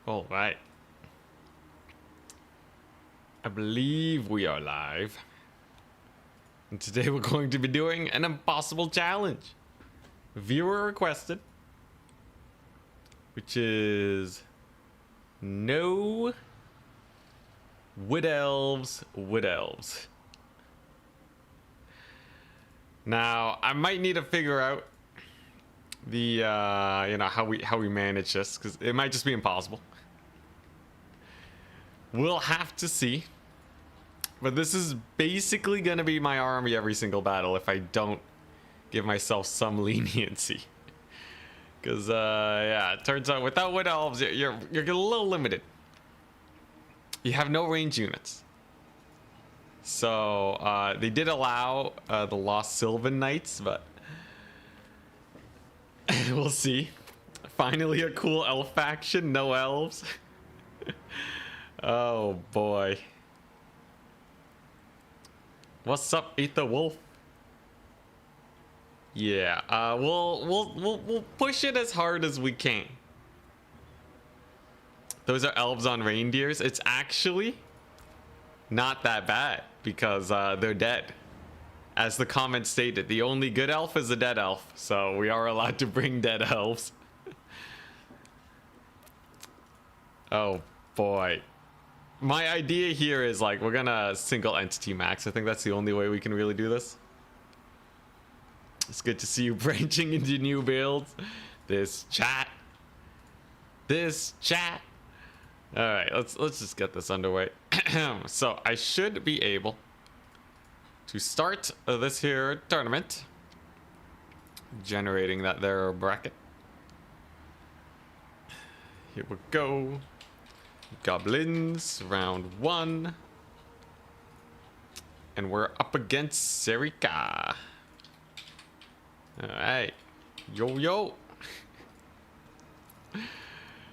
All right. I believe we are live. And today we're going to be doing an impossible challenge. Viewer requested. Which is no wood elves, wood elves. Now, I might need to figure out the how we manage this, because it might just be impossible. We'll have to see. But this is basically gonna be my army every single battle if I don't give myself some leniency. Because yeah, it turns out without wood elves you're a little limited. You have no range units. So they did allow the Lost Sylvan Knights, but we'll see. Finally a cool elf faction, no elves. Oh boy. What's up, Eat the Wolf? Yeah, we'll push it as hard as we can. Those are elves on reindeers. It's actually not that bad because they're dead. As the comment stated, the only good elf is a dead elf, so we are allowed to bring dead elves. Oh boy. My idea here is like we're gonna single entity max. I think that's the only way we can really do this. It's good to see you branching into new builds. This chat. All right, let's just get this underway. So I should be able to start this here tournament, generating that there bracket. Here we go. Goblins, round 1. And we're up against Serika. Alright. Yo.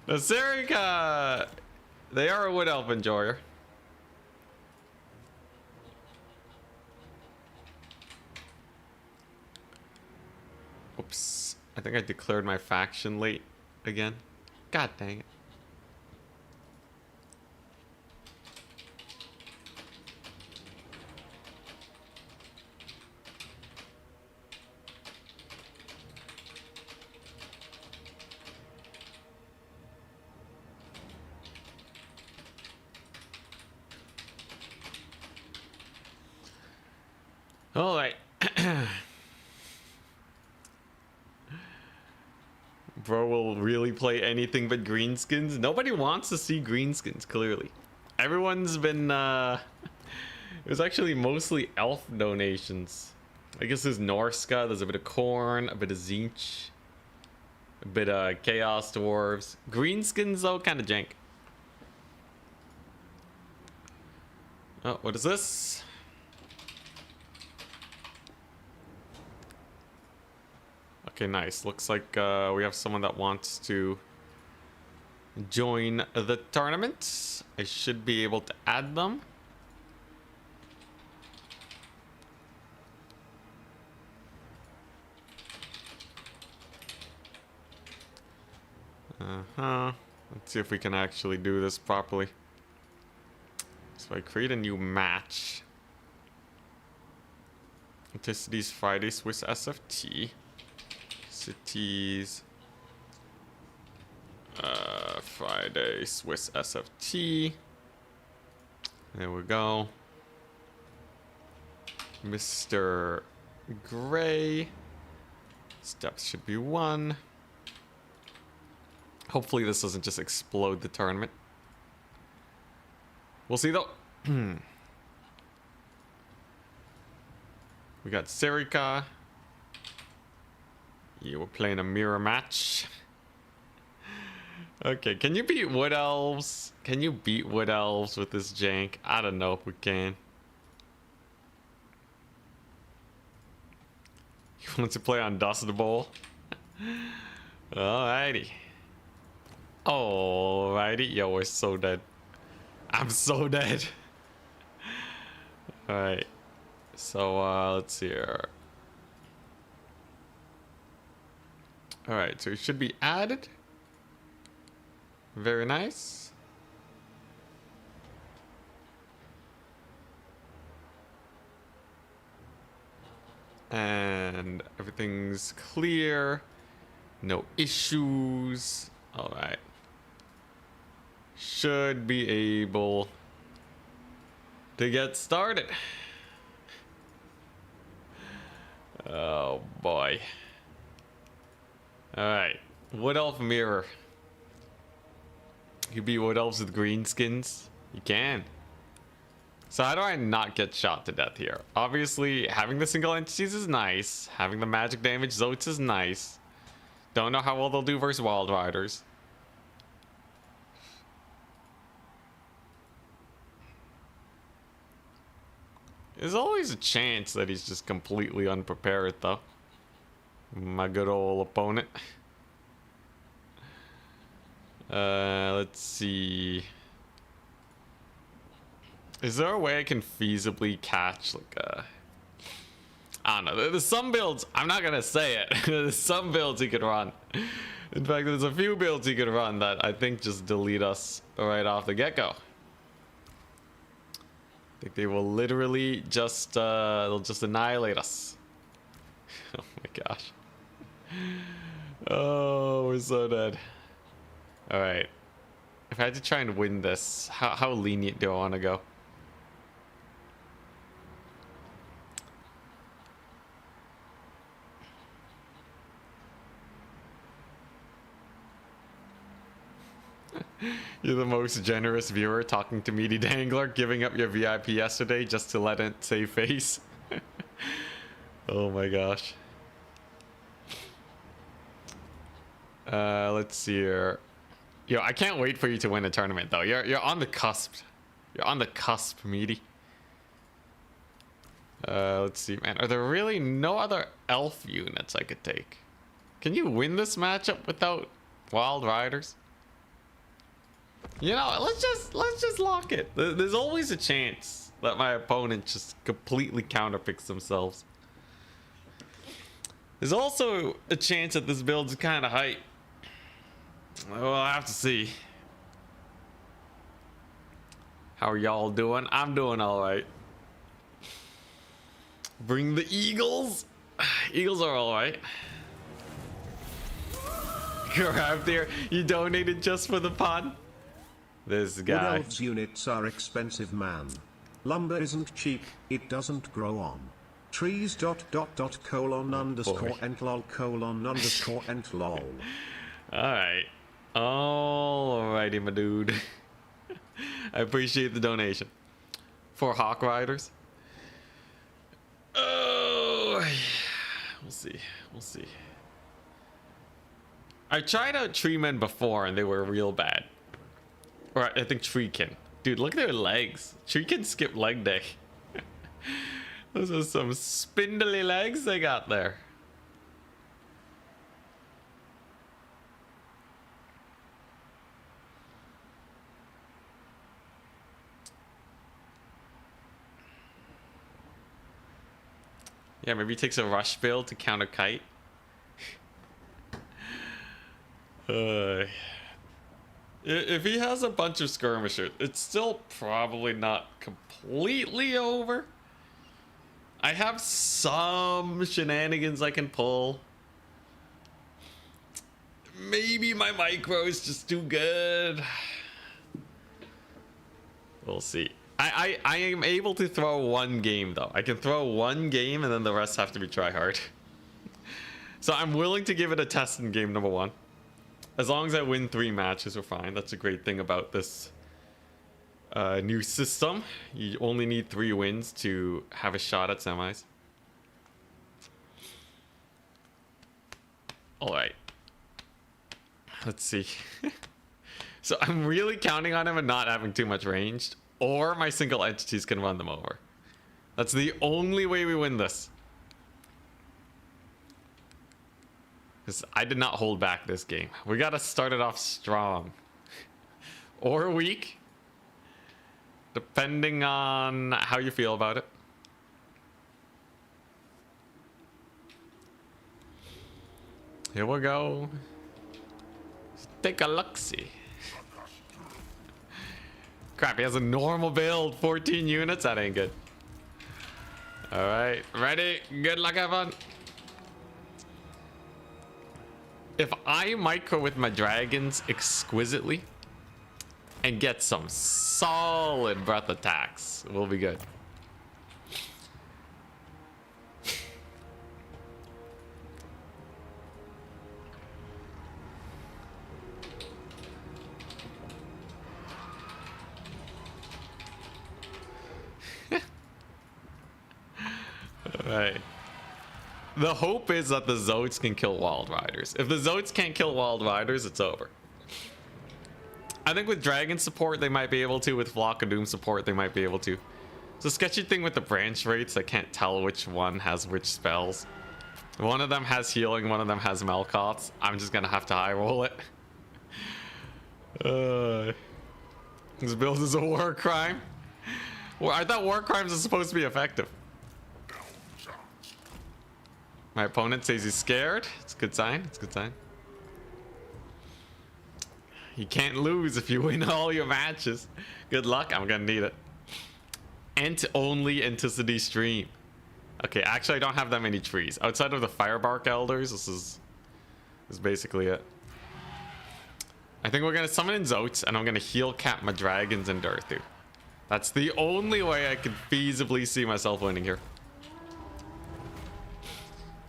Now Serika, they are a wood elf enjoyer. Oops. I think I declared my faction late again. God dang it. All right. Bro will really play anything but greenskins. Nobody wants to see greenskins, clearly. Everyone's been, it was actually mostly elf donations. I guess there's Norska, there's a bit of Corn, a bit of Zinch, a bit of Chaos Dwarves. Greenskins, though, kind of jank. Oh, what is this? Okay, nice. Looks like we have someone that wants to join the tournament. I should be able to add them. Let's see if we can actually do this properly. So I create a new match. Anticities Friday Swiss SFT. Cities. Friday Swiss SFT. There we go. Mr. Gray. Steps should be 1. Hopefully this doesn't just explode the tournament. We'll see though. We got Serika. Yeah, we're playing a mirror match. Okay, can you beat wood elves? Can you beat wood elves with this jank? I don't know if we can. You want to play on Dust Bowl? Alrighty. Alrighty. Yo, we're so dead. I'm so dead. Alright. So, let's see here. Alright, so it should be added. Very nice. And everything's clear. No issues. All right. Should be able to get started. Oh boy. All right. Wood Elf Mirror. You beat Wood Elves with green skins? You can. So how do I not get shot to death here? Obviously, having the single entities is nice. Having the magic damage Zotes is nice. Don't know how well they'll do versus Wild Riders. There's always a chance that he's just completely unprepared, though. My good old opponent. Let's see. Is there a way I can feasibly catch, like, I don't know. There's some builds, I'm not gonna say it. There's some builds he could run. In fact, there's a few builds he could run that I think just delete us right off the get-go. I think they will literally just, they'll just annihilate us. Oh my gosh. Oh, we're so dead. Alright. If I had to try and win this, how lenient do I want to go? You're the most generous viewer talking to Meaty Dangler, giving up your VIP yesterday just to let it save face. Oh my gosh. Let's see here. Yo, I can't wait for you to win a tournament though. You're on the cusp. You're on the cusp, Meaty. Let's see, man. Are there really no other elf units I could take? Can you win this matchup without Wild Riders? You know, let's just lock it. There's always a chance that my opponent just completely counterpicks themselves. There's also a chance that this build's kind of hype. Well, I'll have to see. How are y'all doing? I'm doing all right. Bring the Eagles. Eagles are all right. Grab there. You donated just for the pod. This guy. Wood Elves units are expensive, man. Lumber isn't cheap. It doesn't grow on trees. Colon underscore ent lol colon underscore ent lol. Alright. Alrighty, my dude. I appreciate the donation. For Hawk Riders. Oh, we'll see. We'll see. I tried out Tree Men before and they were real bad. Or I think Treekin. Dude, look at their legs. Treekin skip leg day. Those are some spindly legs they got there. Yeah, maybe he takes a rush build to counter kite. If he has a bunch of skirmishers, it's still probably not completely over. I have some shenanigans I can pull. Maybe my micro is just too good. We'll see. I am able to throw one game though. I can throw one game and then the rest have to be try hard. So I'm willing to give it a test in game number 1. As long as I win 3 matches, we're fine. That's a great thing about this new system. You only need 3 wins to have a shot at semis. All right. Let's see. So I'm really counting on him and not having too much ranged, or my single entities can run them over. That's the only way we win this. Because I did not hold back this game. We got to start it off strong. Or weak. Depending on how you feel about it. Here we go. Let's take a look-see. Crap, he has a normal build. 14 units. That ain't good. All right, ready? Good luck, have fun. If I micro with my dragons exquisitely and get some solid breath attacks, we'll be good. Right. The hope is that the Zotes can kill Wild Riders. If the Zotes can't kill Wild Riders, it's over. I think with Dragon support, they might be able to. With Flock of Doom support, they might be able to. It's a sketchy thing with the branch rates. I can't tell which one has which spells. One of them has healing, one of them has Melkoths. I'm just gonna have to high roll it. This build is a war crime. Well, I thought war crimes are supposed to be effective. My opponent says he's scared. It's a good sign. It's a good sign. You can't lose if you win all your matches. Good luck. I'm gonna need it. Ent only Entity stream. Okay, actually I don't have that many trees. Outside of the Firebark Elders, this is basically it. I think we're gonna summon in Zotes, and I'm gonna heal cap my dragons and Durthu. That's the only way I could feasibly see myself winning here.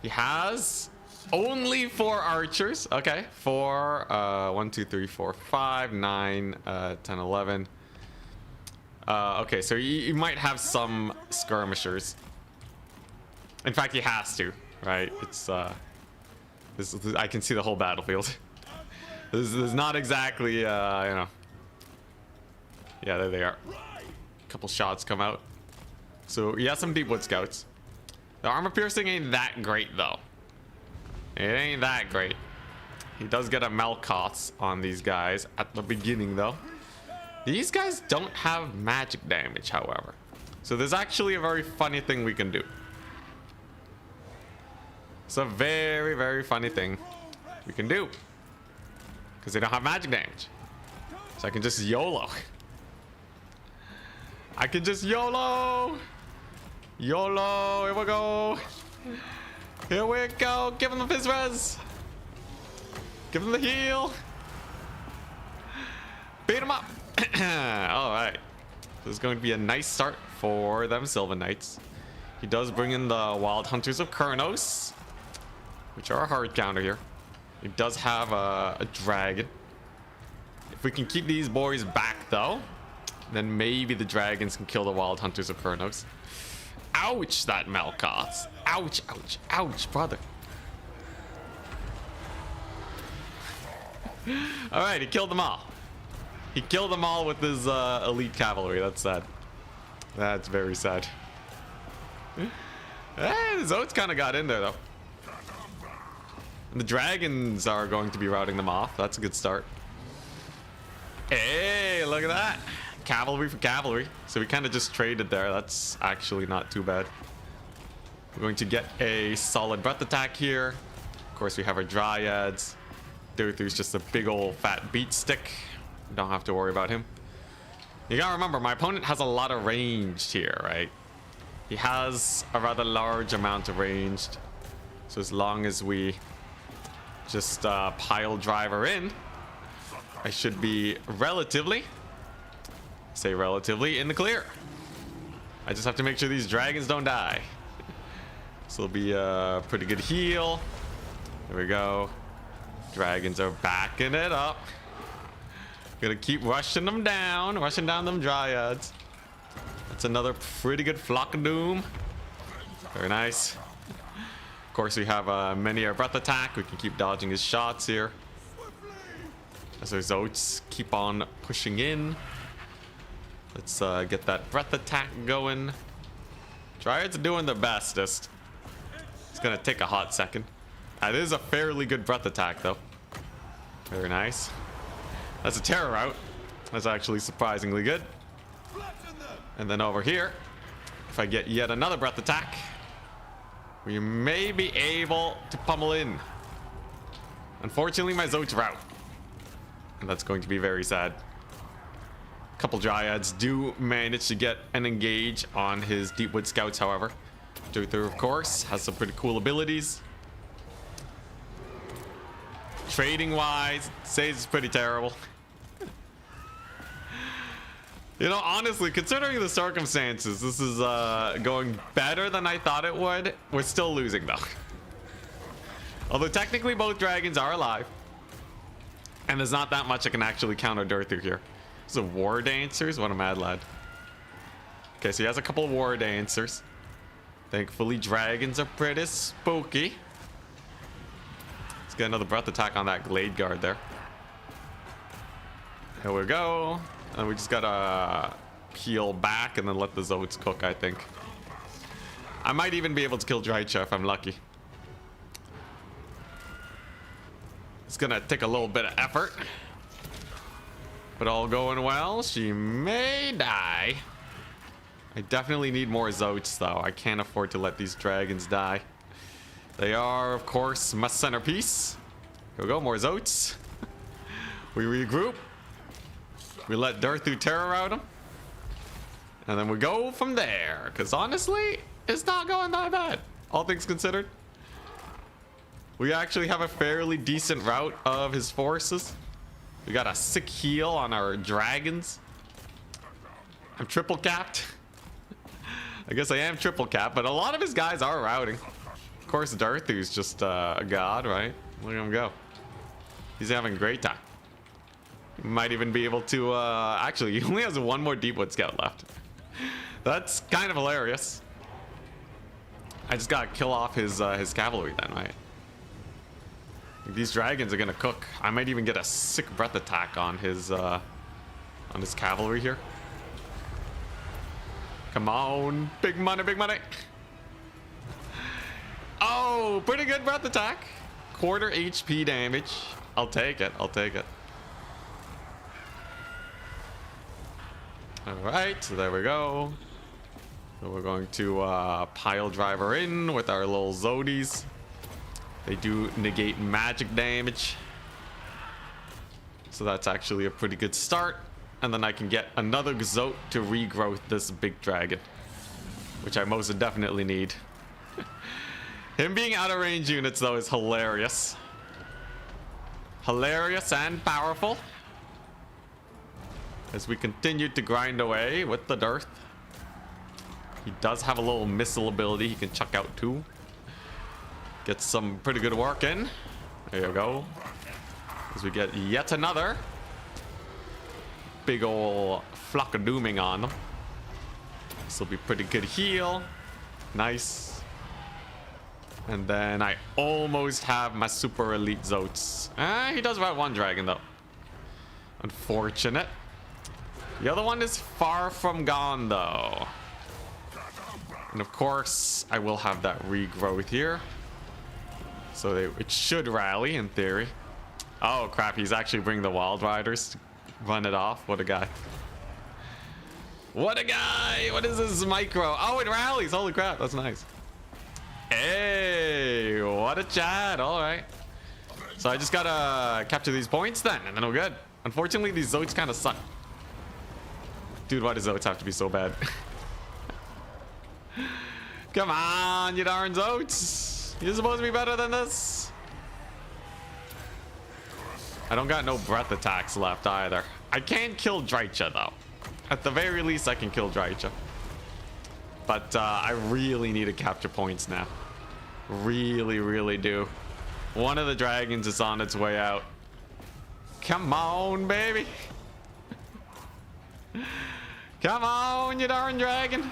He has only 4 archers. Okay, 4, 1, 2, 3, 4, 5, 9, 10, 11. Okay, so he might have some skirmishers. In fact, he has to, right? It's this I can see the whole battlefield. This is not exactly, you know. Yeah, there they are. A couple shots come out. So he has some Deepwood Scouts. The armor piercing ain't that great though. It ain't that great. He does get a Melkoths on these guys at the beginning though. These guys don't have magic damage, however. So there's actually a very funny thing we can do. It's a very, very funny thing we can do. Because they don't have magic damage. So I can just YOLO. I can just YOLO! YOLO, here we go. Here we go. Give him the Fizz Res. Give him the heal. Beat him up. Alright. This is going to be a nice start for them Sylvan Knights. He does bring in the Wild Hunters of Kurnos, which are a hard counter here. He does have a dragon. If we can keep these boys back though, then maybe the dragons can kill the Wild Hunters of Kurnos. Ouch, that Melkoths. Ouch, ouch, ouch, brother. Alright, he killed them all. He killed them all with his elite cavalry. That's sad. That's very sad. Hey, the Zotes kind of got in there though. And the dragons are going to be routing them off. That's a good start. Hey, look at that. Cavalry for cavalry. So we kind of just traded there. That's actually not too bad. We're going to get a solid breath attack here. Of course, we have our dryads. Durthu's just a big old fat beat stick. Don't have to worry about him. You gotta remember, my opponent has a lot of ranged here, right? He has a rather large amount of ranged. So as long as we just pile driver in, I should be relatively, say relatively, in the clear. I just have to make sure these dragons don't die. So it'll be a pretty good heal. There we go. Dragons are backing it up. Gonna keep rushing them down, rushing down them dryads. That's another pretty good Flock of Doom. Very nice. Of course, we have many a breath attack. We can keep dodging his shots here. As our Zotes keep on pushing in. Let's get that breath attack going. Dryads are doing their bestest. It's gonna take a hot second. That is a fairly good breath attack, though. Very nice. That's a terror out. That's actually surprisingly good. And then over here, if I get yet another breath attack, we may be able to pummel in. Unfortunately, my Zotes rout. And that's going to be very sad. Couple Dryads do manage to get an engage on his Deepwood Scouts, however. Juther, of course, has some pretty cool abilities. Trading wise, Says is pretty terrible. You know, honestly, considering the circumstances, this is going better than I thought it would. We're still losing, though. Although technically both dragons are alive. And there's not that much I can actually counter Durthu here. So War Dancers? What a mad lad. Okay, so he has a couple of War Dancers. Thankfully, dragons are pretty spooky. Let's get another breath attack on that Glade Guard there. Here we go. And we just gotta peel back and then let the Zotes cook, I think. I might even be able to kill Drycha if I'm lucky. It's gonna take a little bit of effort. But all going well. She may die. I definitely need more Zotes, though. I can't afford to let these dragons die. They are, of course, my centerpiece. Here we go, more Zotes. We regroup. We let Durthu terror out him. And then we go from there. Because honestly, it's not going that bad. All things considered. We actually have a fairly decent route of his forces. We got a sick heal on our dragons. I'm triple capped. I guess I am triple capped, but a lot of his guys are routing. Of course, Durthu's just a god, right? Look at him go. He's having a great time. He might even be able to, actually, he only has one more Deepwood Scout left. That's kind of hilarious. I just gotta kill off his cavalry then, right? These dragons are gonna cook. I might even get a sick breath attack on his cavalry here. Come on, big money, big money. Oh, pretty good breath attack. Quarter HP damage. I'll take it. I'll take it. All right, so there we go. So we're going to pile driver in with our little Zodies. They do negate magic damage. So that's actually a pretty good start. And then I can get another Zote to regrowth this big dragon, which I most definitely need. Him being out of range units, though, is hilarious. Hilarious and powerful. As we continue to grind away with the Dearth. He does have a little missile ability he can chuck out too. Get some pretty good work in. There you go. As we get yet another big ol' flock of dooming on them. This will be pretty good heal. Nice. And then I almost have my super elite Zotes. He does route one dragon though. Unfortunate. The other one is far from gone though. And of course, I will have that regrowth here. So it should rally in theory. Oh crap, he's actually bringing the Wild Riders to run it off. What a guy. What a guy! What is this micro? Oh, it rallies. Holy crap, that's nice. Hey, what a chat. All right. So I just gotta capture these points then, and then we're good. Unfortunately, these Zotes kind of suck. Dude, why does Zotes have to be so bad? Come on, you darn Zotes. You're supposed to be better than this. I don't got no breath attacks left either. I can kill Drycha though. At the very least, I can kill Drycha. But I really need to capture points now. Really, really do. One of the dragons is on its way out. Come on, baby. Come on, you darn dragon.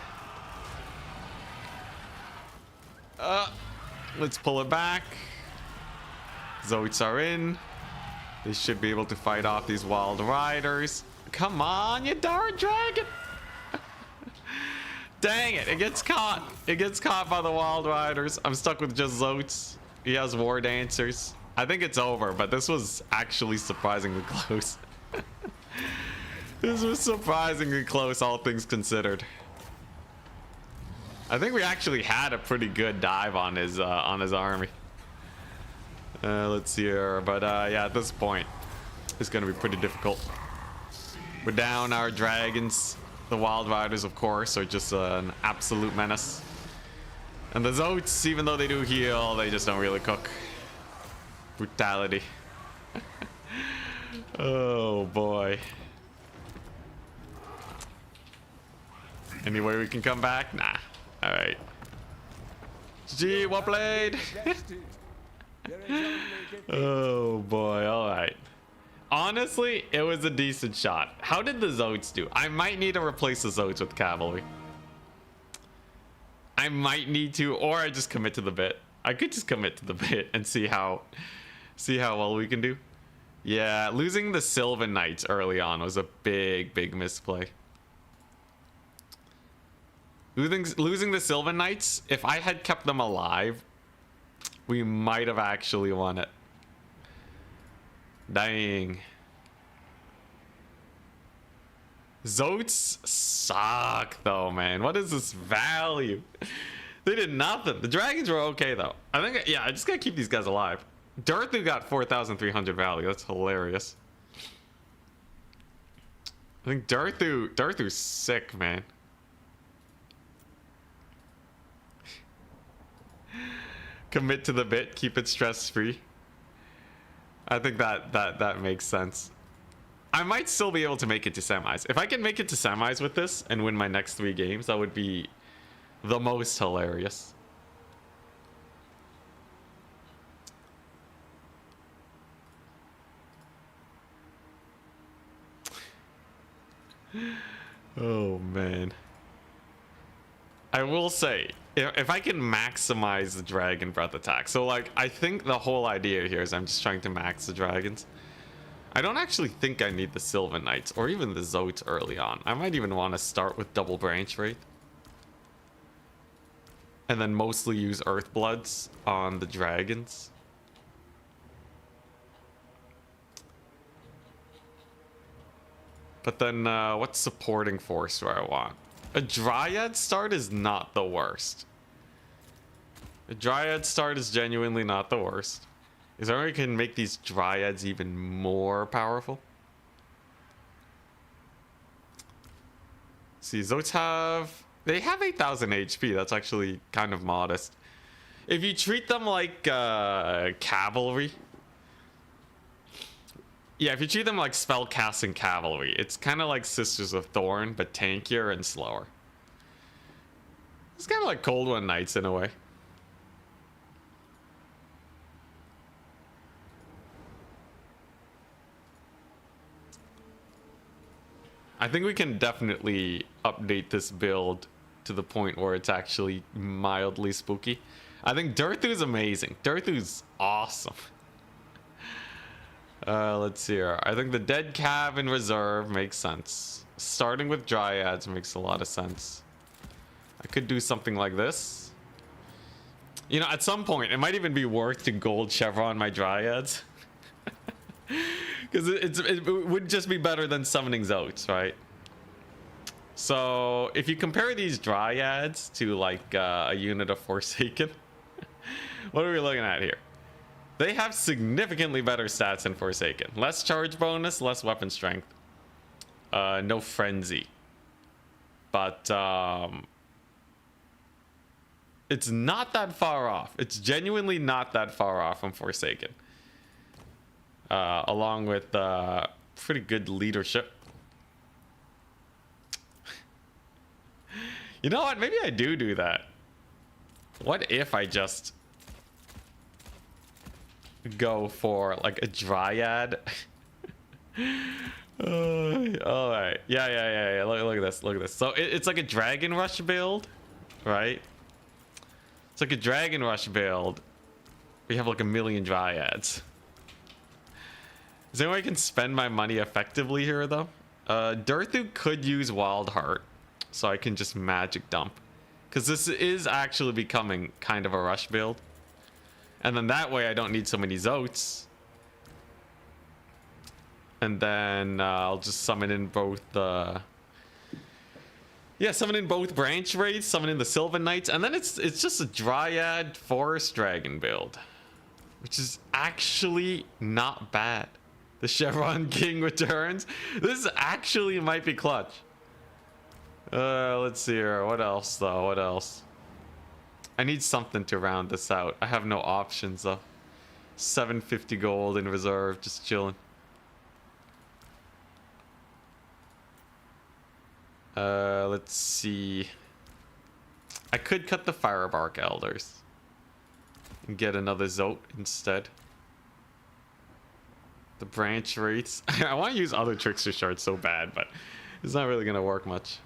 Let's pull it back. Zotes are in. They should be able to fight off these Wild Riders. Come on, you darn dragon. Dang it, it gets caught. It gets caught by the Wild Riders. I'm stuck with just Zotes. He has War Dancers. I think it's over, but this was actually surprisingly close. This was surprisingly close, all things considered. I think we actually had a pretty good dive on his army. Let's see here, but yeah, at this point, it's gonna be pretty difficult. We're down our dragons. The Wild Riders, of course, are just an absolute menace. And the Zotes, even though they do heal, they just don't really cook. Brutality. Oh boy. Any way we can come back? Nah. Alright. GG, well played. Oh boy, alright. Honestly, it was a decent shot. How did the Zotes do? I might need to replace the Zotes with cavalry. I might need to, or I just commit to the bit. I could just commit to the bit and see how well we can do. Yeah, losing the Sylvan Knights early on was a big misplay. Losing the Sylvan Knights, if I had kept them alive, we might have actually won it. Dang. Zotes suck though, man. What is this value? They did nothing. The dragons were okay though. I think, yeah, I just gotta keep these guys alive. Darthu got 4,300 value. That's hilarious. I think Darthu's sick, man. Commit to the bit, keep it stress-free. I think that makes sense. I might still be able to make it to semis. If I can make it to semis with this and win my next 3 games, that would be the most hilarious. Oh man. I will say, if I can maximize the dragon breath attack. So like, I think the whole idea here is I'm just trying to max the dragons. I don't actually think I need the Sylvan Knights or even the Zotes early on. I might even want to start with double branch rate. And then mostly use Earthbloods on the dragons. But then what supporting force do I want? A Dryad start is not the worst. A Dryad start is genuinely not the worst. Is there a way we can make these Dryads even more powerful? See, Zotes have... They have 8,000 HP. That's actually kind of modest. If you treat them like cavalry... Yeah, if you treat them like spellcasting cavalry, it's kind of like Sisters of Thorn, but tankier and slower. It's kind of like Cold One Knights in a way. I think we can definitely update this build to the point where it's actually mildly spooky. I think Darthu's amazing. Darthu's awesome. Let's see here. I think the Dead Cav in reserve makes sense. Starting with Dryads makes a lot of sense. I could do something like this. You know, at some point, it might even be worth to gold chevron my Dryads. Because it would just be better than summoning Zotes, right? So, if you compare these Dryads to, like, a unit of Forsaken, what are we looking at here? They have significantly better stats than Forsaken. Less charge bonus, less weapon strength. No frenzy. But, it's not that far off. It's genuinely not that far off from Forsaken. Along with pretty good leadership. You know what? Maybe I do that. What if I just go for like a Dryad? All right. Yeah. Look at this. Look at this. So it's like a Dragon Rush build, right? It's like a Dragon Rush build. We have like 1 million Dryads. Is there any way I can spend my money effectively here, though? Darthu could use Wild Heart, so I can just magic dump. Because this is actually becoming kind of a rush build. And then that way I don't need so many Zotes. And then I'll just summon in both the... Yeah, summon in both Branch Wraiths, summon in the Sylvan Knights, and then it's just a Dryad Forest Dragon build. Which is actually not bad. The Chevron King returns. This actually might be clutch. Let's see here. What else, though? What else? I need something to round this out. I have no options, though. 750 gold in reserve, just chilling. Let's see. I could cut the Firebark Elders and get another Zote instead. The branch rates. I want to use other trickster shards so bad, but it's not really gonna work much.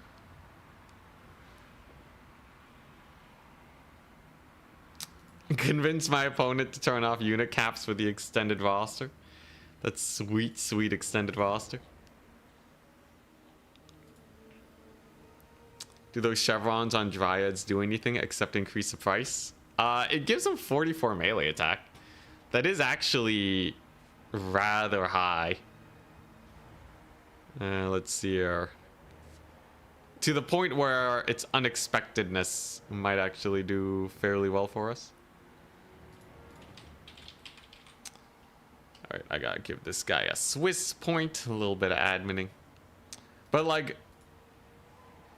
Convince my opponent to turn off unit caps with the extended roster. That's sweet, sweet extended roster. Do those chevrons on dryads do anything except increase the price? It gives them 44 melee attack. That is actually rather high. Let's see here. To the point where its unexpectedness might actually do fairly well for us. Alright, I gotta give this guy a Swiss point, a little bit of admining. But like,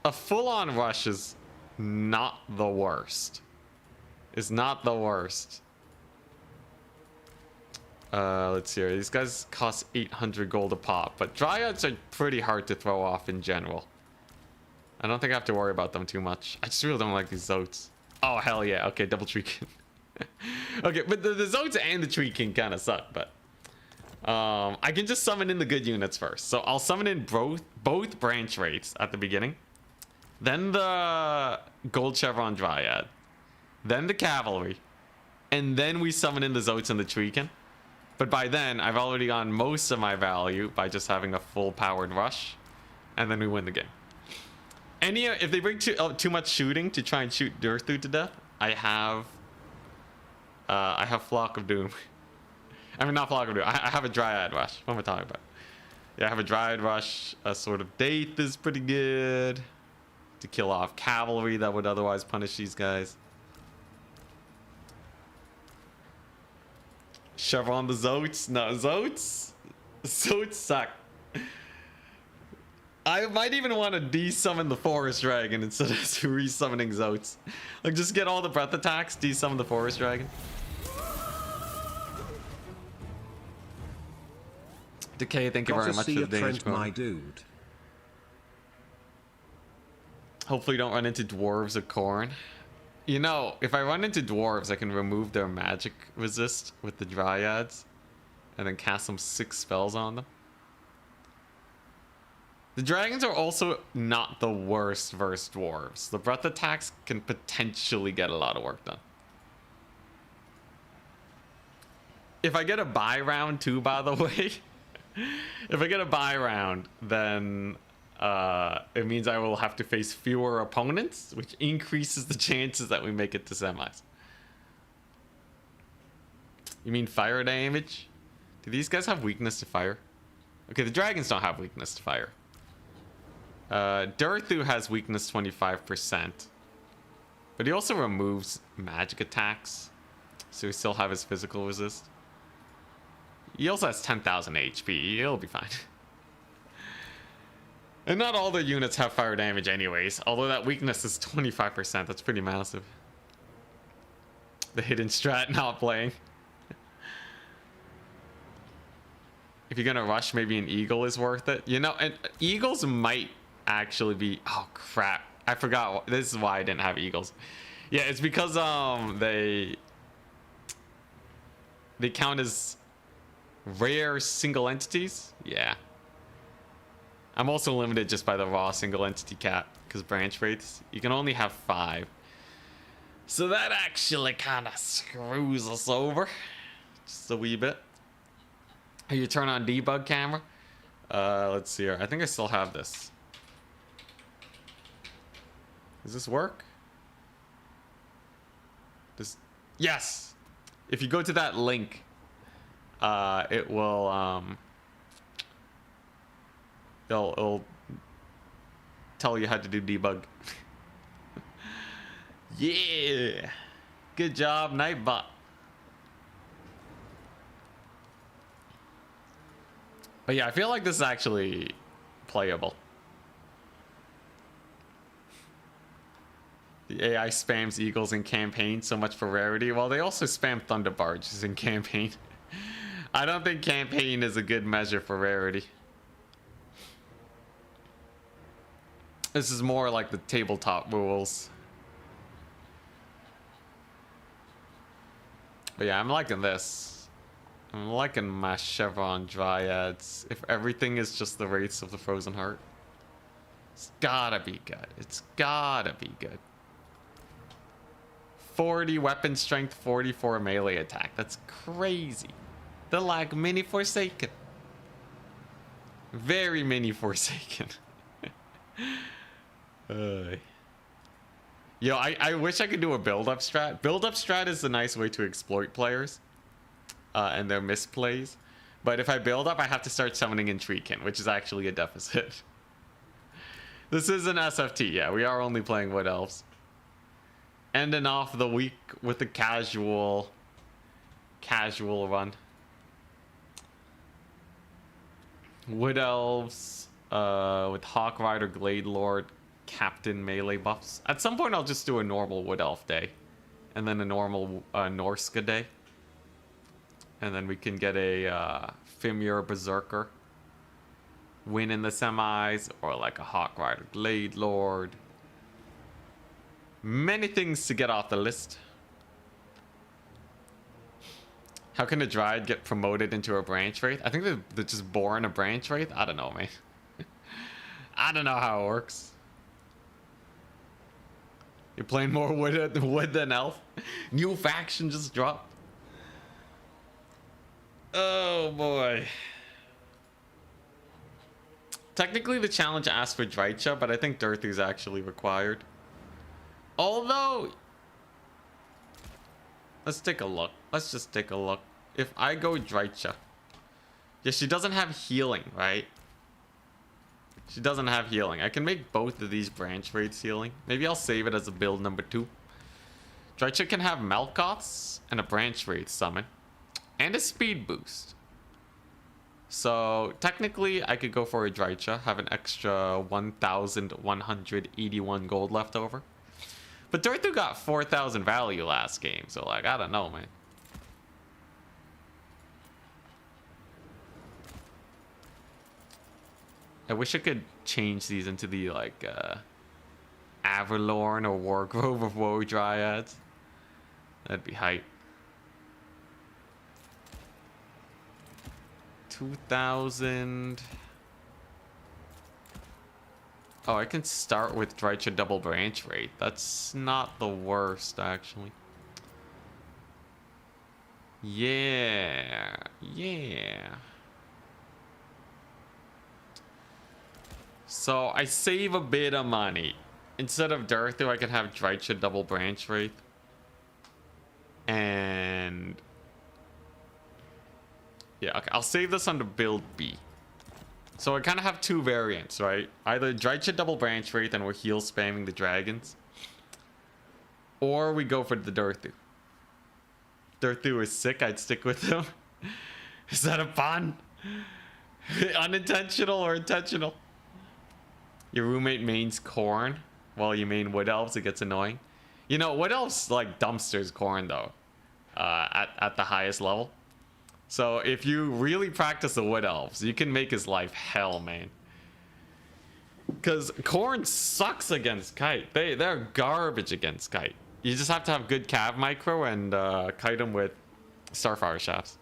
a full-on rush is not the worst. It's not the worst. Let's see here. These guys cost 800 gold a pop, but dryads are pretty hard to throw off in general. I don't think I have to worry about them too much. I just really don't like these Zotes. Oh, hell yeah. Okay, double Tree King. Okay, but the Zotes and the Tree King kind of suck, but... I can just summon in the good units first. So I'll summon in both branch rates at the beginning. Then the Gold Chevron Dryad. Then the Cavalry. And then we summon in the Zotes and the Treekin. But by then, I've already gotten most of my value by just having a full powered rush. And then we win the game. If they bring too much shooting to try and shoot Durthu to death, I have Flock of Doom. I mean, not Flock of Doom. I have a Dryad Rush. What am I talking about? Yeah, I have a Dryad Rush. A Sword of Daith is pretty good to kill off cavalry that would otherwise punish these guys. Chevron the Zotes. No, Zotes suck. I might even want to de-summon the Forest Dragon instead of re-summoning Zotes. Like, just get all the breath attacks, de-summon the Forest Dragon. Decay, thank you very much for the Danish quote. My dude. Hopefully you don't run into dwarves or corn. You know, if I run into dwarves, I can remove their magic resist with the dryads and then cast some 6 spells on them. The dragons are also not the worst versus dwarves. The breath attacks can potentially get a lot of work done. If I get a buy round too, by the way, if I get a buy round, then it means I will have to face fewer opponents, which increases the chances that we make it to semis. You mean fire damage? Do these guys have weakness to fire? Okay, the dragons don't have weakness to fire. Durthu has weakness 25%. But he also removes magic attacks, so he still have his physical resist. He also has 10,000 HP. He'll be fine. And not all the units have fire damage anyways, although that weakness is 25%. That's pretty massive. The hidden strat not playing. If you're gonna rush, maybe an eagle is worth it. You know, and eagles might actually be... Oh, crap. I forgot. This is why I didn't have eagles. Yeah, it's because they count as rare single entities. Yeah. I'm also limited just by the raw single entity cap because branch rates, you can only have 5. So that actually kind of screws us over just a wee bit. You turn on debug camera. Let's see here. I think I still have this. Does this work? Yes. If you go to that link, it will it'll tell you how to do debug. Yeah. Good job, Nightbot. But yeah, I feel like this is actually playable. The AI spams eagles in campaign, so much for rarity. Well, they also spam thunder barges in campaign. I don't think campaign is a good measure for rarity. This is more like the tabletop rules. But yeah, I'm liking this. I'm liking my Chevron Dryads. If everything is just the rates of the Frozen Heart. It's gotta be good. It's gotta be good. 40 weapon strength, 44 melee attack. That's crazy. They're like mini Forsaken. Very mini Forsaken. Yo, I wish I could do a build-up strat. Build-up strat is a nice way to exploit players and their misplays. But if I build up, I have to start summoning in Treekin, which is actually a deficit. This is an SFT, yeah. We are only playing Wood Elves. Ending off the week with a casual run. Wood Elves with Hawk Rider, Glade Lord, Captain melee buffs. At some point I'll just do a normal Wood Elf day. And then a normal Norska day. And then we can get a Fimir Berserker. Win in the semis. Or like a Hawk Rider, Glade Lord. Many things to get off the list. How can a Dryad get promoted into a Branch Wraith? I think they're just born a Branch Wraith. I don't know, man. I don't know how it works. You're playing more wood than elf. New faction just dropped. Oh boy. Technically the challenge asks for Drycha, but I think Dirthu is actually required. Although, let's take a look. Let's just take a look. If I go Drycha, yeah, she doesn't have healing, right? She doesn't have healing. I can make both of these branch raids healing. Maybe I'll save it as a build number 2. Drycha can have Melkoths and a branch raid summon. And a speed boost. So technically I could go for a Drycha, have an extra 1,181 gold left over. But Dirthu got 4,000 value last game, so like, I don't know, man. I wish I could change these into the, like, Averlorn or Wargrove of Woe Dryads. That'd be hype. 2,000... Oh, I can start with Drycha double branch rate. That's not the worst, actually. Yeah. Yeah. So I save a bit of money. Instead of Dirthu, I can have Drycha double branch rate. And... yeah, okay. I'll save this under build B. So I kind of have two variants, right? Either Drycha double branch wraith and we're heal spamming the dragons. Or we go for the Dirthu. Dirthu is sick, I'd stick with him. Is that a pun? Unintentional or intentional? Your roommate mains corn while you main wood elves, it gets annoying. You know, wood elves like dumpsters corn though. At the highest level. So if you really practice the wood elves, you can make his life hell, man. Because Corn sucks against Kite. They're garbage against Kite. You just have to have good cav micro and kite him with Starfire Shafts.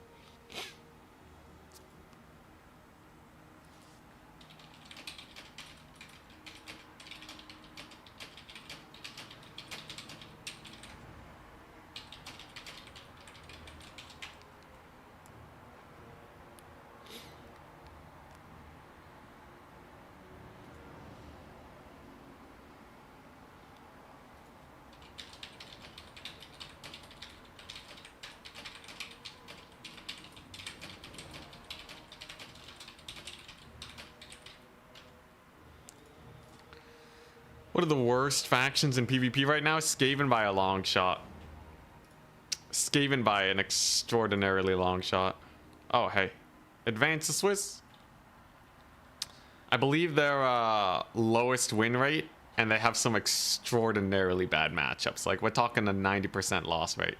What are the worst factions in PvP right now? Skaven by a long shot. Skaven by an extraordinarily long shot. Oh, hey. Advance the Swiss. I believe their lowest win rate, and they have some extraordinarily bad matchups. Like, we're talking a 90% loss rate.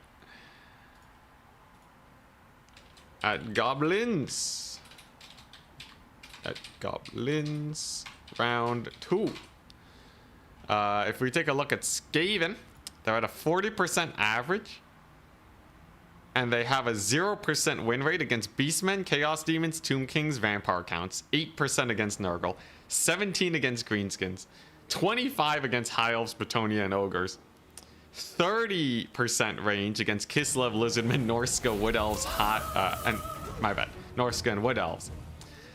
At Goblins. At Goblins. Round 2. If we take a look at Skaven, they're at a 40% average. And they have a 0% win rate against Beastmen, Chaos Demons, Tomb Kings, Vampire Counts. 8% against Nurgle. 17 against Greenskins. 25 against High Elves, Bretonia, and Ogres. 30% range against Kislev, Lizardmen, Norska, Wood Elves, and my bad, Norska and Wood Elves.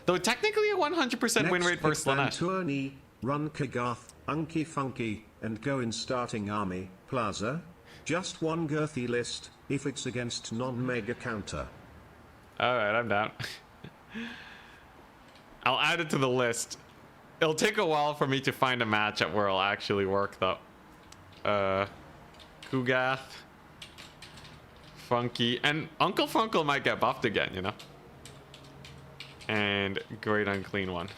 Though technically a 100% win rate versus Slanesh. Tourney, run Kagath, Unky Funky, and go in starting army, Plaza. Just one girthy list, if it's against non-mega counter. Alright, I'm down. I'll add it to the list. It'll take a while for me to find a matchup where it'll actually work, though. Kugath. Funky. And Uncle Funkle might get buffed again, you know? And Great Unclean One.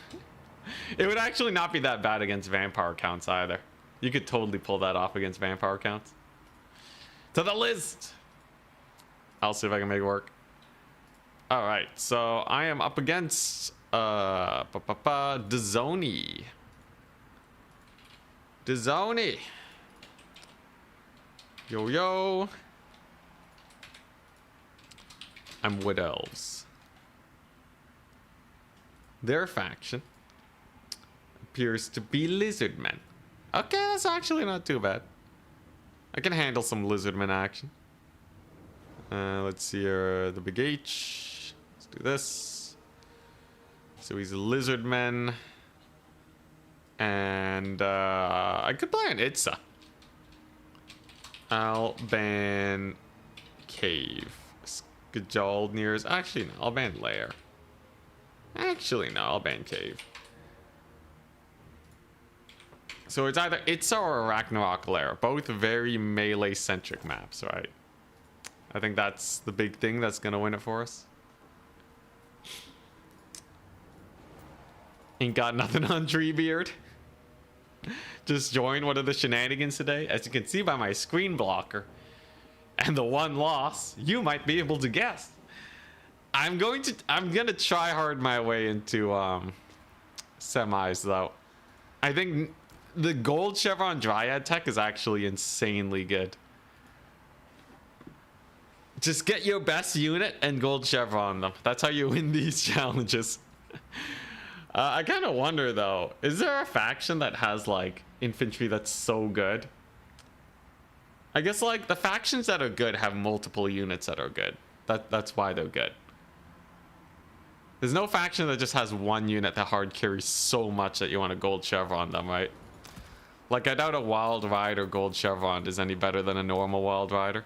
It would actually not be that bad against Vampire Counts either. You could totally pull that off against Vampire Counts. To the list! I'll see if I can make it work. Alright, so I am up against Dazoni. Dazoni. Yo yo. I'm Wood Elves. Their faction appears to be Lizardmen. Okay, that's actually not too bad. I can handle some Lizardman action. Let's see here. The Big H. Let's do this. So he's a Lizardman. And I could play an Itza. I'll ban Cave. Skajaldnir's. Actually, no. I'll ban Lair. Actually, no. I'll ban Cave. So it's either Itza or Ragnarok Lair. Both very melee-centric maps, right? I think that's the big thing that's going to win it for us. Ain't got nothing on Treebeard. Just joined one of the shenanigans today. As you can see by my screen blocker. And the one loss, you might be able to guess. I'm gonna try hard my way into semis though. I think the gold chevron dryad tech is actually insanely good. Just get your best unit and gold chevron them. That's how you win these challenges. I kind of wonder though, is there a faction that has like infantry that's so good? I guess like the factions that are good have multiple units that are good. That's why they're good. There's no faction that just has one unit that hard carries so much that you want a gold chevron them, right? Like, I doubt a Wild Rider gold chevron is any better than a normal Wild Rider.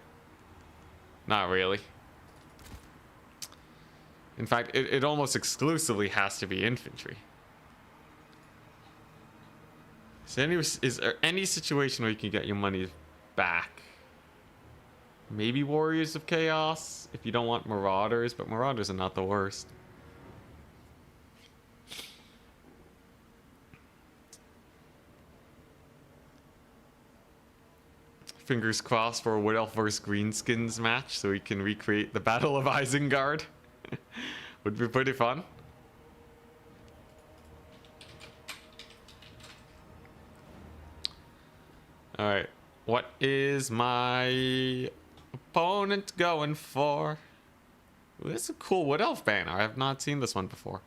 Not really. In fact, it almost exclusively has to be infantry. Is there any situation where you can get your money back? Maybe Warriors of Chaos, if you don't want Marauders, but Marauders are not the worst. Fingers crossed for a Wood Elf vs Greenskins match so we can recreate the Battle of Isengard. Would be pretty fun. Alright, what is my opponent going for? Ooh, this is a cool Wood Elf banner. I have not seen this one before.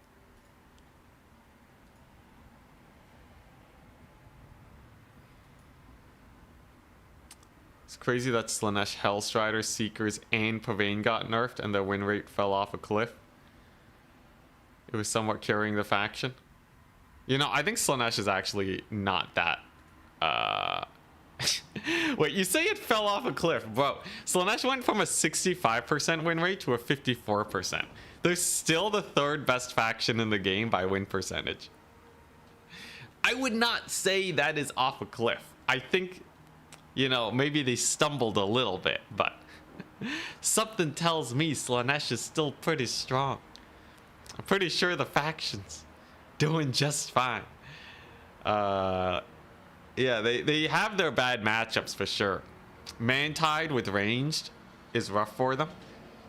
It's crazy that Slanesh, Hellstrider, Seekers, and Pavane got nerfed and their win rate fell off a cliff. It was somewhat carrying the faction. You know, I think Slanesh is actually not that... Wait, you say it fell off a cliff, bro. Slanesh went from a 65% win rate to a 54%. They're still the third best faction in the game by win percentage. I would not say that is off a cliff. I think... You know, maybe they stumbled a little bit, but something tells me Slanesh is still pretty strong. I'm pretty sure the factions doing just fine. Yeah, they have their bad matchups for sure. Mantide with ranged is rough for them.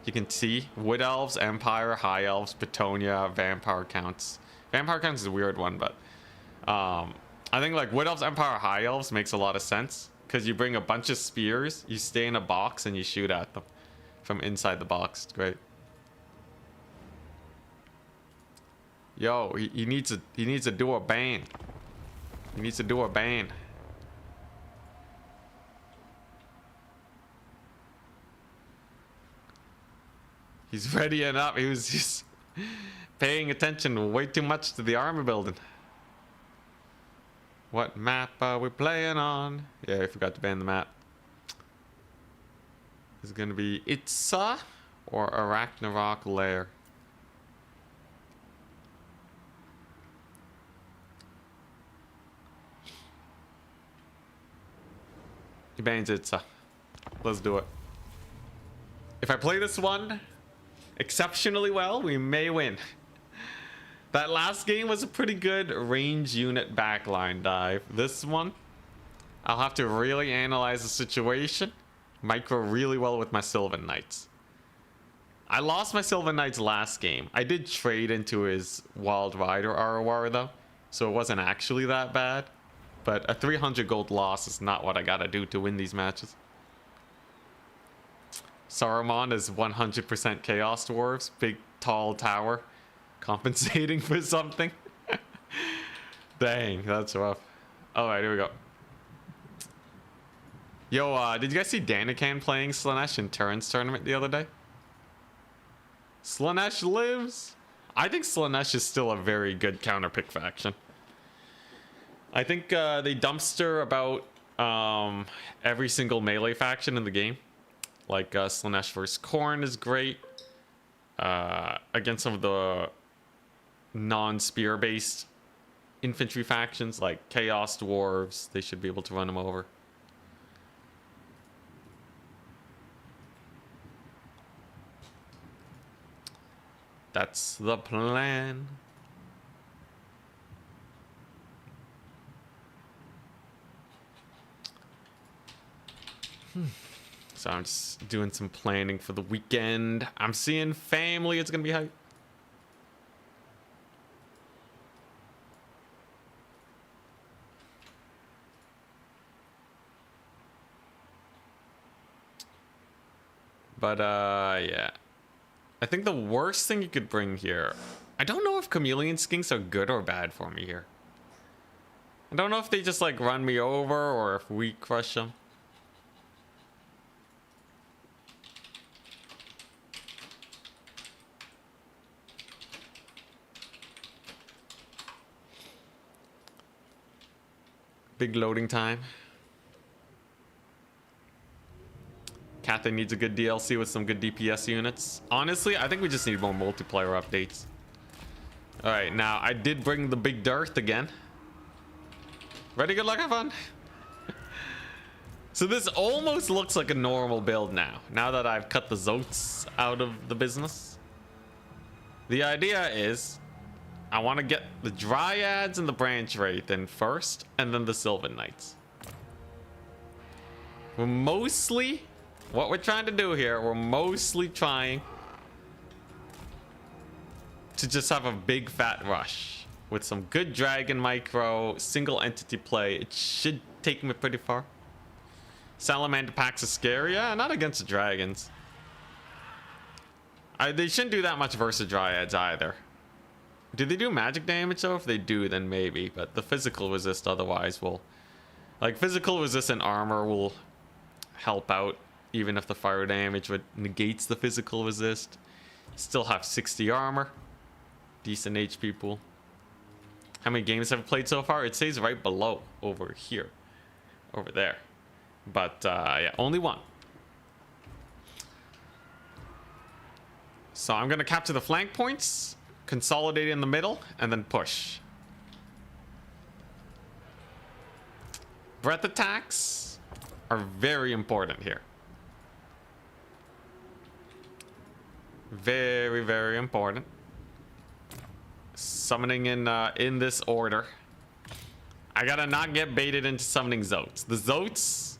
You can see Wood Elves, Empire, High Elves, Petonia, Vampire Counts. Vampire Counts is a weird one, but I think like Wood Elves, Empire, High Elves makes a lot of sense because you bring a bunch of spears, you stay in a box, and you shoot at them from inside the box. It's great. Yo, he needs to do a ban. He needs to do a ban. He's readying up. He was just paying attention way too much to the armor building. What map are we playing on? Yeah, I forgot to ban the map. Is it gonna be Itza or Arachnarok Lair? He bans Itza. Let's do it. If I play this one exceptionally well, we may win. That last game was a pretty good range unit backline dive. This one, I'll have to really analyze the situation. Micro really well with my Sylvan Knights. I lost my Sylvan Knights last game. I did trade into his Wild Rider ROR though, so it wasn't actually that bad. But a 300 gold loss is not what I gotta do to win these matches. Saruman is 100% Chaos Dwarves. Big, tall tower. Compensating for something. Dang, that's rough. Alright, here we go. Yo, did you guys see Danican playing Slanesh in Terran's tournament the other day? Slanesh lives! I think Slanesh is still a very good counterpick faction. I think they dumpster about every single melee faction in the game. Like Slanesh vs. Khorne is great. Against some of the non-spear based infantry factions like Chaos Dwarves, they should be able to run them over. That's the plan. So I'm just doing some planning for the weekend. I'm seeing family. It's gonna be hype. But yeah, I think the worst thing you could bring here, I don't know if chameleon skinks are good or bad for me here. I don't know if they just like run me over or if we crush them. Big loading time. Cathay needs a good DLC with some good DPS units. Honestly, I think we just need more multiplayer updates. Alright, now I did bring the big dearth again. Ready, good luck, have fun. So this almost looks like a normal build now that I've cut the Zotes out of the business. The idea is I want to get the Dryads and the Branch Wraith in first, and then the Sylvan Knights. We're mostly, what we're trying to do here, we're mostly trying to just have a big fat rush with some good dragon micro, single entity play. It should take me pretty far. Salamander packs are scary. Yeah, not against the dragons. They shouldn't do that much versus Dryads either. Do they do magic damage though? If they do, then maybe. But the physical resist otherwise will... Like, physical resist and armor will help out. Even if the fire damage negates the physical resist. Still have 60 armor. Decent HP pool. How many games have I played so far? It says right below. Over here. Over there. But, yeah, only one. So I'm going to capture the flank points. Consolidate in the middle, and then push. Breath attacks are very important here. Very, very important. Summoning in this order. I gotta not get baited into summoning Zotes. The Zotes,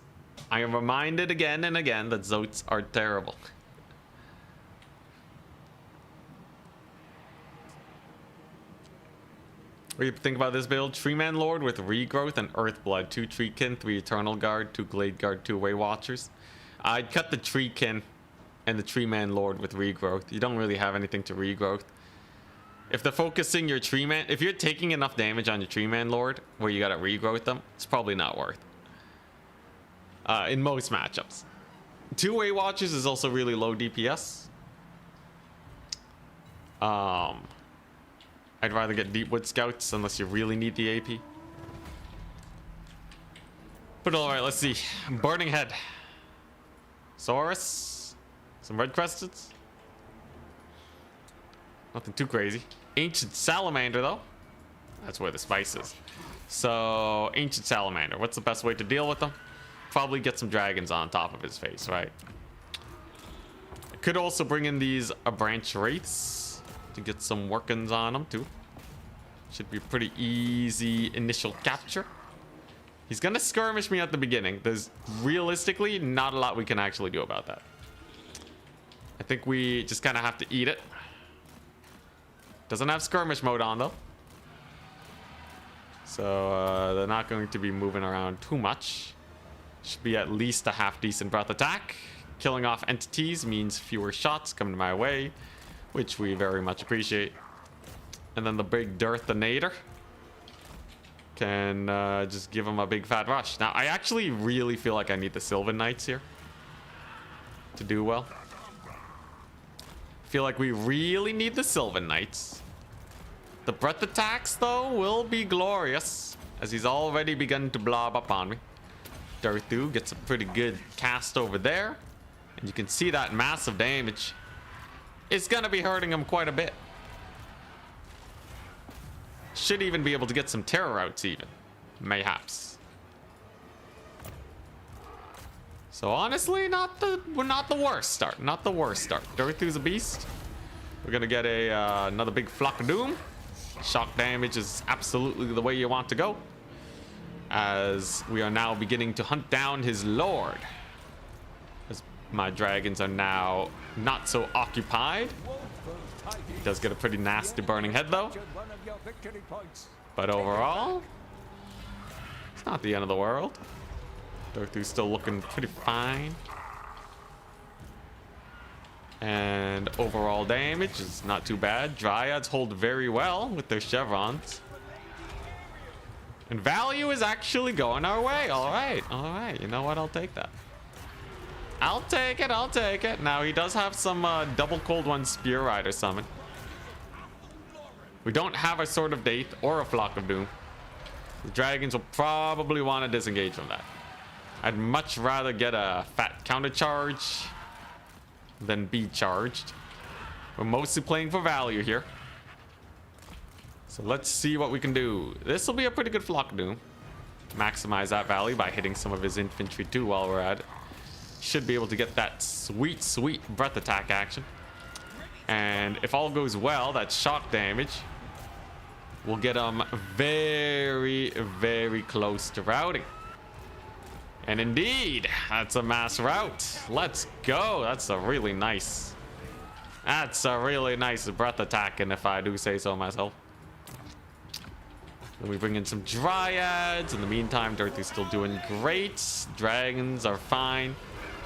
I am reminded again and again that Zotes are terrible. What do you think about this build? Treeman Lord with Regrowth and Earthblood. 2 Treekin, 3 Eternal Guard, 2 Glade Guard, 2 Way Watchers. I'd cut the Treekin and the Treeman Lord with Regrowth. You don't really have anything to Regrowth. If they're focusing your Treeman... If you're taking enough damage on your Treeman Lord where you gotta Regrowth them, it's probably not worth in most matchups. 2 Way Watchers is also really low DPS. I'd rather get Deepwood Scouts unless you really need the AP. But alright, let's see. Burning Head. Saurus. Some Red Cresteds. Nothing too crazy. Ancient Salamander, though. That's where the spice is. So, Ancient Salamander. What's the best way to deal with them? Probably get some dragons on top of his face, right? I could also bring in these Branch Wraiths to get some workings on them too. Should be a pretty easy initial capture. He's gonna skirmish me at the beginning. There's realistically not a lot we can actually do about that. I think we just kind of have to eat it. Doesn't have skirmish mode on though, so they're not going to be moving around too much. Should be at least a half decent breath attack. Killing off entities means fewer shots coming my way, which we very much appreciate. And then the big Dirthinator can just give him a big fat rush. Now, I actually really feel like I need the Sylvan Knights here to do well. Feel like we really need the Sylvan Knights. The breath attacks, though, will be glorious, as he's already begun to blob up on me. Darthu gets a pretty good cast over there, and you can see that massive damage. It's gonna be hurting him quite a bit. Should even be able to get some terror outs even. Mayhaps. So honestly, not the worst start. Not the worst start. Darthu's a beast. We're gonna get another big Flock of Doom. Shock damage is absolutely the way you want to go, as we are now beginning to hunt down his lord. As my dragons are now not so occupied. He does get a pretty nasty burning head though. But overall, it's not the end of the world. Darthu's still looking pretty fine. And overall damage is not too bad. Dryads hold very well with their chevrons. And value is actually going our way. All right. You know what? I'll take that. I'll take it. Now, he does have some double Cold One Spear Rider summon. We don't have a Sword of Death or a Flock of Doom. The dragons will probably want to disengage from that. I'd much rather get a fat counter charge than be charged. We're mostly playing for value here. So let's see what we can do. This will be a pretty good Flock of Doom. Maximize that value by hitting some of his infantry too while we're at it. Should be able to get that sweet, sweet breath attack action. And if all goes well, that shock damage will get him very, very close to routing. And indeed, that's a mass rout. Let's go. That's a really nice breath attack, and if I do say so myself. Then we bring in some Dryads. In the meantime, Darthu's still doing great. Dragons are fine.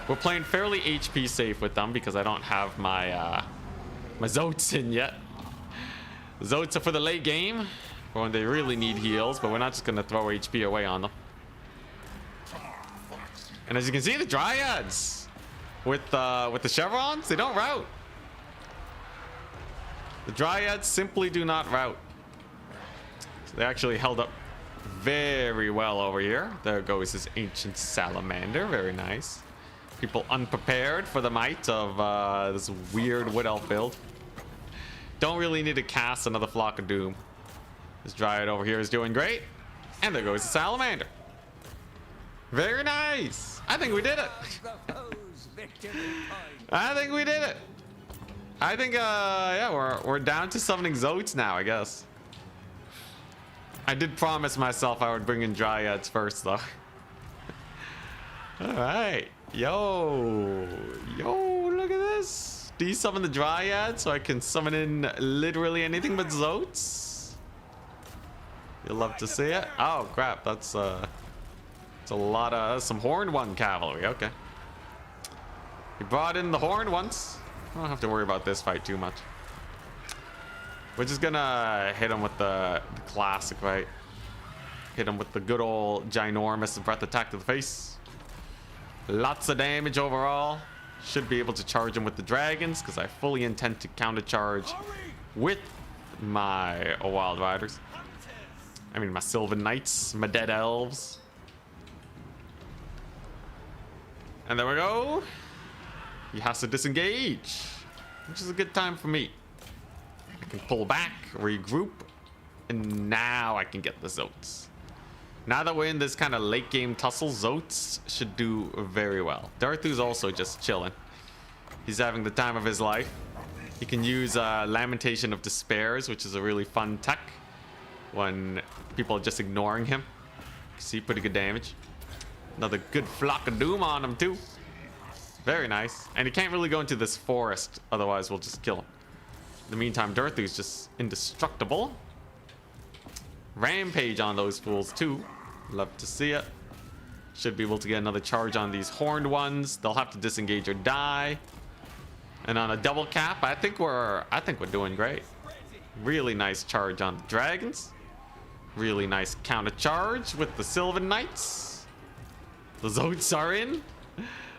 We're playing fairly HP safe with them because I don't have my my Zotes in yet. Zotes are for the late game, for when they really need heals, but we're not just gonna throw HP away on them. And as you can see, the Dryads with the chevrons, they don't rout. The Dryads simply do not rout. So they actually held up very well over here. There goes his Ancient Salamander. Very nice. People unprepared for the might of this weird Wood Elf build. Don't really need to cast another Flock of Doom. This Dryad over here is doing great. And there goes the Salamander. Very nice. I think we did it. I think we did it. I think, yeah, we're down to summoning Zotes now, I guess. I did promise myself I would bring in Dryads first, though. All right. Yo, look at this. Desummon the Dryad so I can summon in literally anything but Zotes. You'll love to see it. Oh, crap. That's a lot of some Horned One cavalry. Okay. He brought in the Horned Ones. I don't have to worry about this fight too much. We're just gonna hit him with the classic, right? Hit him with the good old ginormous breath attack to the face. Lots of damage overall. Should be able to charge him with the dragons because I fully intend to counter charge with my Wild Riders. I mean, my Sylvan Knights, my Dead Elves. And there we go. He has to disengage, which is a good time for me. I can pull back, regroup, and now I can get the Zotes. Now that we're in this kind of late game tussle, Zotes should do very well. Darthu's also just chilling. He's having the time of his life. He can use Lamentation of Despairs, which is a really fun tech when people are just ignoring him. See, pretty good damage. Another good Flock of Doom on him too. Very nice. And he can't really go into this forest, otherwise we'll just kill him. In the meantime, Darthu's just indestructible. Rampage on those fools too. Love to see it. Should be able to get another charge on these Horned Ones. They'll have to disengage or die. And on a double cap, I think we're doing great. Really nice charge on the dragons. Really nice counter charge with the Sylvan Knights. The Zotes are in.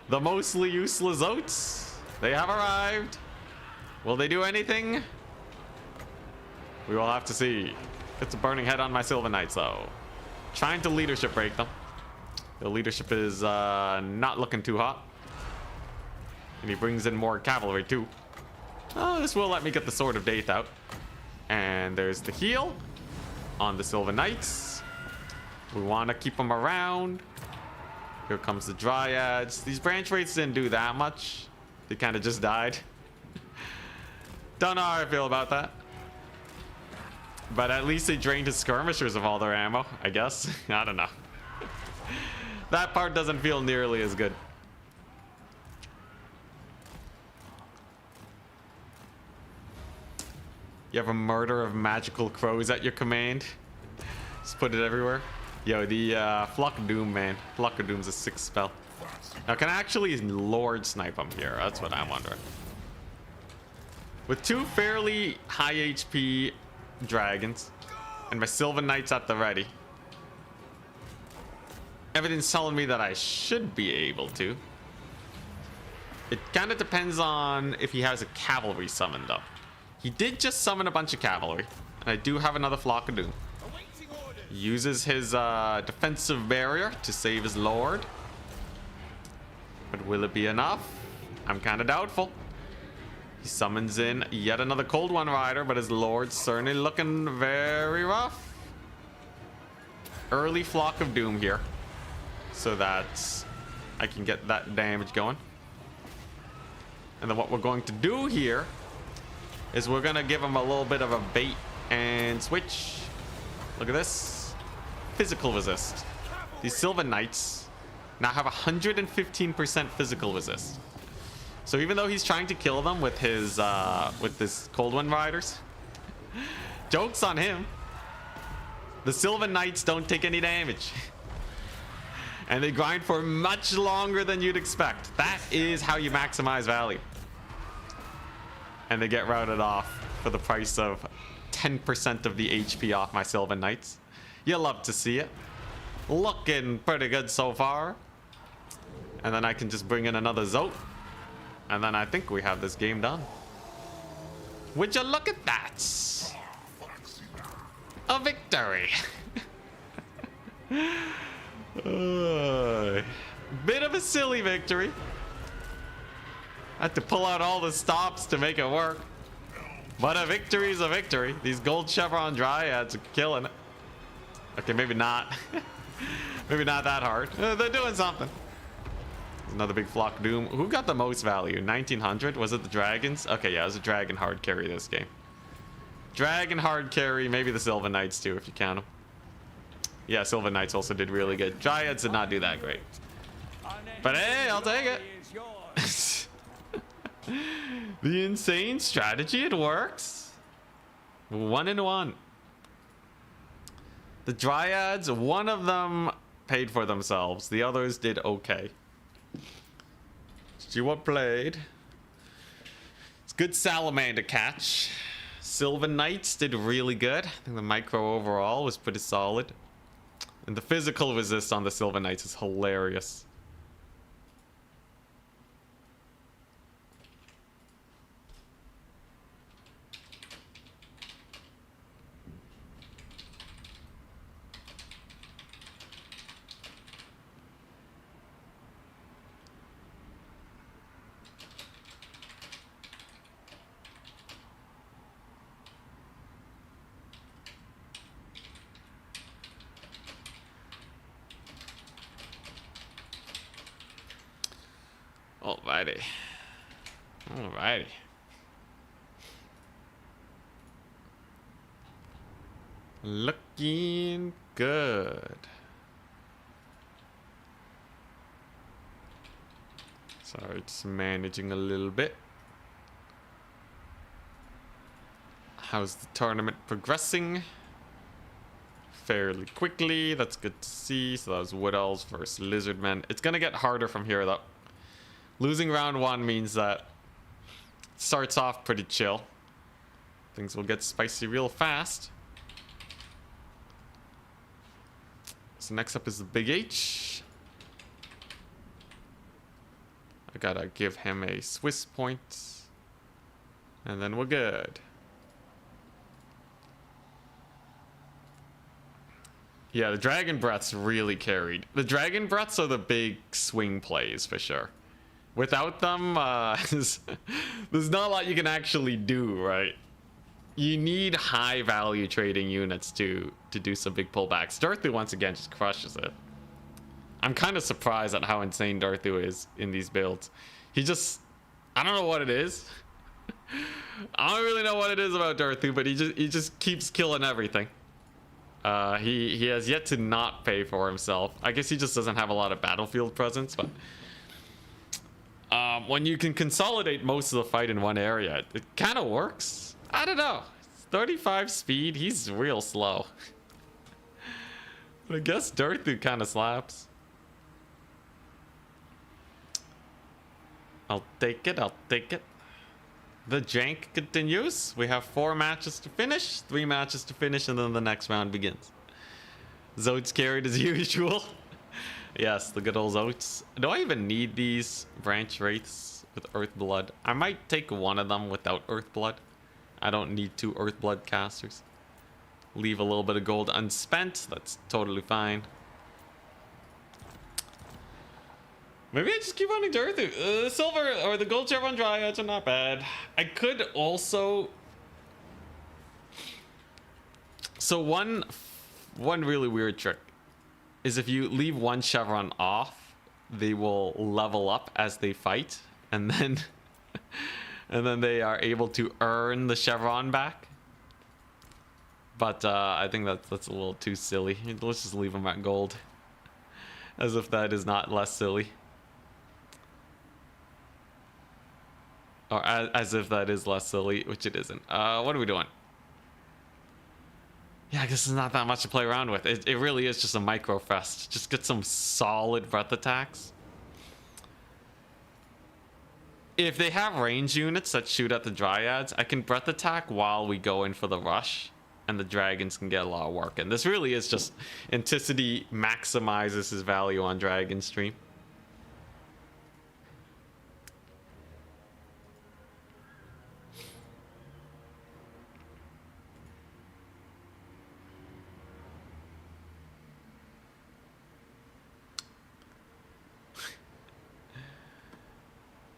The mostly useless Zotes. They have arrived. Will they do anything? We will have to see. It's a burning head on my Sylvan Knights though. Trying to leadership break them. The leadership is not looking too hot. And he brings in more cavalry too. Oh, this will let me get the Sword of Daith out. And there's the heal on the Sylvan Knights. We want to keep them around. Here comes the Dryads. These branch rates didn't do that much. They kind of just died. Don't know how I feel about that. But at least they drained his skirmishers of all their ammo, I guess. I don't know. That part doesn't feel nearly as good. You have a murder of magical crows at your command. Just put it everywhere. Yo, the Flock of Doom, man. Flock of Doom's a 6 spell. Now, can I actually Lord snipe him here? That's what I'm wondering. With 2 fairly high HP dragons and my Sylvan Knights at the ready, everything's telling me that I should be able to. It kind of depends on if he has a cavalry summon, though. He did just summon a bunch of cavalry, and I do have another Flock of Doom. Uses his defensive barrier to save his lord. But will it be enough? I'm kind of doubtful. He summons in yet another Cold One rider, but his lord's certainly looking very rough. Early Flock of Doom here, so that I can get that damage going. And then what we're going to do here is we're gonna give him a little bit of a bait and switch. Look at this. Physical resist. These Sylvan Knights now have 115% physical resist. So even though he's trying to kill them with his Cold One riders, joke's on him. The Sylvan Knights don't take any damage. And they grind for much longer than you'd expect. That is how you maximize value. And they get routed off for the price of 10% of the HP off my Sylvan Knights. You'll love to see it. Looking pretty good so far. And then I can just bring in another Zote. And then I think we have this game done. Would you look at that? A victory. Bit of a silly victory. I had to pull out all the stops to make it work. But a victory is a victory. These gold chevron dryads are killing it. Okay, maybe not. Maybe not that hard. They're doing something. There's another big flock doom. Who got the most value? 1900? Was it the dragons? Okay, yeah, it was a dragon hard carry this game. Dragon hard carry, maybe the Sylvan Knights too, if you count them. Yeah, Sylvan Knights also did really good. Dryads did not do that great. But hey, I'll take it. The insane strategy, it works. 1-1. The Dryads, one of them paid for themselves. The others did okay. See what played. It's good salamander catch. Sylvan Knights did really good. I think the micro overall was pretty solid. And the physical resist on the Sylvan Knights is hilarious. Alrighty. Alrighty. Looking good. Sorry, just managing a little bit. How's the tournament progressing? Fairly quickly. That's good to see. So that was Wood Elves versus Lizardmen. It's gonna get harder from here though. Losing round 1 means that it starts off pretty chill. Things will get spicy real fast. So next up is the Big H. I gotta give him a Swiss point. And then we're good. Yeah, the Dragon Breaths really carried. The Dragon Breaths are the big swing plays for sure. Without them, there's not a lot you can actually do, right? You need high value trading units to do some big pullbacks. Darthu once again just crushes it. I'm kind of surprised at how insane Darthu is in these builds. He just, I don't know what it is. I don't really know what it is about Darthu, but he just keeps killing everything. He has yet to not pay for himself. I guess he just doesn't have a lot of battlefield presence, but when you can consolidate most of the fight in one area, it kind of works. I don't know. 35 speed, he's real slow. But I guess Darthu kind of slaps. I'll take it, I'll take it. The jank continues. We have 4 matches to finish, 3 matches to finish, and then the next round begins. Zotes carried as usual. Yes, the good old Zotes. Do I even need these branch wraiths with Earthblood? I might take one of them without Earthblood. I don't need 2 Earthblood casters. Leave a little bit of gold unspent. That's totally fine. Maybe I just keep running Darthu. The silver or the gold chevron dryads are not bad. I could also. So one really weird trick is if you leave one chevron off, they will level up as they fight, and then they are able to earn the chevron back. But I think that's a little too silly. Let's just leave them at gold, as if that is not less silly. Or as if that is less silly, which it isn't. What are we doing? Yeah, I guess there's not that much to play around with. It really is just a micro fest. Just get some solid breath attacks. If they have range units that shoot at the dryads, I can breath attack while we go in for the rush, and the dragons can get a lot of work in. This really is just Anticity maximizes his value on Dragon Stream.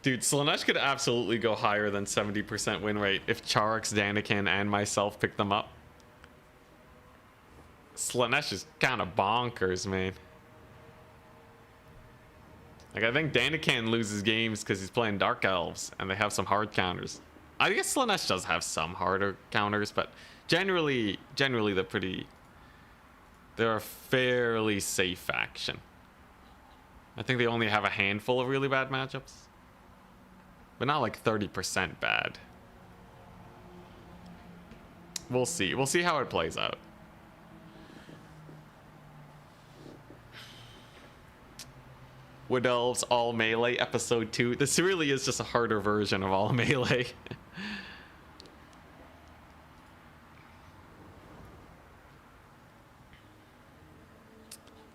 Dude, Slaanesh could absolutely go higher than 70% win rate if Charix, Daniken, and myself pick them up. Slaanesh is kind of bonkers, man. Like, I think Danican loses games because he's playing Dark Elves, and they have some hard counters. I guess Slanesh does have some harder counters, but generally they're a fairly safe faction. I think they only have a handful of really bad matchups, but not like 30% bad. We'll see. We'll see how it plays out. Wood Elves All Melee Episode 2. This really is just a harder version of All Melee.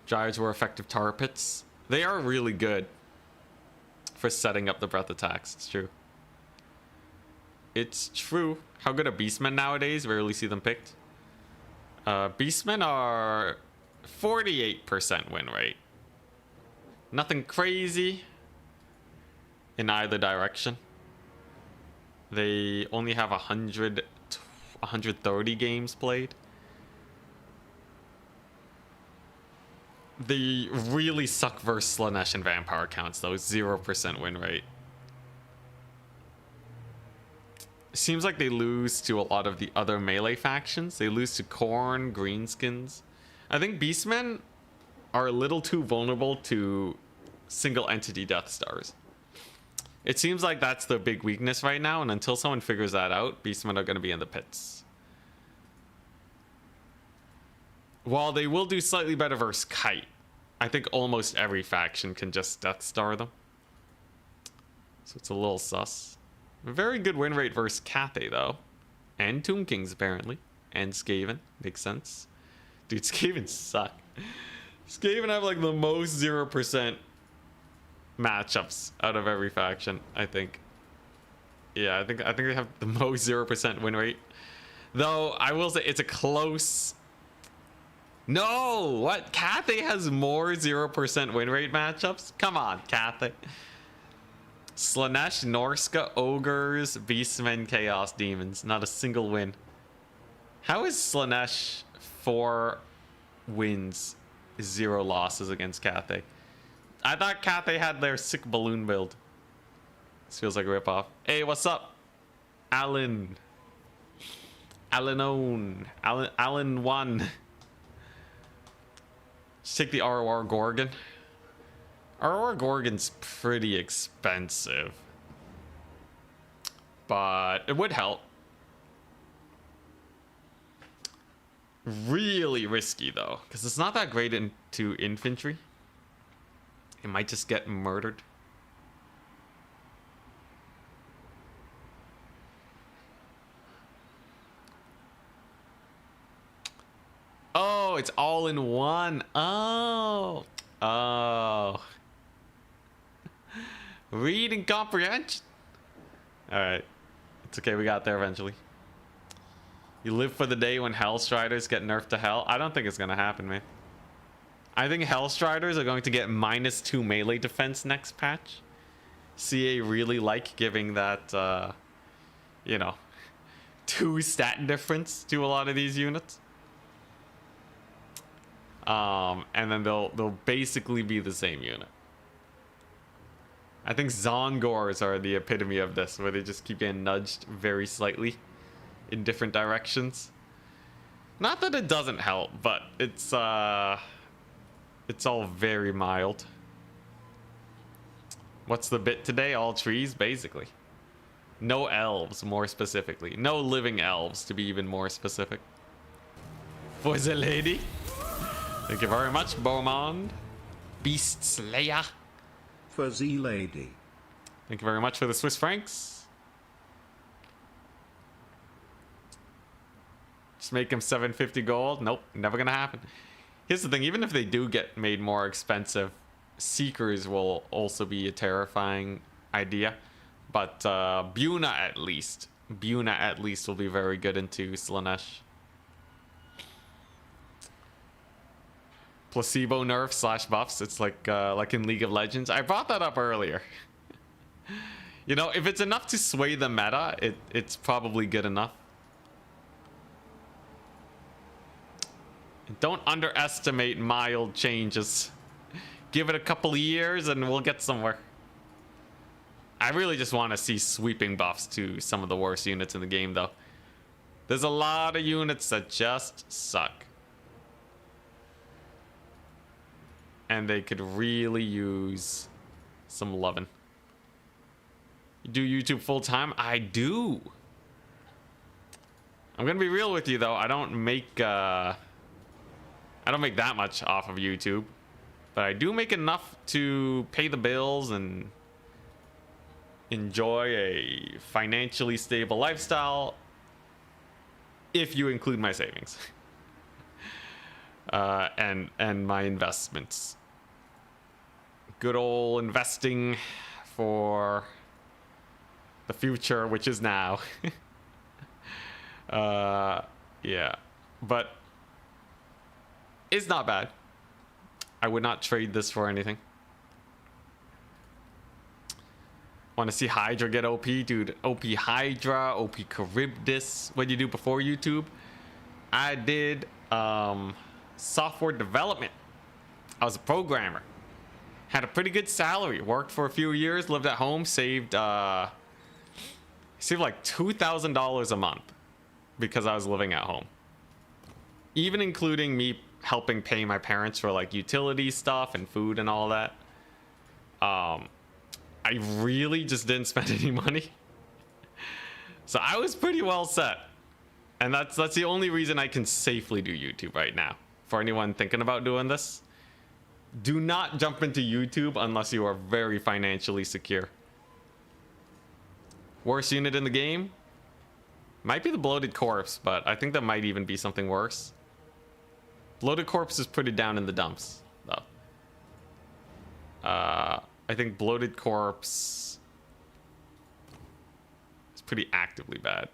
Gyres were effective tar pits. They are really good for setting up the breath attacks. It's true. It's true. How good are Beastmen nowadays? Rarely see them picked. Beastmen are 48% win rate. Nothing crazy in either direction. They only have 130 games played. They really suck versus Slanesh and Vampire counts though. 0% win rate. Seems like they lose to a lot of the other melee factions. They lose to Khorne, Greenskins. I think Beastmen are a little too vulnerable to single entity Death Stars. It seems like that's their big weakness right now, and until someone figures that out, Beastmen are going to be in the pits. While they will do slightly better versus Kite, I think almost every faction can just Death Star them. So it's a little sus. A very good win rate versus Cathay, though. And Tomb Kings, apparently. And Skaven. Makes sense. Dude, Skaven suck. Skaven have like the most 0% matchups out of every faction, I think. Yeah, I think they have the most 0% win rate. Though, I will say it's a close... No! What? Cathay has more 0% win rate matchups? Come on, Cathay. Slanesh, Norska, Ogres, Beastmen, Chaos Demons. Not a single win. How is Slanesh 4 wins, 0 losses against Cathay? I thought Cathay had their sick balloon build. This feels like a ripoff. Hey, what's up? Alan. Alan 1. Let's take the ROR Gorgon. ROR Gorgon's pretty expensive, but it would help. Really risky though, because it's not that great into infantry. It might just get murdered. Oh, it's all in one. Oh. Read and comprehension. Alright. It's okay, we got there eventually. You live for the day when Hellstriders get nerfed to hell? I don't think it's gonna happen, man. I think Hellstriders are going to get -2 melee defense next patch. CA really like giving that, you know, 2 stat difference to a lot of these units. And then they'll basically be the same unit. I think Zongors are the epitome of this, where they just keep getting nudged very slightly in different directions. Not that it doesn't help, but it's all very mild. What's the bit today? All trees, basically. No elves, more specifically. No living elves, to be even more specific. For the lady. Thank you very much, Beaumont. Beast Slayer. Fuzzy lady. Thank you very much for the Swiss francs. Just make him 750 gold. Nope, never gonna happen. Here's the thing, even if they do get made more expensive, Seekers will also be a terrifying idea. But Buna at least will be very good into Slanesh. Placebo nerf / buffs. It's like in League of Legends. I brought that up earlier. You know, if it's enough to sway the meta, it's probably good enough. Don't underestimate mild changes. Give it a couple of years and we'll get somewhere. I really just want to see sweeping buffs to some of the worst units in the game, though. There's a lot of units that just suck. And they could really use some loving. You do YouTube full time? I do. I'm gonna be real with you though. I don't make that much off of YouTube, but I do make enough to pay the bills and enjoy a financially stable lifestyle, if you include my savings and my investments. Good old investing for the future, which is now. Yeah, but it's not bad. I would not trade this for anything. Want to see Hydra get OP? Dude, OP Hydra, OP Charybdis. What did you do before YouTube? I did software development. I was a programmer. Had a pretty good salary. Worked for a few years, lived at home, saved like $2,000 a month because I was living at home. Even including me helping pay my parents for like utility stuff and food and all that. I really just didn't spend any money. So I was pretty well set. And that's the only reason I can safely do YouTube right now. For anyone thinking about doing this, do not jump into YouTube unless you are very financially secure. Worst unit in the game? Might be the Bloated Corpse, but I think that might even be something worse. Bloated Corpse is pretty down in the dumps, though. I think Bloated Corpse is pretty actively bad.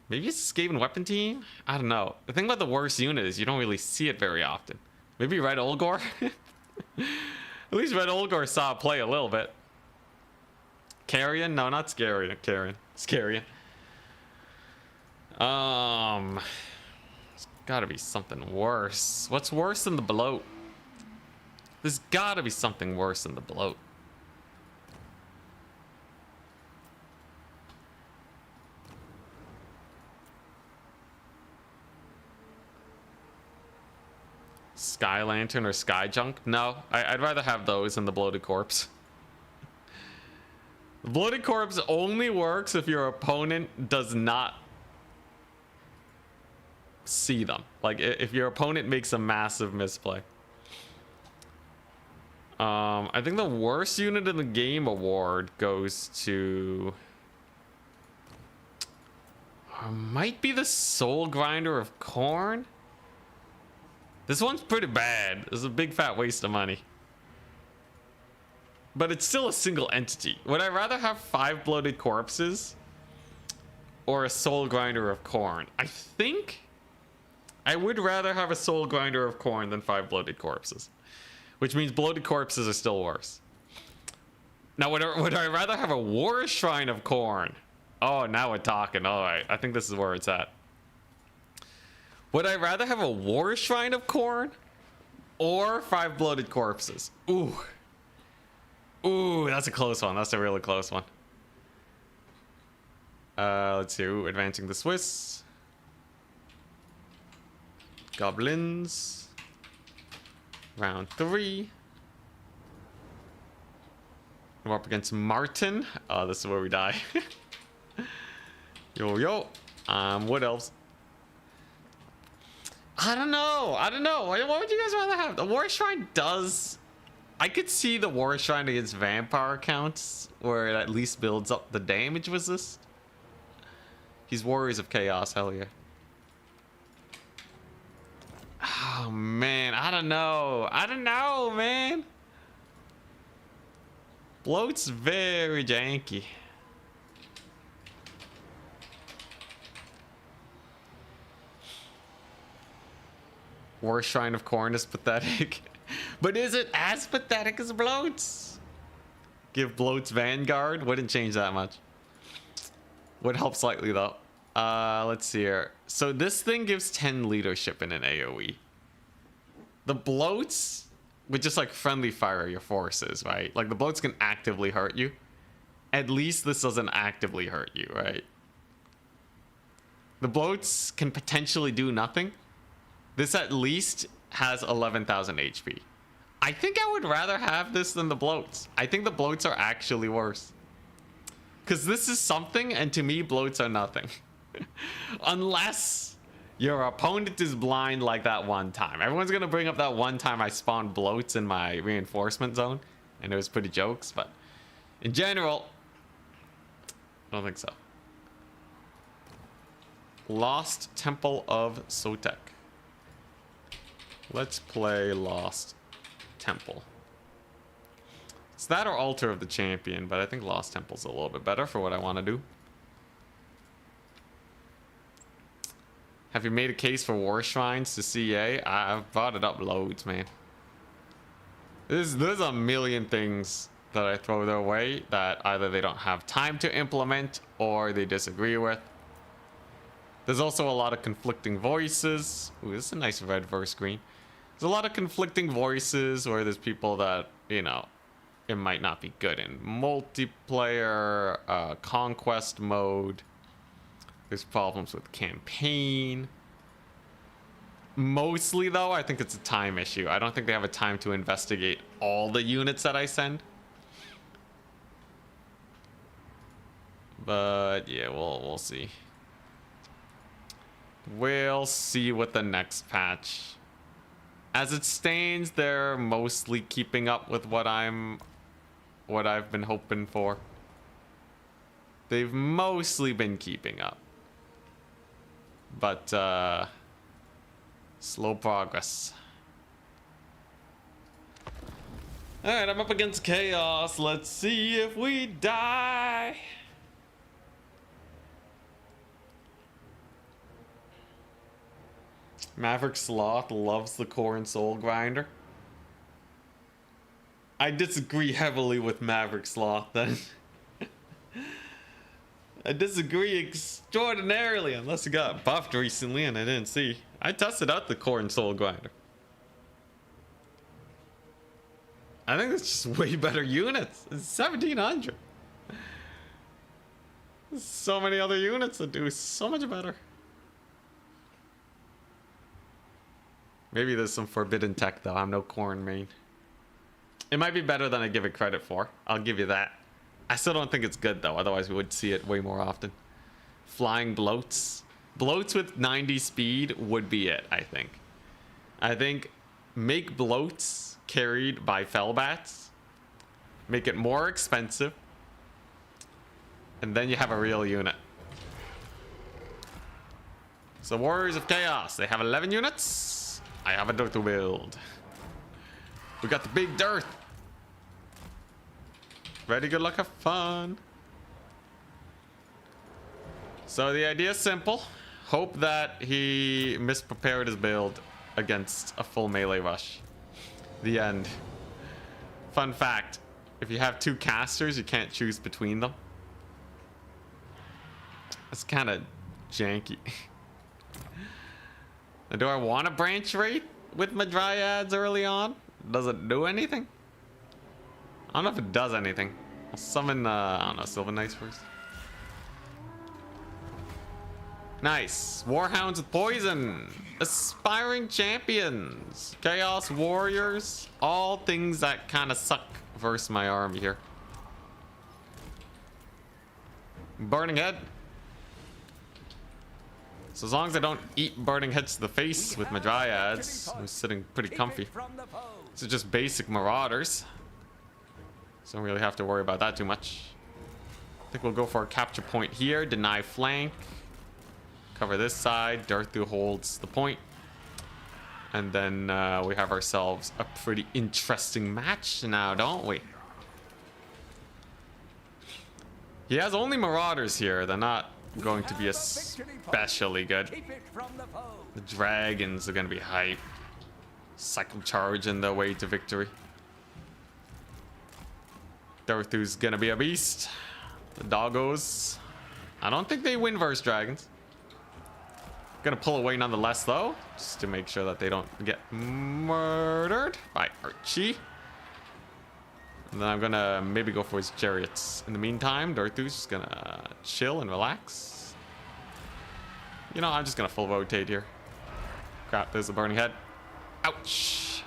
Maybe it's a Skaven Weapon Team? I don't know. The thing about the worst unit is you don't really see it very often. Maybe Red Olgor? At least Red Olgor saw it play a little bit. Carrion? No, not Scarian. Carrion. Scarian. There's gotta be something worse. What's worse than the bloat? There's gotta be something worse than the bloat. Sky Lantern or Sky Junk? No, I'd rather have those than the Bloated Corpse. The Bloated Corpse only works if your opponent does not see them. Like if your opponent makes a massive misplay. I think the worst unit in the game award goes to might be the Soul Grinder of Corn. This one's pretty bad. It's a big fat waste of money. But it's still a single entity. Would I rather have 5 Bloated Corpses or a Soul Grinder of Corn? I think I would rather have a Soul Grinder of Corn than 5 Bloated Corpses. Which means Bloated Corpses are still worse. Now, would I rather have a War Shrine of Corn? Oh, now we're talking. All right, I think this is where it's at. Would I rather have a War Shrine of Corn or 5 Bloated Corpses? Ooh. Ooh, that's a close one. That's a really close one. Let's see. Ooh, advancing the Swiss. Goblins. Round 3. We're up against Martin. This is where we die. Yo. What else? I don't know. What would you guys rather have? The War Shrine does... I could see the War Shrine against vampire counts where it at least builds up the damage resist. He's Warriors of Chaos, hell yeah. Oh man, I don't know, man. Bloat's very janky. War Shrine of Corn is pathetic. But is it as pathetic as Bloat's? Give Bloat's Vanguard? Wouldn't change that much. Would help slightly though. Let's see here. So this thing gives 10 leadership in an AoE. The Bloat's with just like friendly fire your forces, right? Like the bloats can actively hurt you. At least this doesn't actively hurt you, right? The bloats can potentially do nothing. This at least has 11,000 HP. I think I would rather have this than the bloats. I think the bloats are actually worse. Because this is something, and to me, bloats are nothing. Unless your opponent is blind like that one time. Everyone's going to bring up that one time I spawned bloats in my reinforcement zone. And it was pretty jokes, but in general, I don't think so. Lost Temple of Sotek. Let's play Lost Temple. It's that or Altar of the Champion, but I think Lost Temple's a little bit better for what I want to do. Have you made a case for War Shrines to CA? I've brought it up loads, man. There's a million things that I throw their way that either they don't have time to implement or they disagree with. There's also a lot of conflicting voices. Ooh, this is a nice red versus green. There's a lot of conflicting voices where there's people that, you know, it might not be good in multiplayer, conquest mode. There's problems with campaign. Mostly, though, I think it's a time issue. I don't think they have a time to investigate all the units that I send. But yeah, we'll see. We'll see with the next patch. As it stands, they're mostly keeping up with what I've been hoping for. They've mostly been keeping up. But slow progress. Alright, I'm up against Chaos. Let's see if we die. Maverick Sloth loves the core and soul grinder. I disagree heavily with Maverick Sloth then. I disagree extraordinarily, unless it got buffed recently and I didn't see. I tested out the core and soul grinder. I think it's just way better units. It's 1700. There's so many other units that do so much better. Maybe there's some forbidden tech though. I'm no corn main. It might be better than I give it credit for. I'll give you that. I still don't think it's good though. Otherwise we would see it way more often. Flying bloats. Bloats with 90 speed would be it, I think. I think make bloats carried by fellbats. Make it more expensive. And then you have a real unit. So Warriors of Chaos. They have 11 units. I have a dirt to build. We got the big dirt. Ready, good luck, have fun. So the idea is simple. Hope that he misprepared his build against a full melee rush. The end. Fun fact. If you have two casters, you can't choose between them. That's kind of janky. Do I want to branch rate with my dryads early on? Does it do anything? I don't know if it does anything. I'll summon, I don't know, Sylvan Knights first. Nice. Warhounds with poison. Aspiring champions. Chaos warriors. All things that kind of suck versus my army here. Burning head. So as long as I don't eat burning heads to the face with my dryads, I'm sitting pretty comfy. This is just basic marauders. So don't really have to worry about that too much. I think we'll go for a capture point here. Deny flank. Cover this side. Darthu holds the point. And then we have ourselves a pretty interesting match now, don't we? He has only marauders here. They're not going to be especially good. The dragons are going to be hype. Cycle charge in the way to victory. Darthu's going to be a beast. The doggos. I don't think they win versus dragons. Gonna pull away nonetheless, though, just to make sure that they don't get murdered by Archie. And then I'm gonna maybe go for his chariots. In the meantime, Darthu's just gonna chill and relax. You know, I'm just gonna full rotate here. Crap, there's a burning head. Ouch.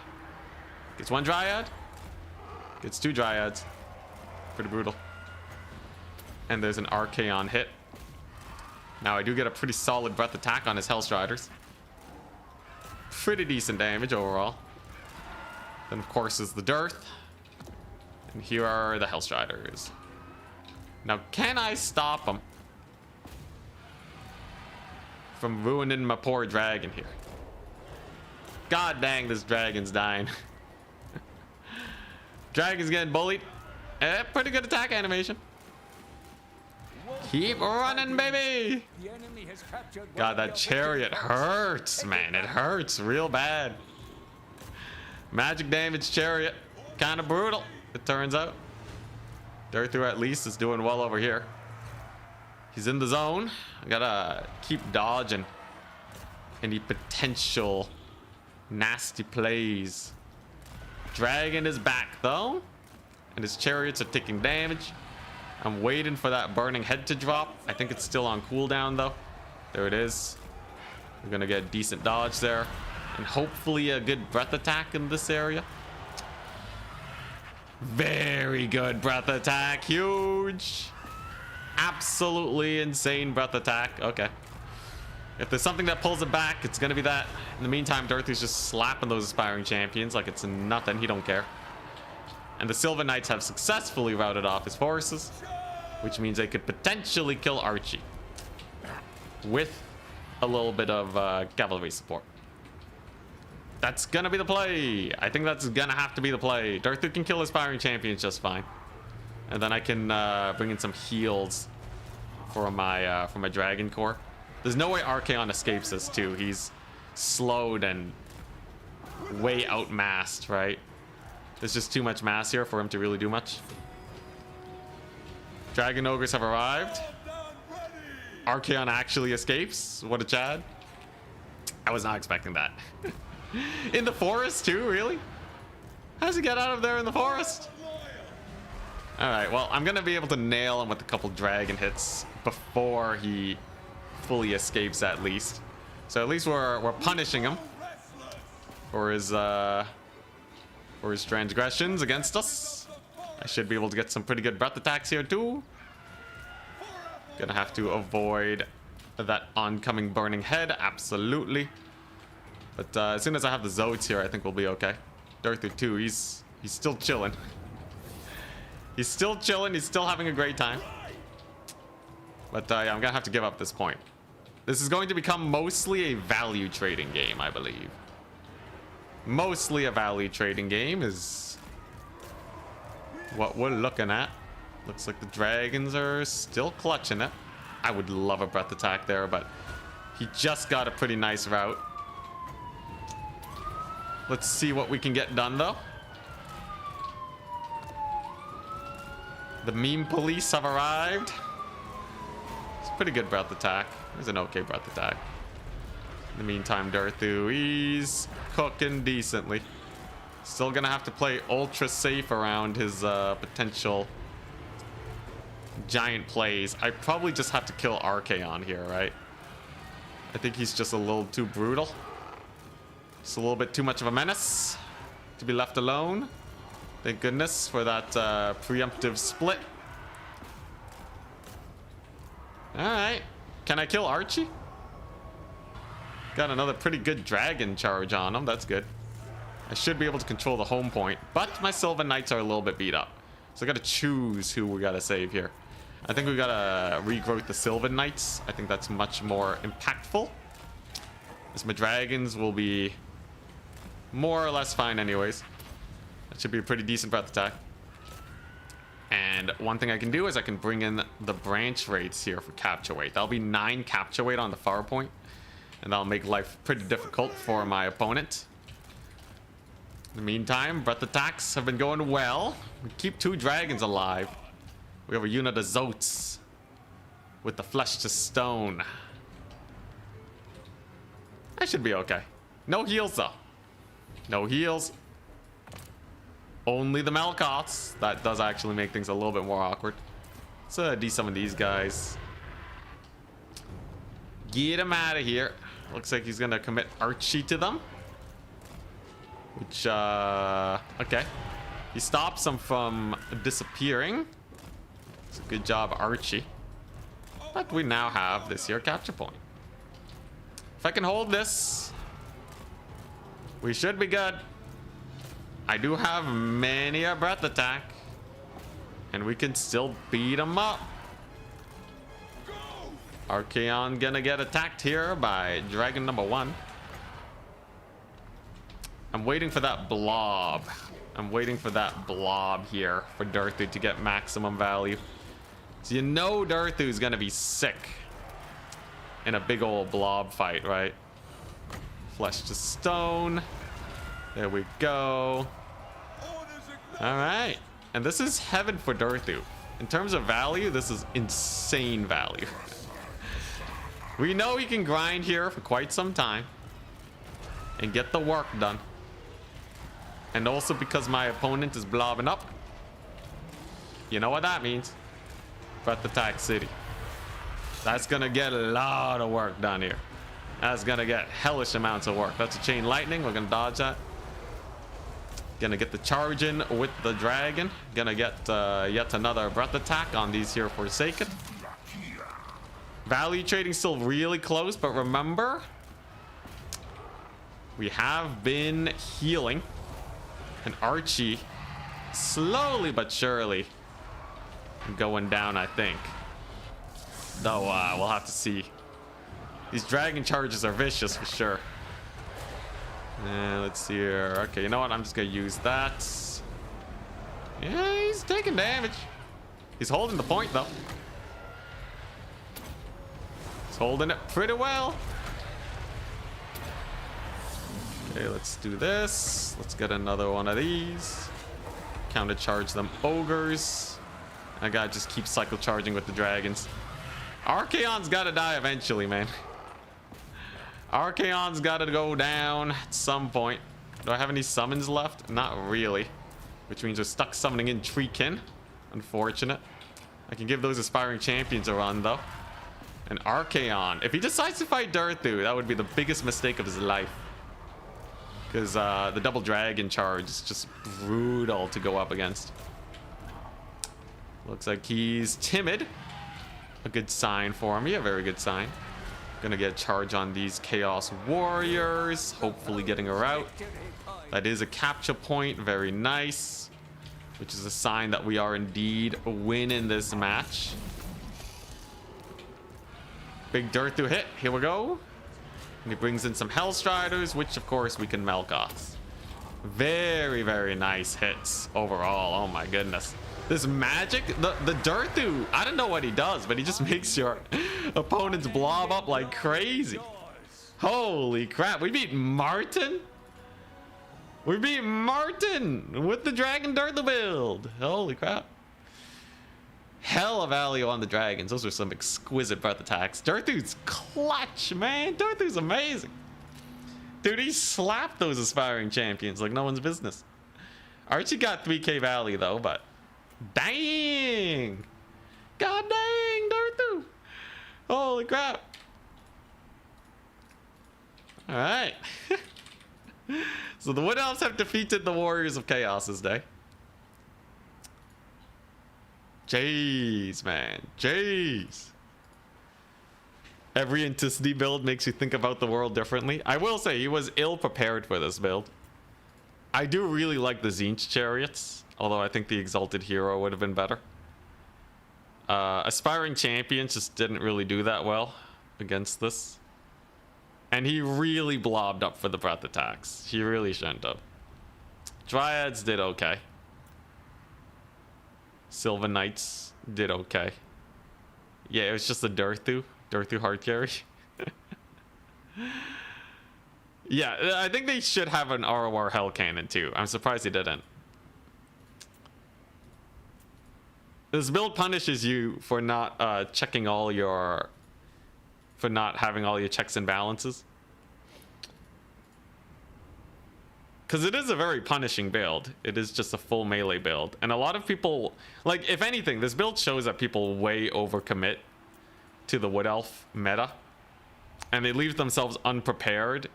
Gets one dryad. Gets two dryads. Pretty brutal. And there's an Archaon hit. Now I do get a pretty solid breath attack on his Hellstriders. Pretty decent damage overall. Then of course is the Dearth. And here are the Hellstriders. Now can I stop them from ruining my poor dragon here? God dang, this dragon's dying. Dragon's getting bullied. Pretty good attack animation. Keep running, baby. God, that chariot hurts, man. It hurts real bad. Magic damage chariot. Kind of brutal, it turns out. Darthu at least is doing well over here. He's in the zone. I gotta keep dodging any potential nasty plays. Dragon is back though, and his chariots are taking damage. I'm waiting for that burning head to drop. I think it's still on cooldown though. There it is. We're gonna get a decent dodge there, and hopefully a good breath attack in this area. Very good breath attack. Huge. Absolutely insane breath attack. Okay. If there's something that pulls it back, it's gonna be that. In the meantime, Darthu's just slapping those aspiring champions like it's nothing. He don't care. And the Sylvan Knights have successfully routed off his forces, which means they could potentially kill Archie with a little bit of cavalry support. That's gonna be the play. I think that's gonna have to be the play. Darthu can kill aspiring champions just fine, and then I can bring in some heals for my Dragon Core. There's no way Archaon escapes this too. He's slowed and way outmassed, right? There's just too much mass here for him to really do much. Dragon Ogres have arrived. Archaon actually escapes. What a Chad. I was not expecting that. In the forest too, really? How does he get out of there in the forest? Alright, well, I'm gonna be able to nail him with a couple dragon hits before he fully escapes at least. So at least we're punishing him for his transgressions against us. I should be able to get some pretty good breath attacks here too. Gonna have to avoid that oncoming burning head, absolutely. But as soon as I have the Zodes here, I think we'll be okay. Darthu too, he's still chilling. He's still chilling, he's still having a great time. But yeah, I'm gonna have to give up this point. This is going to become mostly a value trading game, I believe. Mostly a value trading game is what we're looking at. Looks like the dragons are still clutching it. I would love a breath attack there, but he just got a pretty nice route. Let's see what we can get done though. The meme police have arrived. It's a pretty good breath attack. It's an okay breath attack. In the meantime, Darthu, he's cooking decently. Still gonna have to play ultra safe around his potential giant plays. I probably just have to kill Archaon here, right? I think he's just a little too brutal. Just a little bit too much of a menace to be left alone. Thank goodness for that preemptive split. Alright. Can I kill Archie? Got another pretty good dragon charge on him. That's good. I should be able to control the home point, but my Sylvan Knights are a little bit beat up. So I gotta choose who we gotta save here. I think we gotta regrowth the Sylvan Knights. I think that's much more impactful. As my dragons will be more or less fine anyways. That should be a pretty decent breath attack. And one thing I can do is I can bring in the branch rates here for capture weight. That'll be 9 capture weight on the far point. And that'll make life pretty difficult for my opponent. In the meantime, breath attacks have been going well. We keep 2 dragons alive. We have a unit of Zotes with the flesh to stone. I should be okay. No heals though. No heals. Only the Melkoths. That does actually make things a little bit more awkward. Let's de-summon these guys. Get him out of here. Looks like he's gonna commit Archie to them. Which, okay. He stops them from disappearing. It's a good job, Archie. But we now have this here capture point. If I can hold this, we should be good. I do have many a breath attack. And we can still beat him up. Archaon gonna get attacked here by dragon number 1. I'm waiting for that blob. I'm waiting for that blob here for Darthu to get maximum value. So you know Darthu's gonna be sick in a big old blob fight, right? Flesh to stone. There we go. All right. And this is heaven for Darthu. In terms of value, this is insane value. We know he can grind here for quite some time and get the work done. And also because my opponent is blobbing up. You know what that means? Breath Attack City. That's gonna get a lot of work done here. That's gonna get hellish amounts of work. That's a chain lightning. We're gonna dodge that. Gonna get the charge in with the dragon. Gonna get yet another breath attack on these here Forsaken. Value trading still really close, but remember, we have been healing. And Archie, slowly but surely, going down, I think. Though, we'll have to see. These dragon charges are vicious for sure. Let's see here. Okay, you know what? I'm just gonna use that. Yeah, he's taking damage. He's holding the point, though. He's holding it pretty well. Okay, let's do this. Let's get another one of these. Counter charge them ogres. I gotta just keep cycle charging with the dragons. Archaon's gotta die eventually, man. Archaon's gotta go down at some point. Do I have any summons left? Not really. Which means we're stuck summoning in Treekin. Unfortunate. I can give those aspiring champions a run, though. And Archaon. If he decides to fight Darthu, that would be the biggest mistake of his life. Because the double dragon charge is just brutal to go up against. Looks like he's timid. A good sign for me. A very good sign. Gonna get a charge on these Chaos Warriors. Hopefully getting her out. That is a capture point. Very nice. Which is a sign that we are indeed winning this match. Big Darthu hit. Here we go. And he brings in some Hellstriders, which of course we can Melkoth. Very, very nice hits overall. Oh my goodness. This magic, the Darthu, I don't know what he does, but he just makes your opponents blob up like crazy. Holy crap. We beat Martin? We beat Martin with the Dragon Darthu build. Holy crap. Hell of value on the dragons. Those are some exquisite breath attacks. Darthu's clutch, man. Darthu's amazing. Dude, he slapped those aspiring champions like no one's business. Archie got 3k value though, but dang. God dang, Darthu. Holy crap. All right. So the Wood Elves have defeated the Warriors of Chaos this day. Jeez, man. Jeez. Every intensity build makes you think about the world differently. I will say he was ill prepared for this build. I do really like the Tzeentch chariots, although I think the Exalted Hero would have been better. Aspiring Champions just didn't really do that well against this. And he really blobbed up for the breath attacks. He really shouldn't have. Dryads did okay. Sylvan Knights did okay. Yeah, it was just a Darthu hard carry. Yeah, I think they should have an ROR Hell Cannon too. I'm surprised they didn't. This build punishes you for not checking all your... for not having all your checks and balances. Because it is a very punishing build. It is just a full melee build. And a lot of people, like, if anything, this build shows that people way overcommit to the Wood Elf meta. And they leave themselves unprepared.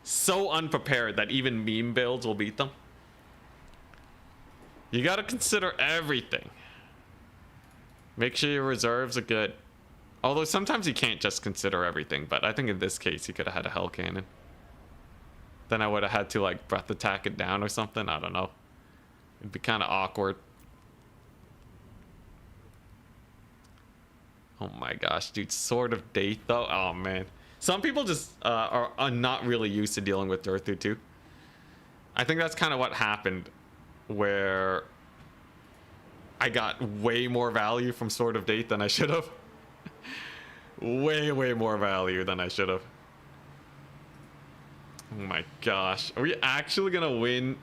So unprepared that even meme builds will beat them. You gotta consider everything. Make sure your reserves are good. Although sometimes you can't just consider everything, but I think in this case you could have had a Hell Cannon. Then I would have had to like breath attack it down or something. I don't know. It'd be kind of awkward. Oh my gosh, dude. Sword of Date though. Oh man. Some people just are not really used to dealing with Durthu too. I think that's kind of what happened, where I got way more value from Sword of Date than I should have. Way more value than I should have. Oh my gosh. Are we actually gonna win?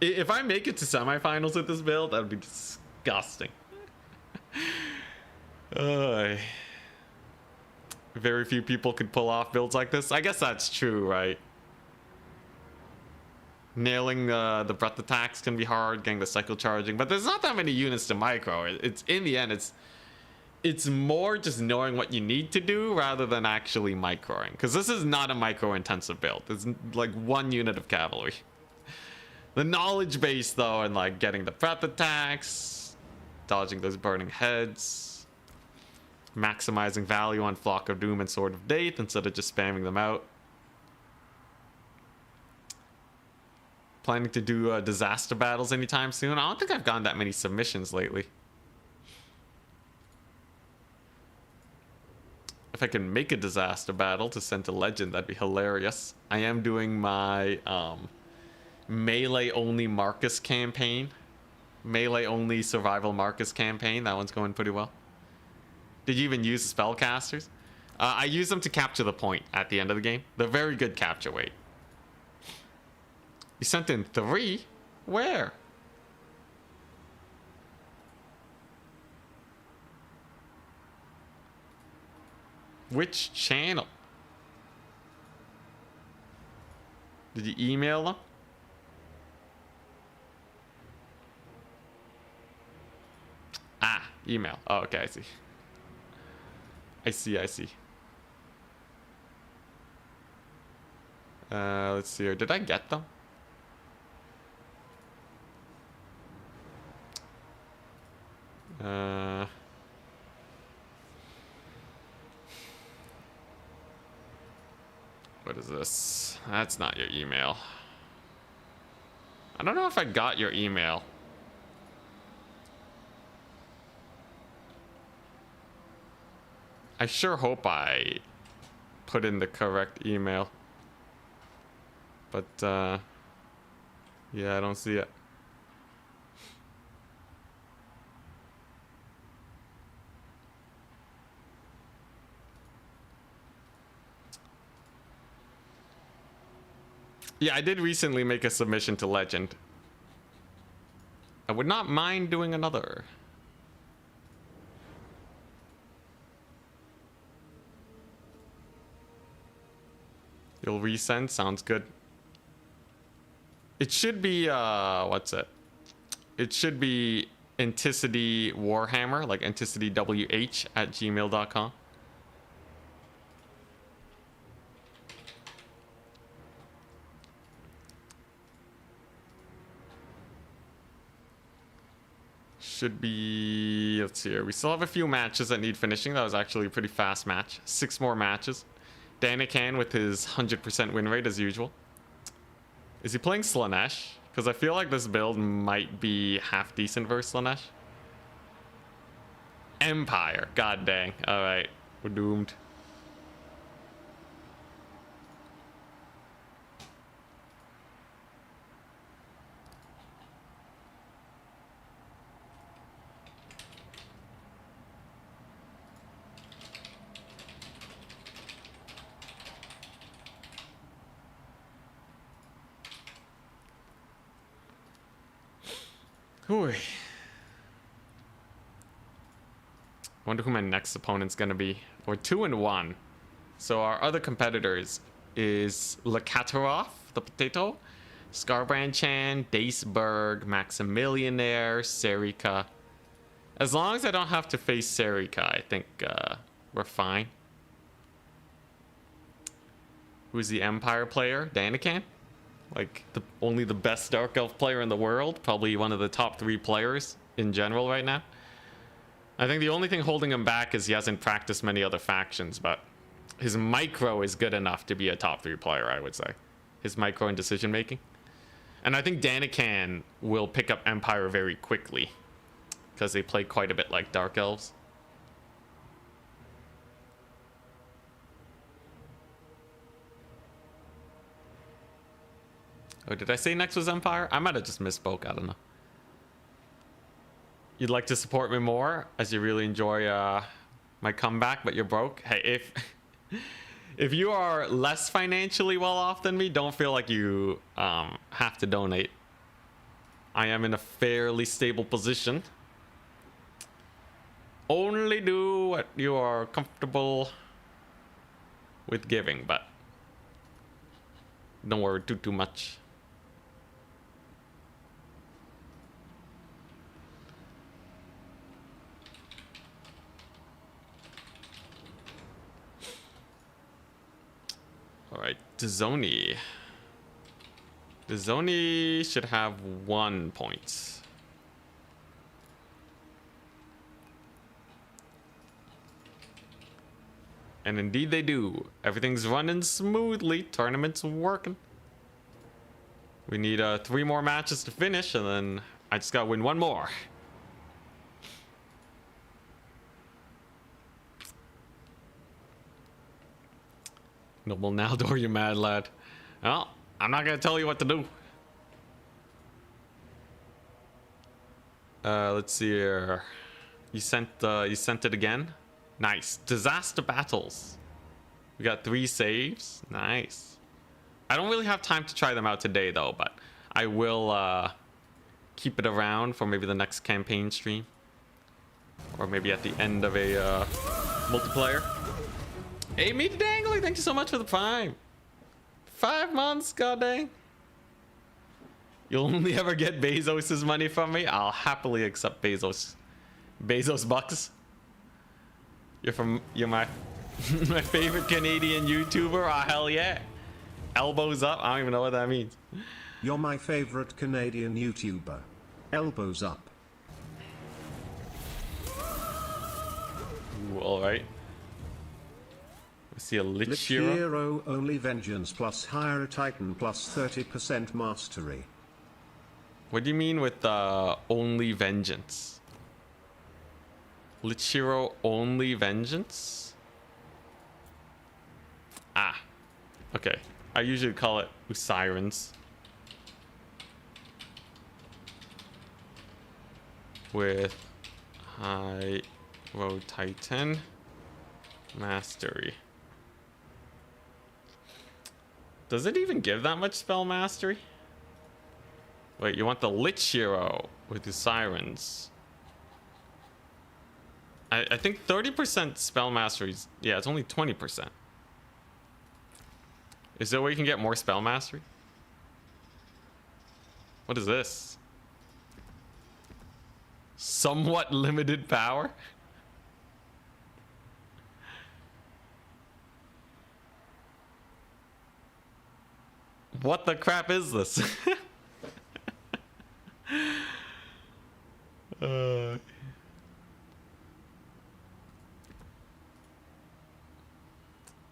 If I make it to semifinals with this build, that would be disgusting. Very few people could pull off builds like this. I guess that's true, right? Nailing the breath attacks can be hard, getting the cycle charging, but there's not that many units to micro. It's in the end, it's more just knowing what you need to do rather than actually microing. Because this is not a micro-intensive build. It's like one unit of cavalry. The knowledge base, though, and like getting the breath attacks, dodging those burning heads, maximizing value on Flock of Doom and Sword of Date instead of just spamming them out. Planning to do disaster battles anytime soon. I don't think I've gotten that many submissions lately. If I can make a disaster battle to send to Legend, that'd be hilarious. I am doing my melee only Marcus campaign. Melee only survival Marcus campaign. That one's going pretty well. Did you even use spellcasters? I use them to capture the point at the end of the game. They're very good capture weight. You sent in 3? Where? Which channel? Did you email them? Ah, email. Oh, okay, I see. I see. Let's see here. Did I get them? What is this? That's not your email. I don't know if I got your email. I sure hope I put in the correct email. But, yeah, I don't see it. Yeah, I did recently make a submission to Legend. I would not mind doing another. You'll resend? Sounds good. It should be, what's it? It should be Anticity Warhammer, like anticitywh@gmail.com. Should be, let's see here. We still have a few matches that need finishing. That was actually a pretty fast match. 6 more matches. Danican with his 100% win rate as usual. Is he playing Slanesh? Because I feel like this build might be half decent versus Slanesh. Empire. God dang. Alright. We're doomed. Ooh. Wonder who my next opponent's gonna be. We're 2-1. So our other competitors is Lakatarov, the potato. Scarbrand-chan, Daceberg, Maximilianaire, Serika. As long as I don't have to face Serika, I think we're fine. Who's the Empire player? Danican? Like, only the best Dark Elf player in the world. Probably one of the top 3 players in general right now. I think the only thing holding him back is he hasn't practiced many other factions, but his micro is good enough to be a top 3 player, I would say. His micro and decision making. And I think Danican will pick up Empire very quickly, because they play quite a bit like Dark Elves. Oh, did I say next was Empire? I might have just misspoke, I don't know. You'd like to support me more as you really enjoy my comeback, but you're broke? Hey, if you are less financially well off than me, don't feel like you have to donate. I am in a fairly stable position. Only do what you are comfortable with giving, but don't worry too much. All right, Dizoni. Dizoni should have 1 point. And indeed they do. Everything's running smoothly. Tournament's working. We need 3 more matches to finish, and then I just gotta win 1 more. Noble Naldor, you mad lad. Well, I'm not gonna tell you what to do. Let's see here. You sent it again. Nice. Disaster battles. We got 3 saves. Nice. I don't really have time to try them out today though, but I will keep it around for maybe the next campaign stream, or maybe at the end of a multiplayer. Hey, Meat Dangly, thank you so much for the Prime. 5 months, god dang. You'll only ever get Bezos's money from me. I'll happily accept Bezos bucks. You're my my favorite Canadian YouTuber. Oh, hell yeah. Elbows up. I don't even know what that means. You're my favorite Canadian YouTuber. Elbows up. Ooh, all right. I see a Lich Hero. Hero only vengeance plus hire a Titan plus 30% mastery. What do you mean with only vengeance? Lich Hero only vengeance? Ah, okay. I usually call it Sirens. With high road Titan mastery. Does it even give that much spell mastery? Wait, you want the Lich Hero with the Sirens. I think 30% spell mastery is, yeah, it's only 20%. Is there a way you can get more spell mastery? What is this? Somewhat limited power? What the crap is this?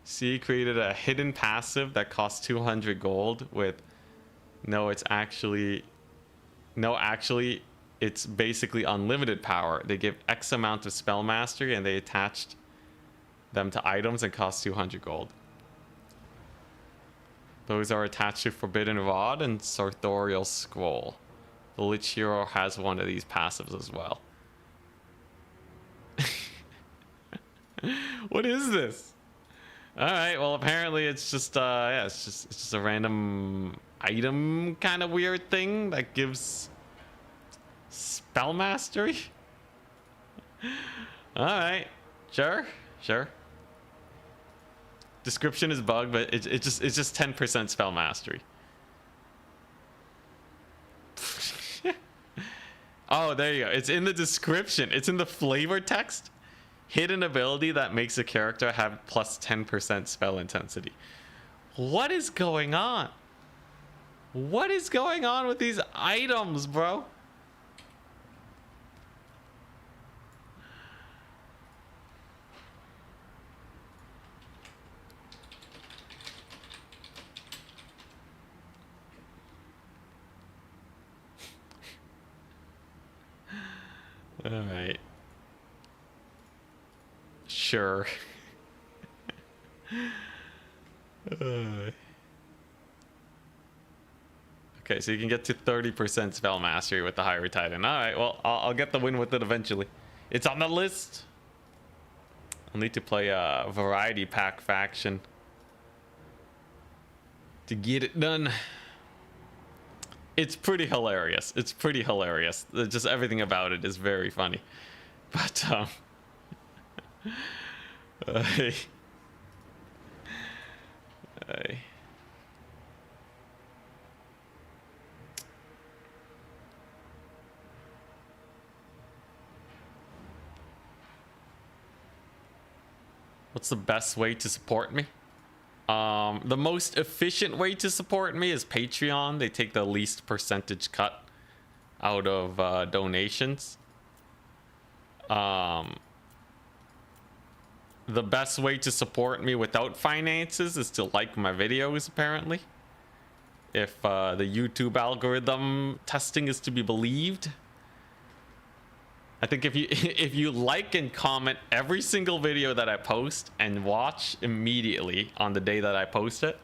See, created a hidden passive that costs 200 gold with actually it's basically unlimited power. They give X amount of spell mastery and they attached them to items and cost 200 gold. Those are attached to Forbidden Rod and Sartorial Scroll. The Lich Hero has one of these passives as well. What is this? Alright, well apparently it's just yeah, it's just a random item kind of weird thing that gives spell mastery. Alright, sure. Description is bugged, but it's just 10% spell mastery. Oh, there you go. It's in the description. It's in the flavor text. Hidden ability that makes a character have plus 10% spell intensity. What is going on? What is going on with these items, bro? All right. Sure. Okay, so you can get to 30% spell mastery with the higher titan. All right, well, I'll get the win with it eventually. It's on the list. I'll need to play a variety pack faction to get it done. It's pretty hilarious. It's pretty hilarious. Just everything about it is very funny. But hey. What's the best way to support me? The most efficient way to support me is Patreon. They take the least percentage cut out of donations. The best way to support me without finances is to like my videos, apparently. If the YouTube algorithm testing is to be believed. I think if you like and comment every single video that I post and watch immediately on the day that I post it,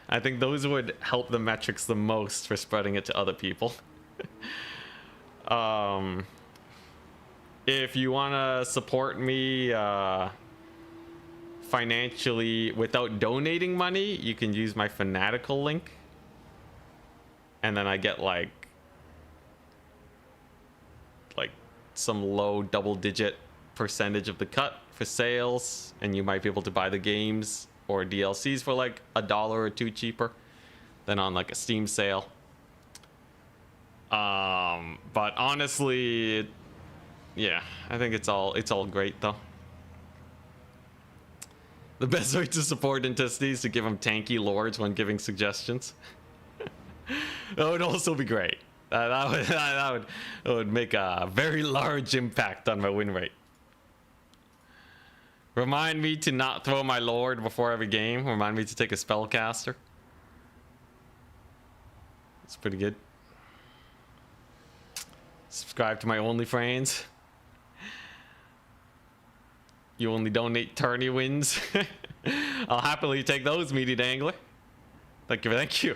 I think those would help the metrics the most for spreading it to other people. If you want to support me financially without donating money, you can use my Fanatical link. And then I get like some low double-digit percentage of the cut for sales, and you might be able to buy the games or DLCs for like $1 or $2 cheaper than on like a Steam sale. But honestly, yeah, I think it's all great though. The best way to support Intensity is to give them tanky lords when giving suggestions. That would also be great. That would make a very large impact on my win rate. Remind me to not throw my lord before every game. Remind me to take a spellcaster. It's pretty good. Subscribe to my OnlyFans. You only donate tourney wins. I'll happily take those, meaty dangler. Thank you, thank you.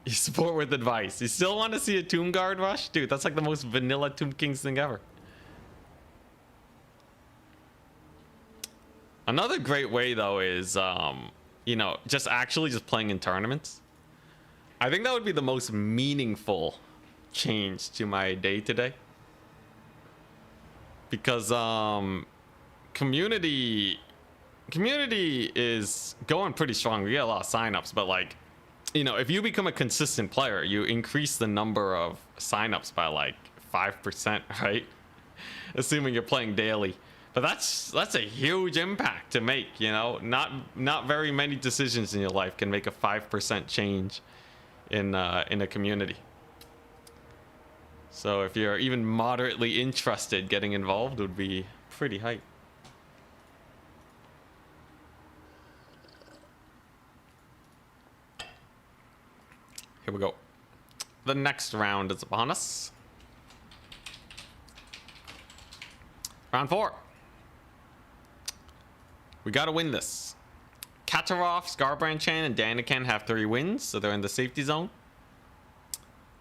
You support with advice. You still want to see a Tomb Guard rush? Dude, that's like the most vanilla Tomb Kings thing ever. Another great way, though, is, you know, just playing in tournaments. I think that would be the most meaningful change to my day-to-day. Because, community is going pretty strong. We get a lot of signups, but, like, you know, if you become a consistent player, you increase the number of signups by like 5%, right? Assuming you're playing daily. But that's a huge impact to make, you know. Not very many decisions in your life can make a 5% change in a community. So if you're even moderately interested, getting involved would be pretty hype. Here we go. The next round is upon us. Round 4. We gotta win this. Katarov, Scarbranchan, and Daniken have 3 wins, so they're in the safety zone.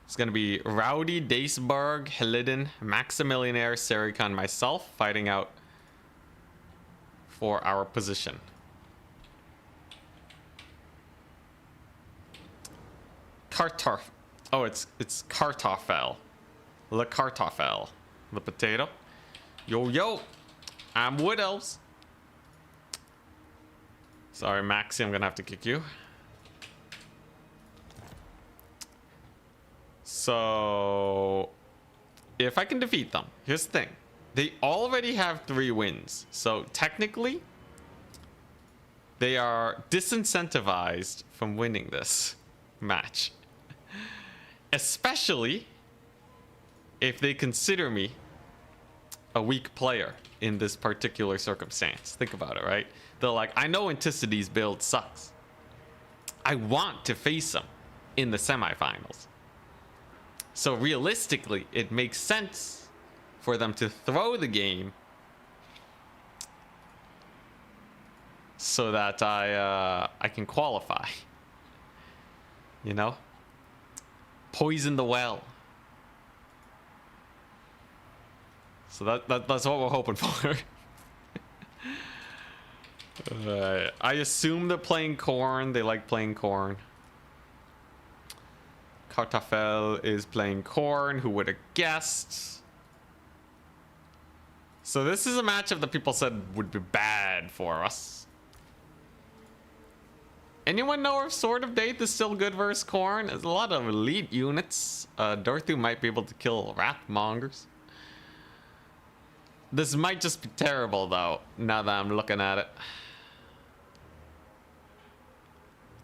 It's gonna be Rowdy, Daceberg, Helidin, Maximilianaire, Serika, and myself fighting out for our position. Oh, it's Kartoffel. Le Kartoffel. The potato. Yo, I'm Wood Elves. Sorry, Maxi, I'm gonna have to kick you. So if I can defeat them, here's the thing. They already have 3 wins. So technically, they are disincentivized from winning this match. Especially if they consider me a weak player in this particular circumstance. Think about it, right? They're like, I know Anticity's build sucks. I want to face them in the semifinals. So realistically, it makes sense for them to throw the game so that I can qualify. You know? Poison the well. So that's what we're hoping for. I assume they're playing corn. They like playing corn. Kartafel is playing corn. Who would have guessed? So this is a matchup that people said would be bad for us. Anyone know if Sword of Date is still good versus corn? There's a lot of elite units. Dorthu might be able to kill Wrathmongers. This might just be terrible, though, now that I'm looking at it.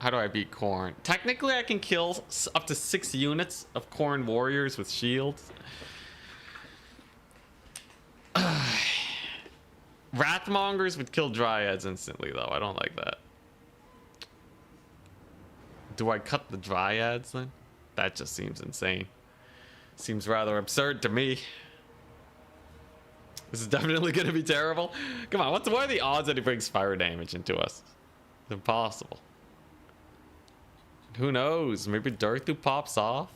How do I beat Corn? Technically, I can kill up to 6 units of Corn warriors with shields. Wrathmongers would kill Dryads instantly, though. I don't like that. Do I cut the Dryads, then? That just seems insane. Seems rather absurd to me. This is definitely going to be terrible. Come on, what are the odds that he brings fire damage into us? It's impossible. Who knows? Maybe Dorthu pops off?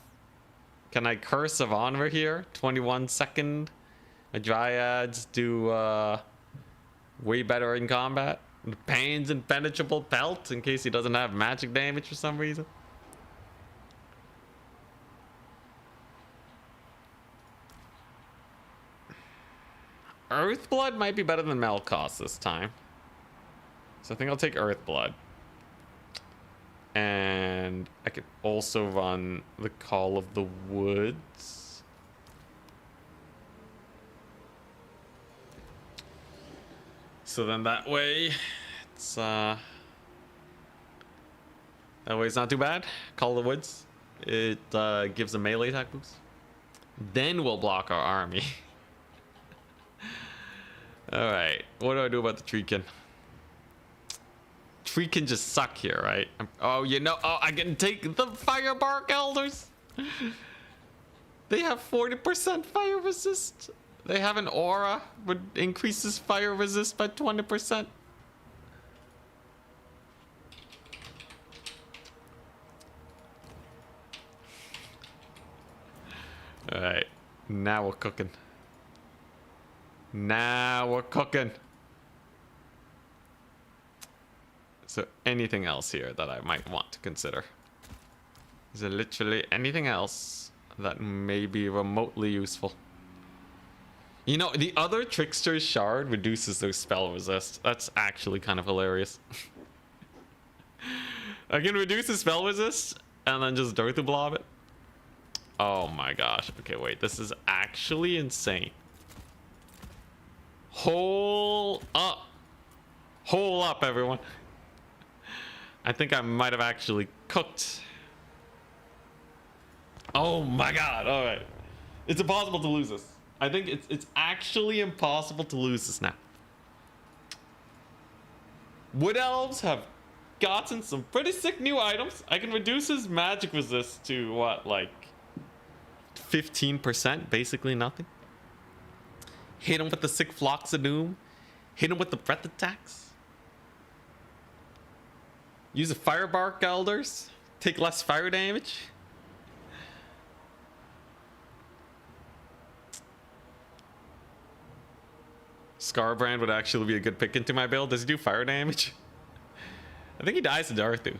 Can I curse of honor here? 21 second. My Dryads do way better in combat. The Pain's impenetrable pelt in case he doesn't have magic damage for some reason. Earthblood might be better than Melkos this time. So I think I'll take Earthblood. And I could also run the Call of the Woods. So then that way, it's that way it's not too bad. Call of the Woods. It gives a melee attack boost. Then we'll block our army. Alright, what do I do about the Treekin? Treekin just suck here, right? Oh, you know, oh, I can take the Firebark Elders. They have 40% fire resist. They have an aura that increases fire resist by 20%. Alright, now we're cooking. Now we're cooking. So anything else here that I might want to consider? Is there literally anything else that may be remotely useful? You know, the other Trickster's Shard reduces their spell resist. That's actually kind of hilarious. I can reduce the spell resist and then just Dorthu blob it. Oh my gosh. Okay, wait. This is actually insane. Hold up. Hold up, everyone. I think I might have actually cooked. Oh my god. All right. It's impossible to lose this. I think it's actually impossible to lose this now. Wood Elves have gotten some pretty sick new items. I can reduce his magic resist to what, like 15%? Basically nothing. Hit him with the sick Flocks of Doom. Hit him with the breath attacks. Use the Firebark Elders. Take less fire damage. Scarbrand would actually be a good pick into my build. Does he do fire damage? I think he dies to Dorthu.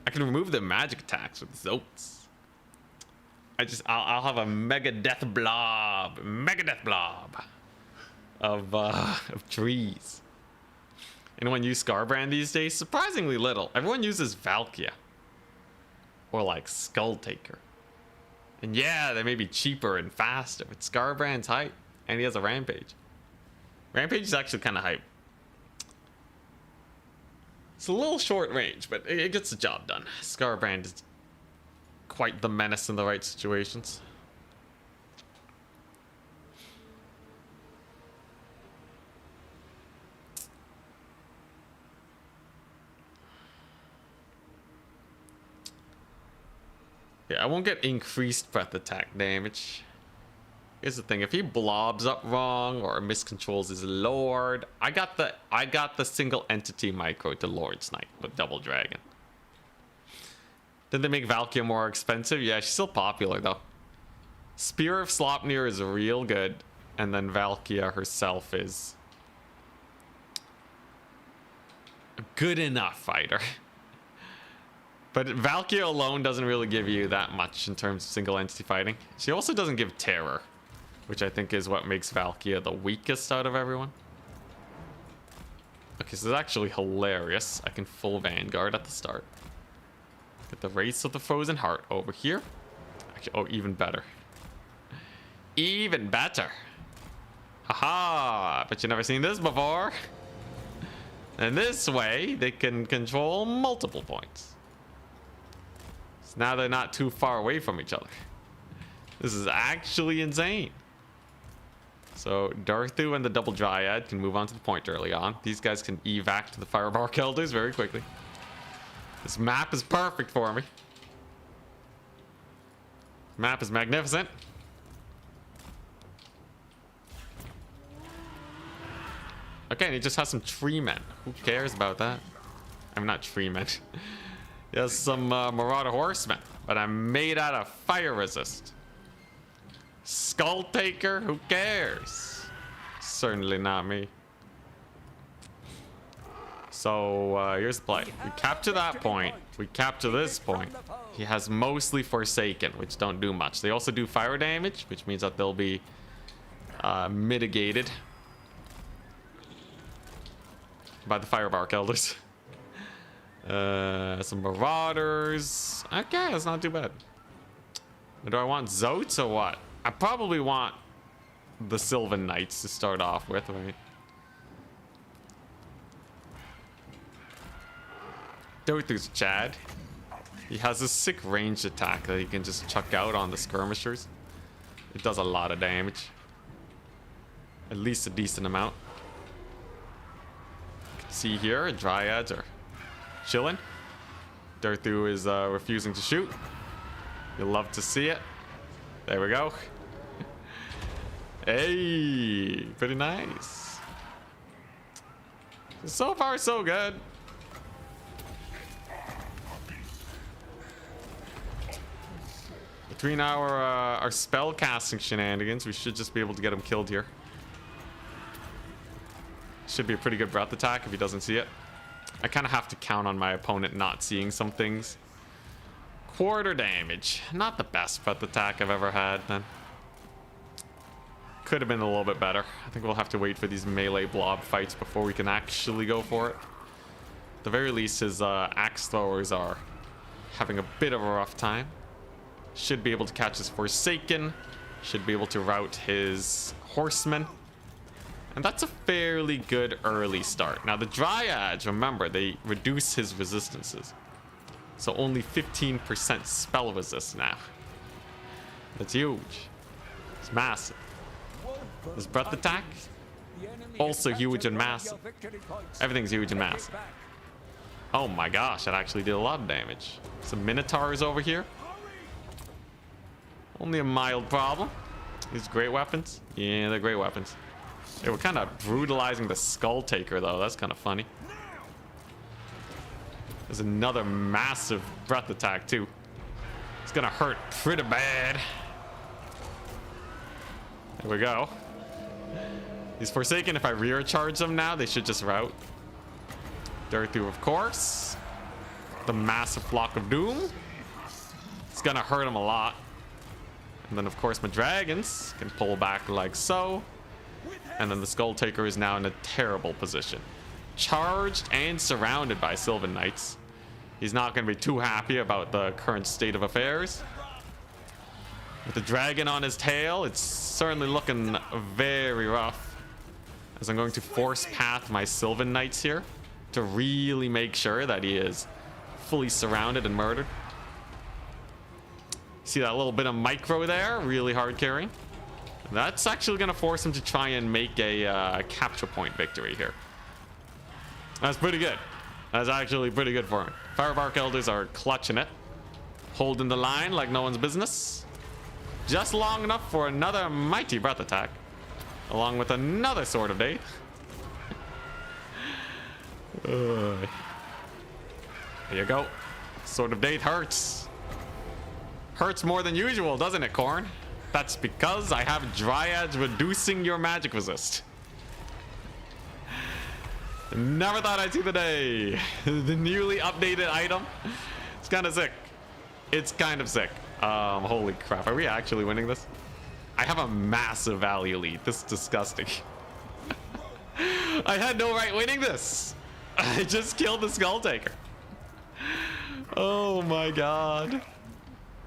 I can remove the magic attacks with Zotes. I'll have a mega death blob of trees. Anyone use Scarbrand these days? Surprisingly little. Everyone uses Valkia. or like Skull Taker. And yeah, they may be cheaper and faster, but Scarbrand's hype, and he has a Rampage. Rampage is actually kind of hype. It's a little short range, but it gets the job done. Scarbrand is quite the menace in the right situations. Yeah, I won't get increased breath attack damage. Here's the thing, if he blobs up wrong or miscontrols his Lord, I got the single entity micro to Lord's Knight with Double Dragon. Did they make Valkyria more expensive? Yeah, she's still popular though. Spear of Sleipnir is real good, and then Valkyria herself is a good enough fighter. But Valkyria alone doesn't really give you that much in terms of single entity fighting. She also doesn't give terror, which I think is what makes Valkyria the weakest out of everyone. Okay, so it's actually hilarious. I can full Vanguard at the start. Get the Race of the Frozen Heart over here. Actually, oh, even better. Even better. Haha, but you've never seen this before. And this way, they can control multiple points. So now they're not too far away from each other. This is actually insane. So Darthu and the Double Dryad can move on to the point early on. These guys can evac to the Firebark Elders very quickly. This map is perfect for me. Map is magnificent. Okay, and he just has some tree men. Who cares about that? I'm not tree men. He has some Marauder Horsemen, but I'm made out of fire resist. Skull Taker, who cares? Certainly not me. So here's the play. We capture that point. We capture this point. He has mostly Forsaken, which don't do much. They also do fire damage, which means that they'll be mitigated by the Firebark Elders. Some Marauders. Okay, that's not too bad. Do I want Zotes or what? I probably want the Sylvan Knights to start off with, right? Dothu's Chad. He has a sick ranged attack that he can just chuck out on the skirmishers. It does a lot of damage. At least a decent amount. You can see here, Dryads are chilling. Darthu is refusing to shoot. You'll love to see it. There we go. Hey, pretty nice. So far, so good. Between our spell casting shenanigans, we should just be able to get him killed here. Should be a pretty good breath attack if he doesn't see it. I kind of have to count on my opponent not seeing some things. Quarter damage. Not the best breath attack I've ever had, then. Could have been a little bit better. I think we'll have to wait for these melee blob fights before we can actually go for it. At the very least, his axe throwers are having a bit of a rough time. Should be able to catch his Forsaken. Should be able to rout his Horsemen. And that's a fairly good early start. Now the Dryads, remember, they reduce his resistances. So only 15% spell resist now. That's huge. It's massive. This breath attack, also huge and massive. Everything's huge and massive. Oh my gosh, that actually did a lot of damage. Some Minotaurs over here. Only a mild problem. These great weapons. Yeah, they're great weapons. They were kind of brutalizing the Skull Taker, though. That's kind of funny. There's another massive breath attack, too. It's gonna hurt pretty bad. There we go. These Forsaken, if I rear charge them now, they should just rout. Darthu, of course. The massive Flock of Doom. It's gonna hurt him a lot. And then, of course, my dragons can pull back like so. And then the Skull Taker is now in a terrible position. Charged and surrounded by Sylvan Knights. He's not going to be too happy about the current state of affairs. With the dragon on his tail, it's certainly looking very rough. As I'm going to force path my Sylvan Knights here to really make sure that he is fully surrounded and murdered. See that little bit of micro there? Really hard carrying. That's actually going to force him to try and make a capture point victory here. That's pretty good. That's actually pretty good for him. Firebark Elders are clutching it. Holding the line like no one's business. Just long enough for another mighty breath attack. Along with another Sword of Date. There you go. Sword of Date hurts. Hurts more than usual, doesn't it, Corn? That's because I have Dryads reducing your magic resist. Never thought I'd see the day. The newly updated item. It's kind of sick. It's kind of sick. Holy crap. Are we actually winning this? I have a massive value lead. This is disgusting. I had no right winning this. I just killed the Skull Taker. Oh my god.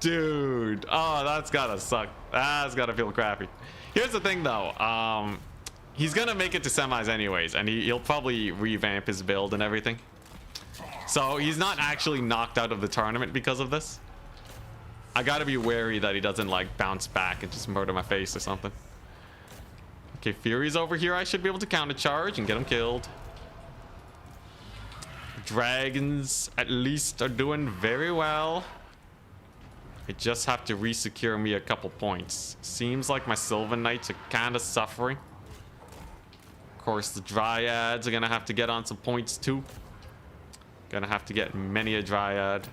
Dude. Oh, that's gotta suck. That's gotta feel crappy. Here's the thing though. He's gonna make it to semis anyways, and he'll probably revamp his build and everything. So he's not actually knocked out of the tournament because of this. I gotta be wary that he doesn't like bounce back and just murder my face or something. Okay, Fury's over here. I should be able to counter charge and get him killed. Dragons at least are doing very well. I just have to resecure me a couple points. Seems like my Sylvan Knights are kind of suffering. Of course, the Dryads are gonna have to get on some points too. Gonna have to get many a Dryad.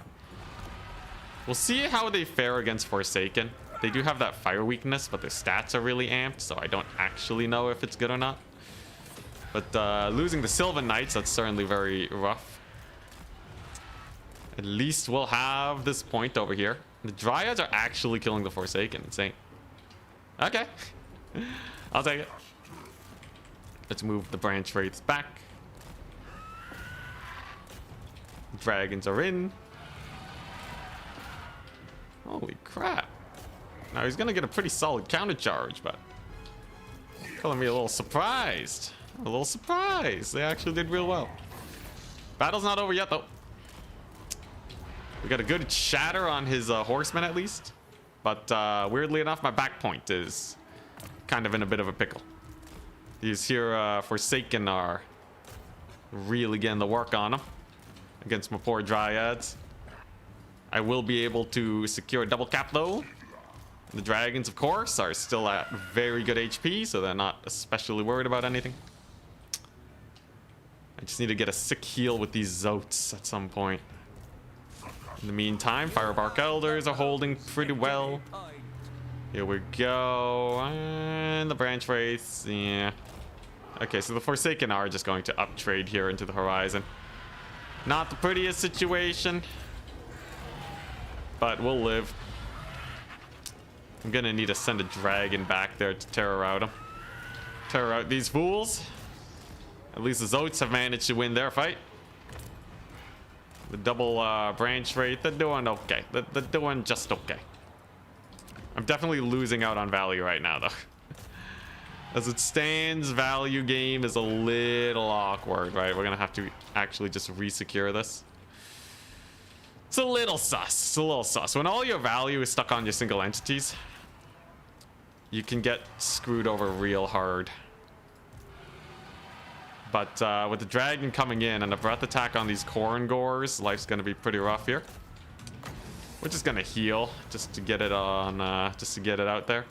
We'll see how they fare against Forsaken. They do have that fire weakness, but their stats are really amped, so I don't actually know if it's good or not. But losing the Sylvan Knights, that's certainly very rough. At least we'll have this point over here. The Dryads are actually killing the Forsaken. Insane. Okay. I'll take it. Let's move the branch wraiths back. Dragons are in. Holy crap. Now he's gonna get a pretty solid counter charge, but calling me a little surprised. A little surprised. They actually did real well. Battle's not over yet though. We got a good shatter on his horseman at least. But weirdly enough, my back point is kind of in a bit of a pickle. These here Forsaken are really getting the work on him against my poor Dryads. I will be able to secure a double cap though. The dragons, of course, are still at very good HP, so they're not especially worried about anything. I just need to get a sick heal with these Zotes at some point. In the meantime, Firebark Elders are holding pretty well. Here we go. And the branch wraiths, yeah. Okay, so the Forsaken are just going to up trade here into the horizon. Not the prettiest situation, but we'll live. I'm gonna need to send a dragon back there to terror out them. Terror out these fools. At least the Zotes have managed to win their fight. The double branch wraith, they're doing okay. They're doing just okay. I'm definitely losing out on value right now, though. As it stands, value game is a little awkward, right? We're gonna have to actually just resecure this. It's a little sus. It's a little sus. When all your value is stuck on your single entities, you can get screwed over real hard. But with the dragon coming in and a breath attack on these Corn Gores, life's gonna be pretty rough here. We're just gonna heal just to get it on, just to get it out there.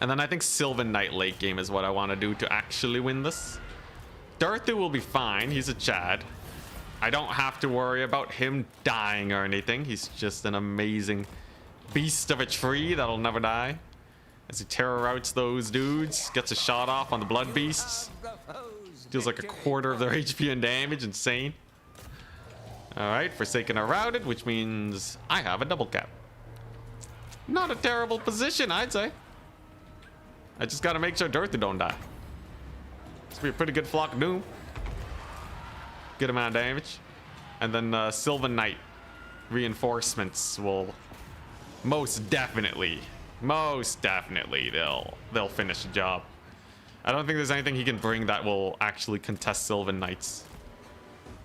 And then I think Sylvan Knight late game is what I want to do to actually win this. Darthu will be fine. He's a Chad. I don't have to worry about him dying or anything. He's just an amazing beast of a tree that'll never die. As he terror outs those dudes, gets a shot off on the blood beasts. Deals like a quarter of their HP and damage. Insane. Alright, Forsaken are routed, which means I have a double cap. Not a terrible position, I'd say. I just gotta make sure Darthu don't die. This will be a pretty good flock of doom. Good amount of damage. And then Sylvan Knight reinforcements will most definitely they'll finish the job. I don't think there's anything he can bring that will actually contest Sylvan Knights.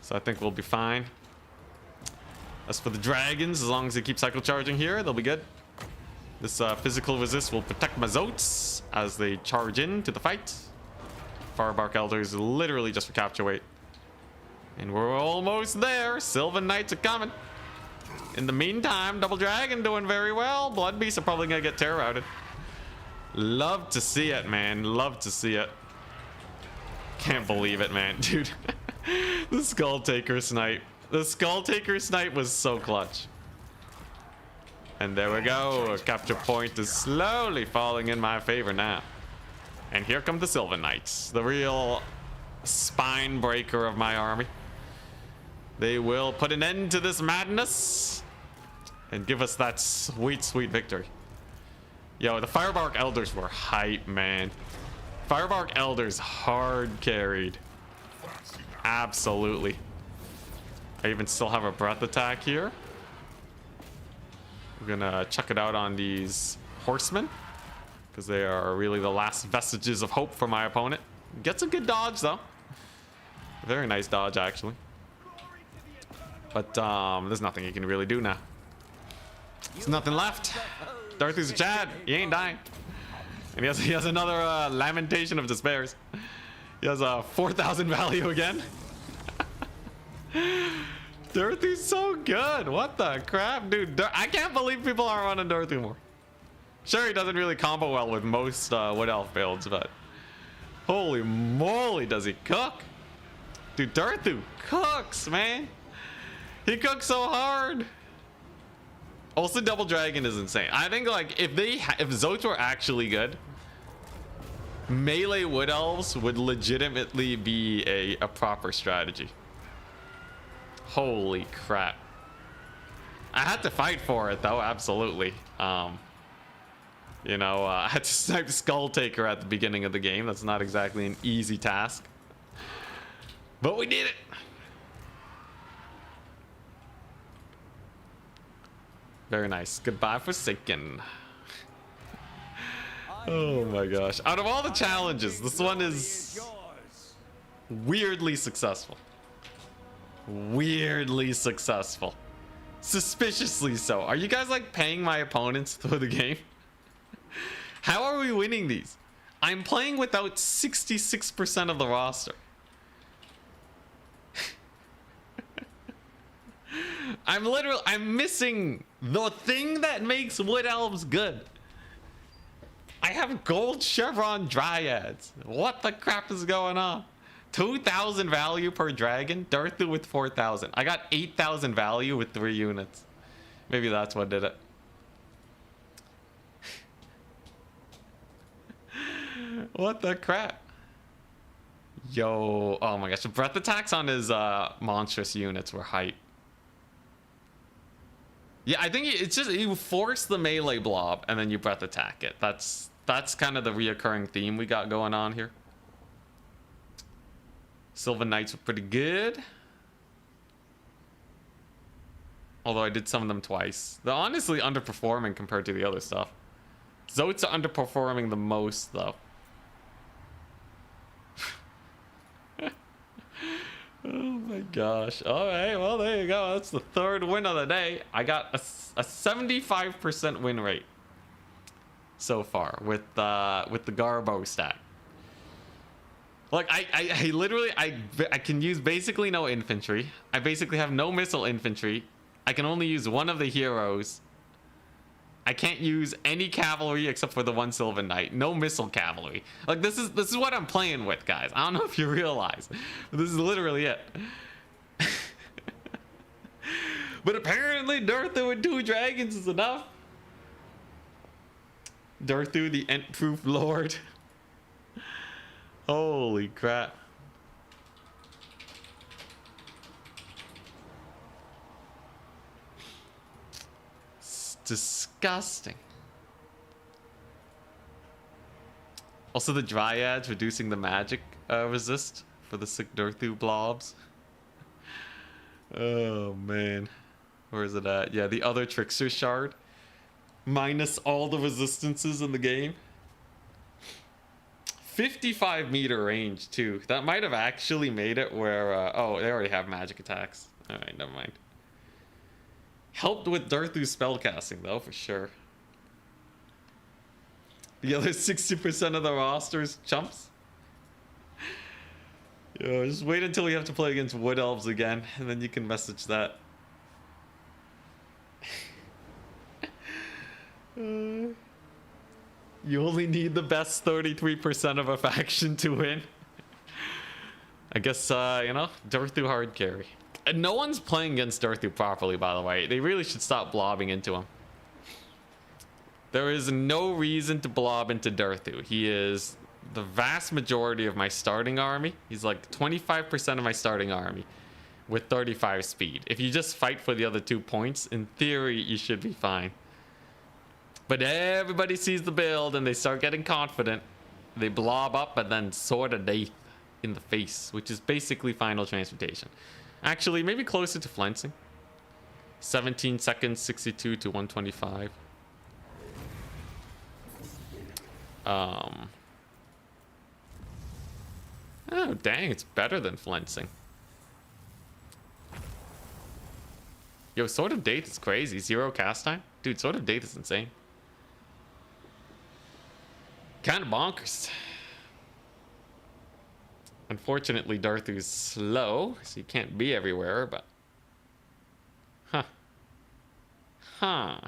So I think we'll be fine. As for the dragons, as long as they keep cycle charging here, they'll be good. This physical resist will protect my Zotes as they charge into the fight. Firebark Elders literally just for capture weight. And we're almost there. Sylvan Knights are coming. In the meantime, Double Dragon doing very well. Blood Beasts are probably gonna get terror routed. Love to see it, man. Love to see it. Can't believe it, man. Dude, the Skull Taker snipe. The Skull Taker snipe was so clutch. And there we go. A capture point is slowly falling in my favor now. And here come the Sylvan Knights, the real spine breaker of my army. They will put an end to this madness and give us that sweet, sweet victory. Yo, the Firebark Elders were hype, man. Firebark Elders hard carried. Absolutely. I even still have a breath attack here. We're gonna chuck it out on these horsemen because they are really the last vestiges of hope for my opponent. Gets a good dodge though. Very nice dodge actually. But there's nothing he can really do now. There's nothing left. Darthu's a Chad. He ain't dying. And he has another Lamentation of Despairs. He has a 4,000 value again. Darthu's so good. What the crap, dude? I can't believe people aren't running Darthu more. Sure, he doesn't really combo well with most Wood Elf builds, but holy moly, does he cook? Dude, Darthu cooks, man. He cooks so hard. Also, Double Dragon is insane. I think like if Zotes were actually good, melee Wood Elves would legitimately be a proper strategy. Holy crap. I had to fight for it though, absolutely. You know, I had to snipe Skull Taker at the beginning of the game. That's not exactly an easy task. But we did it. Very nice. Goodbye, Forsaken. Oh my gosh. Out of all the challenges, this one is weirdly successful. Weirdly successful. Suspiciously so. Are you guys like paying my opponents through the game? How are we winning these? I'm playing without 66% of the roster. I'm missing the thing that makes Wood Elves good. I have gold chevron dryads. What the crap is going on? 2,000 value per dragon. Darthu with 4,000. I got 8,000 value with 3 units. Maybe that's what did it. What the crap? Yo, oh my gosh. The breath attacks on his monstrous units were hype. Yeah, I think it's just you force the melee blob and then you breath attack it. That's kind of the reoccurring theme we got going on here. Sylvan Knights were pretty good. Although I did some of them twice. They're honestly underperforming compared to the other stuff. Zotes are underperforming the most though. Oh my gosh. All right, well there you go. That's the 3rd win of the day. I got a 75% win rate so far with the Garbo stack. Like I literally I can use basically no infantry. I basically have no missile infantry. I can only use one of the heroes. I can't use any cavalry except for the one Sylvan Knight. No missile cavalry. Like this is what I'm playing with, guys. I don't know if you realize, but this is literally it. But apparently Darthu with 2 dragons is enough. Darthu, the Ent-proof lord. Holy crap. Disgusting. Also the dryads reducing the magic resist for the sick Darthu blobs. Oh man, where is it at? Yeah, the other Trickster shard, minus all the resistances in the game. 55-meter range too. That might have actually made it where oh, they already have magic attacks. All right, never mind. Helped with Darthu's spellcasting though, for sure. The other 60% of the roster's chumps. Yo, just wait until we have to play against Wood Elves again, and then you can message that. You only need the best 33% of a faction to win. I guess, you know, Darthu hard carry. And no one's playing against Darthu properly, by the way. They really should stop blobbing into him. There is no reason to blob into Darthu. He is the vast majority of my starting army. He's like 25% of my starting army with 35 speed. If you just fight for the other 2 points, in theory, you should be fine. But everybody sees the build and they start getting confident. They blob up and then Sword of Death in the face, which is basically final transmutation. Actually, maybe closer to flensing. 17 seconds, 62 to 125. Oh, dang, it's better than flensing. Yo, Sword of Death is crazy. 0 cast time? Dude, Sword of Death is insane. Kind of bonkers. Unfortunately, Darthu's slow, so you can't be everywhere, but... Huh. Huh.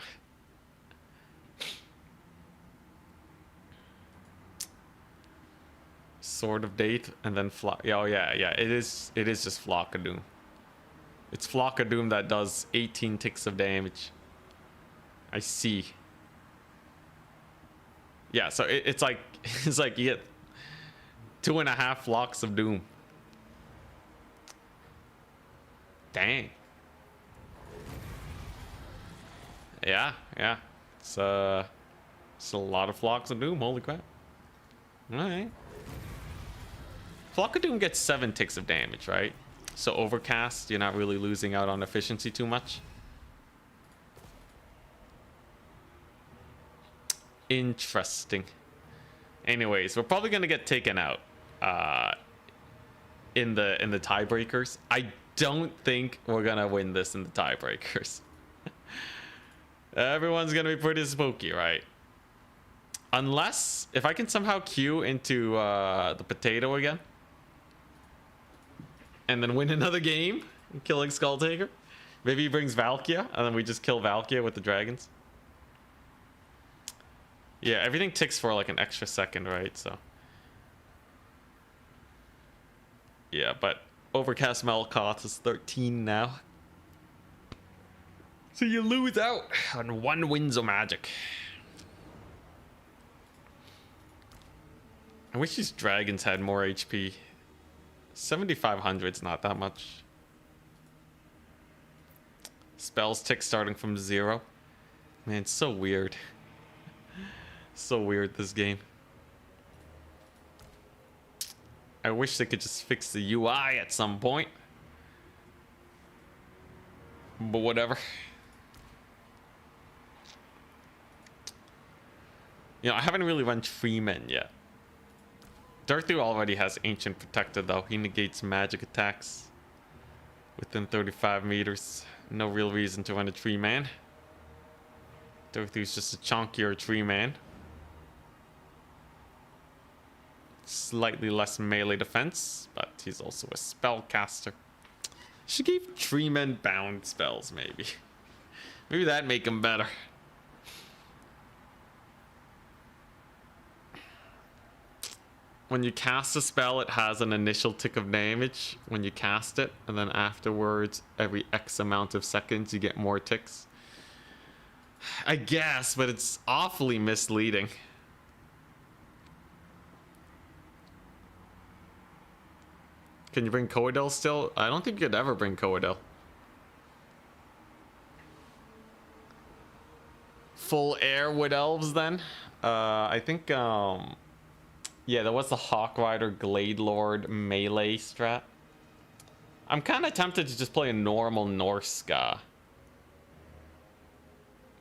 Sword of Death, and then Flock... Oh, yeah, it is just Flock of Doom. It's Flock of Doom that does 18 ticks of damage. I see. Yeah, so it's like it's like you get 2.5 Flocks of Doom. Dang. Yeah. It's a lot of Flocks of Doom. Holy crap. All right. Flock of Doom gets 7 ticks of damage, right? So Overcast, you're not really losing out on efficiency too much. Interesting. Anyways, we're probably gonna get taken out in the tiebreakers. I don't think we're gonna win this in the tiebreakers. Everyone's gonna be pretty spooky, right? Unless if I can somehow queue into the potato again and then win another game killing Skulltaker. Maybe he brings Valkia and then we just kill Valkia with the dragons. Yeah, everything ticks for like an extra second, right? So yeah, but Overcast Malkoth is 13 now. So you lose out on 1 Winds of Magic. I wish these dragons had more HP. 7,500's not that much. Spells tick starting from 0. Man, it's so weird. So weird, this game. I wish they could just fix the UI at some point. But whatever. You know, I haven't really run Freeman yet. Darthu already has Ancient Protector though. He negates magic attacks within 35 meters. No real reason to run a Tree Man. Darthu's just a chunkier Tree Man. Slightly less melee defense, but he's also a spellcaster. Should give Tree Men bound spells, maybe. Maybe that'd make him better. When you cast a spell, it has an initial tick of damage when you cast it, and then afterwards, every X amount of seconds, you get more ticks. I guess, but it's awfully misleading. Can you bring Coadel still? I don't think you could ever bring Coadel. Full air Wood Elves then? I think, yeah, there was the Hawk Rider Glade Lord melee strat. I'm kind of tempted to just play a normal Norse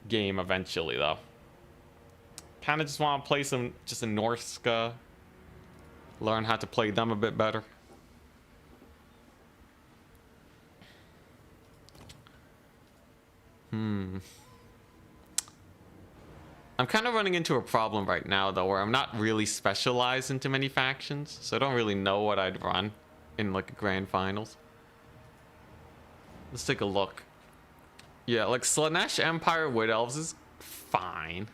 game eventually, though. Kind of just want to play just a Norse learn how to play them a bit better. I'm kind of running into a problem right now, though, where I'm not really specialized into many factions, so I don't really know what I'd run in like a grand finals. Let's take a look. Yeah, like Slanesh Empire Wood Elves is fine.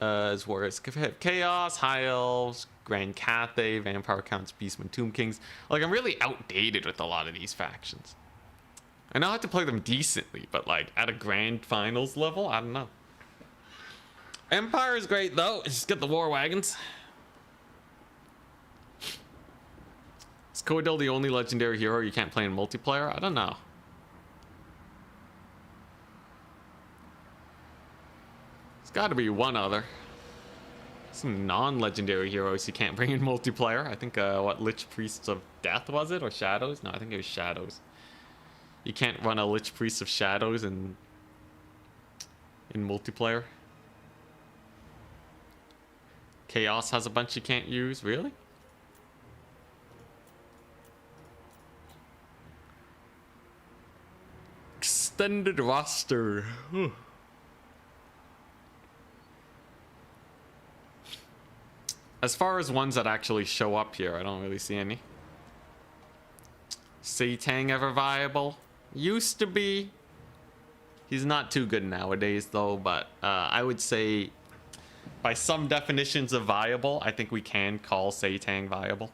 As worse. Chaos, High Elves, Grand Cathay, Vampire Counts, Beastmen, Tomb Kings. Like, I'm really outdated with a lot of these factions. I know how to play them decently, but like at a grand finals level, I don't know. Empire is great though. Just get the war wagons. Is Codell the only legendary hero you can't play in multiplayer? I don't know. There's got to be one other. Some non-legendary heroes you can't bring in multiplayer. I think what, Lich Priests of Death was it, or Shadows? No, I think it was Shadows. You can't run a Lich Priest of Shadows in multiplayer. Chaos has a bunch you can't use. Really? Extended roster. As far as ones that actually show up here, I don't really see any. Satang ever viable? Used to be. He's not too good nowadays though, but I would say by some definitions of viable, I think we can call Satang viable.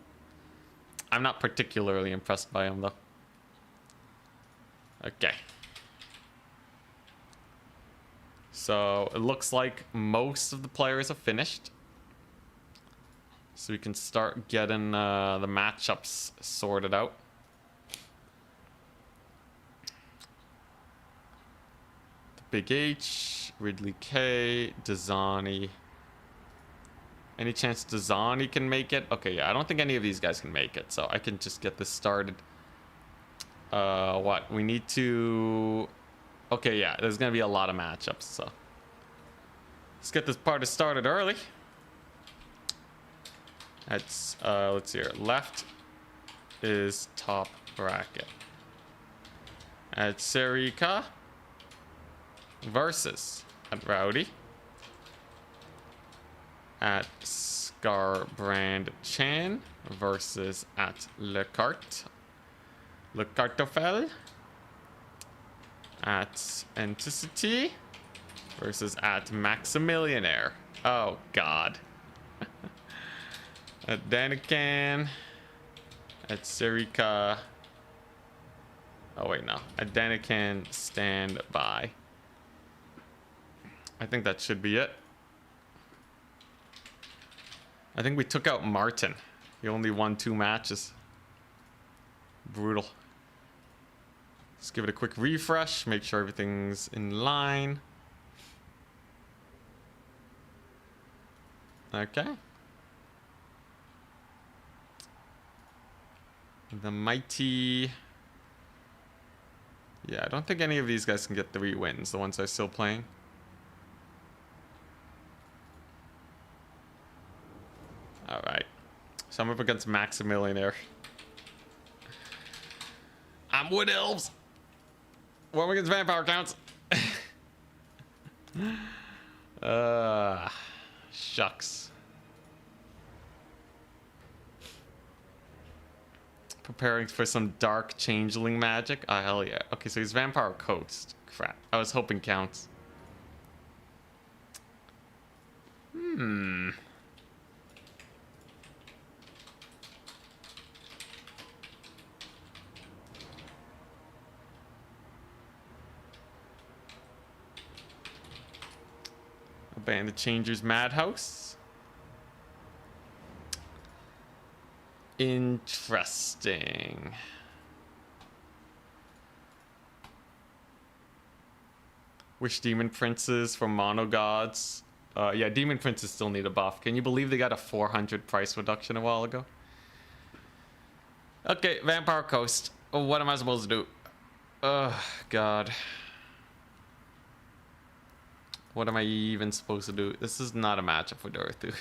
I'm not particularly impressed by him though. Okay. So it looks like most of the players have finished. So we can start getting the matchups sorted out. Big H, Ridley K, Dazani. Any chance Dazani can make it? Okay, yeah, I don't think any of these guys can make it, so I can just get this started. What? We need to... Okay, yeah, there's gonna be a lot of matchups, so... Let's get this party started early. That's, let's see here. Left is top bracket. At Serika versus at Rowdy. At Scarbrand Chan versus at Lecart. Lecartofel. At Enticity versus at Maximillionaire. Oh god. At Danican. At Serika. Oh wait, no. At Danican, stand by. I think that should be it. I think we took out Martin. He only won 2 matches. Brutal. Let's give it a quick refresh. Make sure everything's in line. Okay. The mighty... Yeah, I don't think any of these guys can get 3 wins. The ones that are still playing. Alright. So I'm up against Maximillionaire. I'm Wood Elves. What against Vampire Counts? Shucks. Preparing for some dark changeling magic. Oh, hell yeah. Okay, so he's Vampire Coast. Crap. I was hoping counts. Bandit Changers Madhouse. Interesting. Wish Demon Princes for Mono Gods. Yeah, Demon Princes still need a buff. Can you believe they got a 400 price reduction a while ago? Okay, Vampire Coast. What am I supposed to do? Oh, God. What am I even supposed to do? This is not a matchup for Dorothy.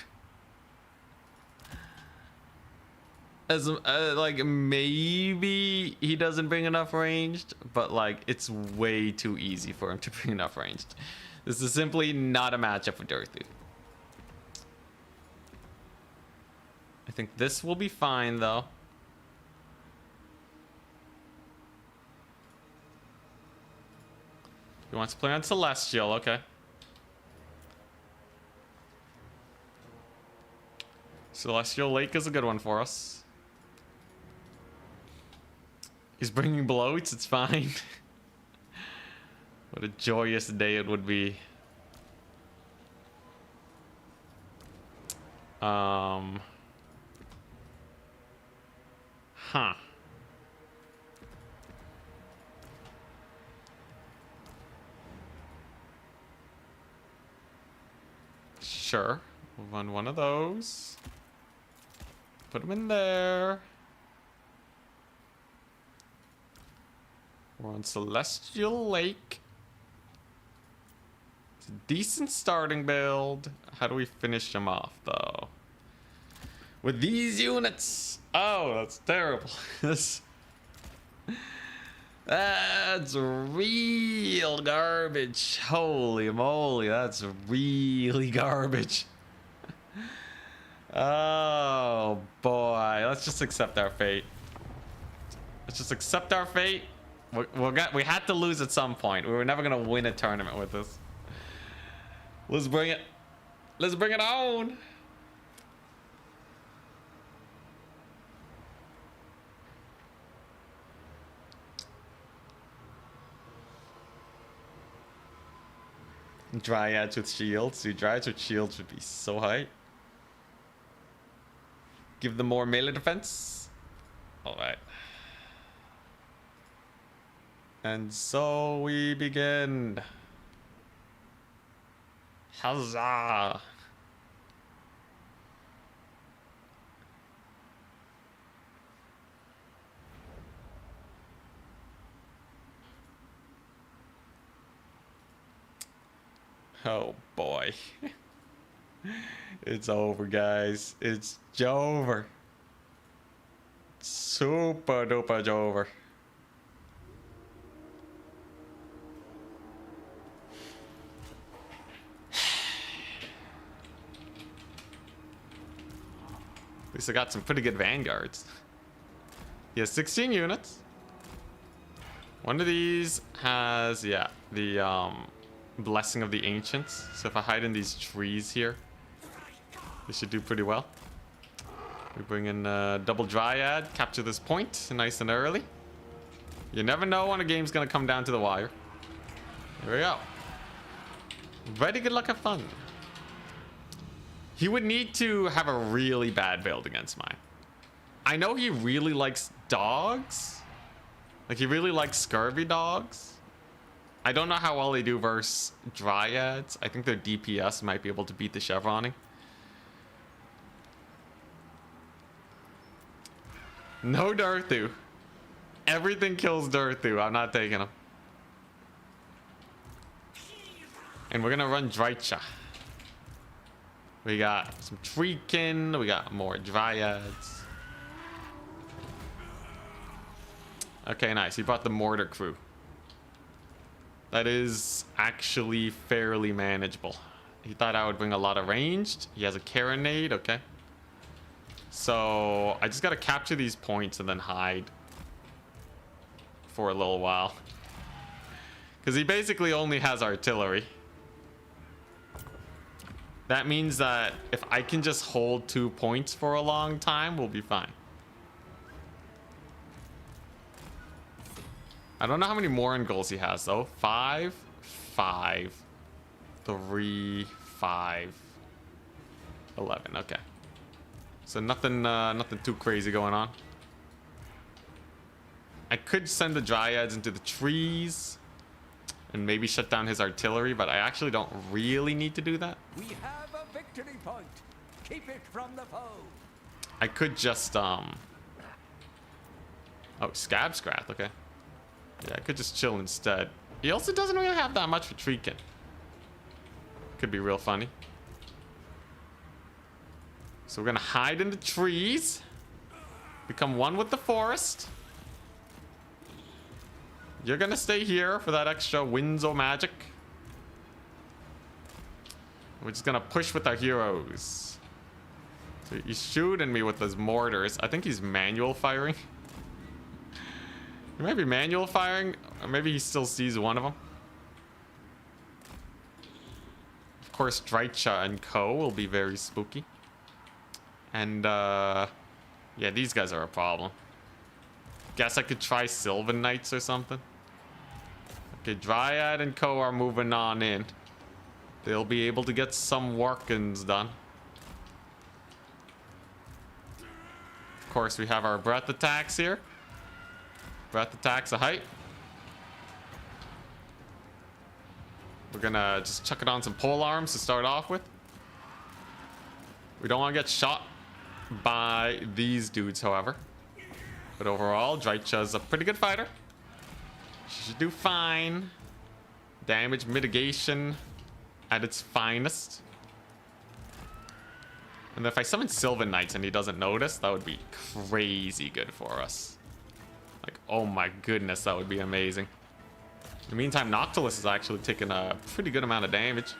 As like maybe he doesn't bring enough ranged, but like it's way too easy for him to bring enough ranged. This is simply not a matchup for Dorothy. I think this will be fine though. He wants to play on Celestial, okay. Celestial Lake is a good one for us. He's bringing bloats, it's fine. What a joyous day it would be. Huh. Sure. We'll run one of those. Put him in there. We're on Celestial Lake. It's a decent starting build. How do we finish him off, though? With these units. Oh, that's terrible. That's real garbage. Holy moly, that's really garbage. Oh, boy. Let's just accept our fate. Let's just accept our fate. We had to lose at some point. We were never gonna win a tournament with this. Let's bring it. Let's bring it on. Dryads with shields. Dude, Dryads with shields would be so high. Give them more melee defense. Alright. And so we begin. Huzzah! Oh boy. It's over, guys. It's over. Super duper over. At least I got some pretty good vanguards. He has 16 units. One of these has, yeah, the Blessing of the Ancients. So if I hide in these trees here, they should do pretty well. We bring in double Dryad, capture this point nice and early. You never know when a game's gonna come down to the wire. Here we go. Ready, good luck, have fun. He would need to have a really bad build against mine. I know he really likes dogs. Like, he really likes scurvy dogs. I don't know how well they do versus Dryads. I think their DPS might be able to beat the Chevroning. No Darthu. Everything kills Darthu. I'm not taking him. And we're gonna run Drycha. We got some Treekin. We got more Dryads. Okay, nice. He brought the Mortar Crew. That is actually fairly manageable. He thought I would bring a lot of ranged. He has a Carronade. Okay. So I just got to capture these points and then hide for a little while. Because he basically only has artillery. That means that if I can just hold 2 points for a long time, we'll be fine. I don't know how many Morin goals he has though. 5, 5, 3, 5, 11. Okay. So nothing too crazy going on. I could send the Dryads into the trees and maybe shut down his artillery, but I actually don't really need to do that. We have a victory point. Keep it from the foe. I could just Oh, Scab Scrath, okay. Yeah, I could just chill instead. He also doesn't really have that much for Treekin. Could be real funny. So we're gonna hide in the trees. Become one with the forest. You're gonna stay here for that extra Windsor magic. We're just gonna push with our heroes. So he's shooting me with his mortars. I think he's manual firing. He might be manual firing, or maybe he still sees one of them. Of course, Drycha and Co. will be very spooky. And, yeah, these guys are a problem. Guess I could try Sylvan Knights or something. Okay, Dryad and Co. are moving on in. They'll be able to get some workings done. Of course, we have our breath attacks here. Breath attacks a height. We're gonna just chuck it on some pole arms to start off with. We don't want to get shot by these dudes, however. But overall, Drycha's a pretty good fighter. She should do fine. Damage mitigation at its finest. And if I summon Sylvan Knights and he doesn't notice, that would be crazy good for us. Like, oh my goodness, that would be amazing. In the meantime, Noctilus is actually taking a pretty good amount of damage.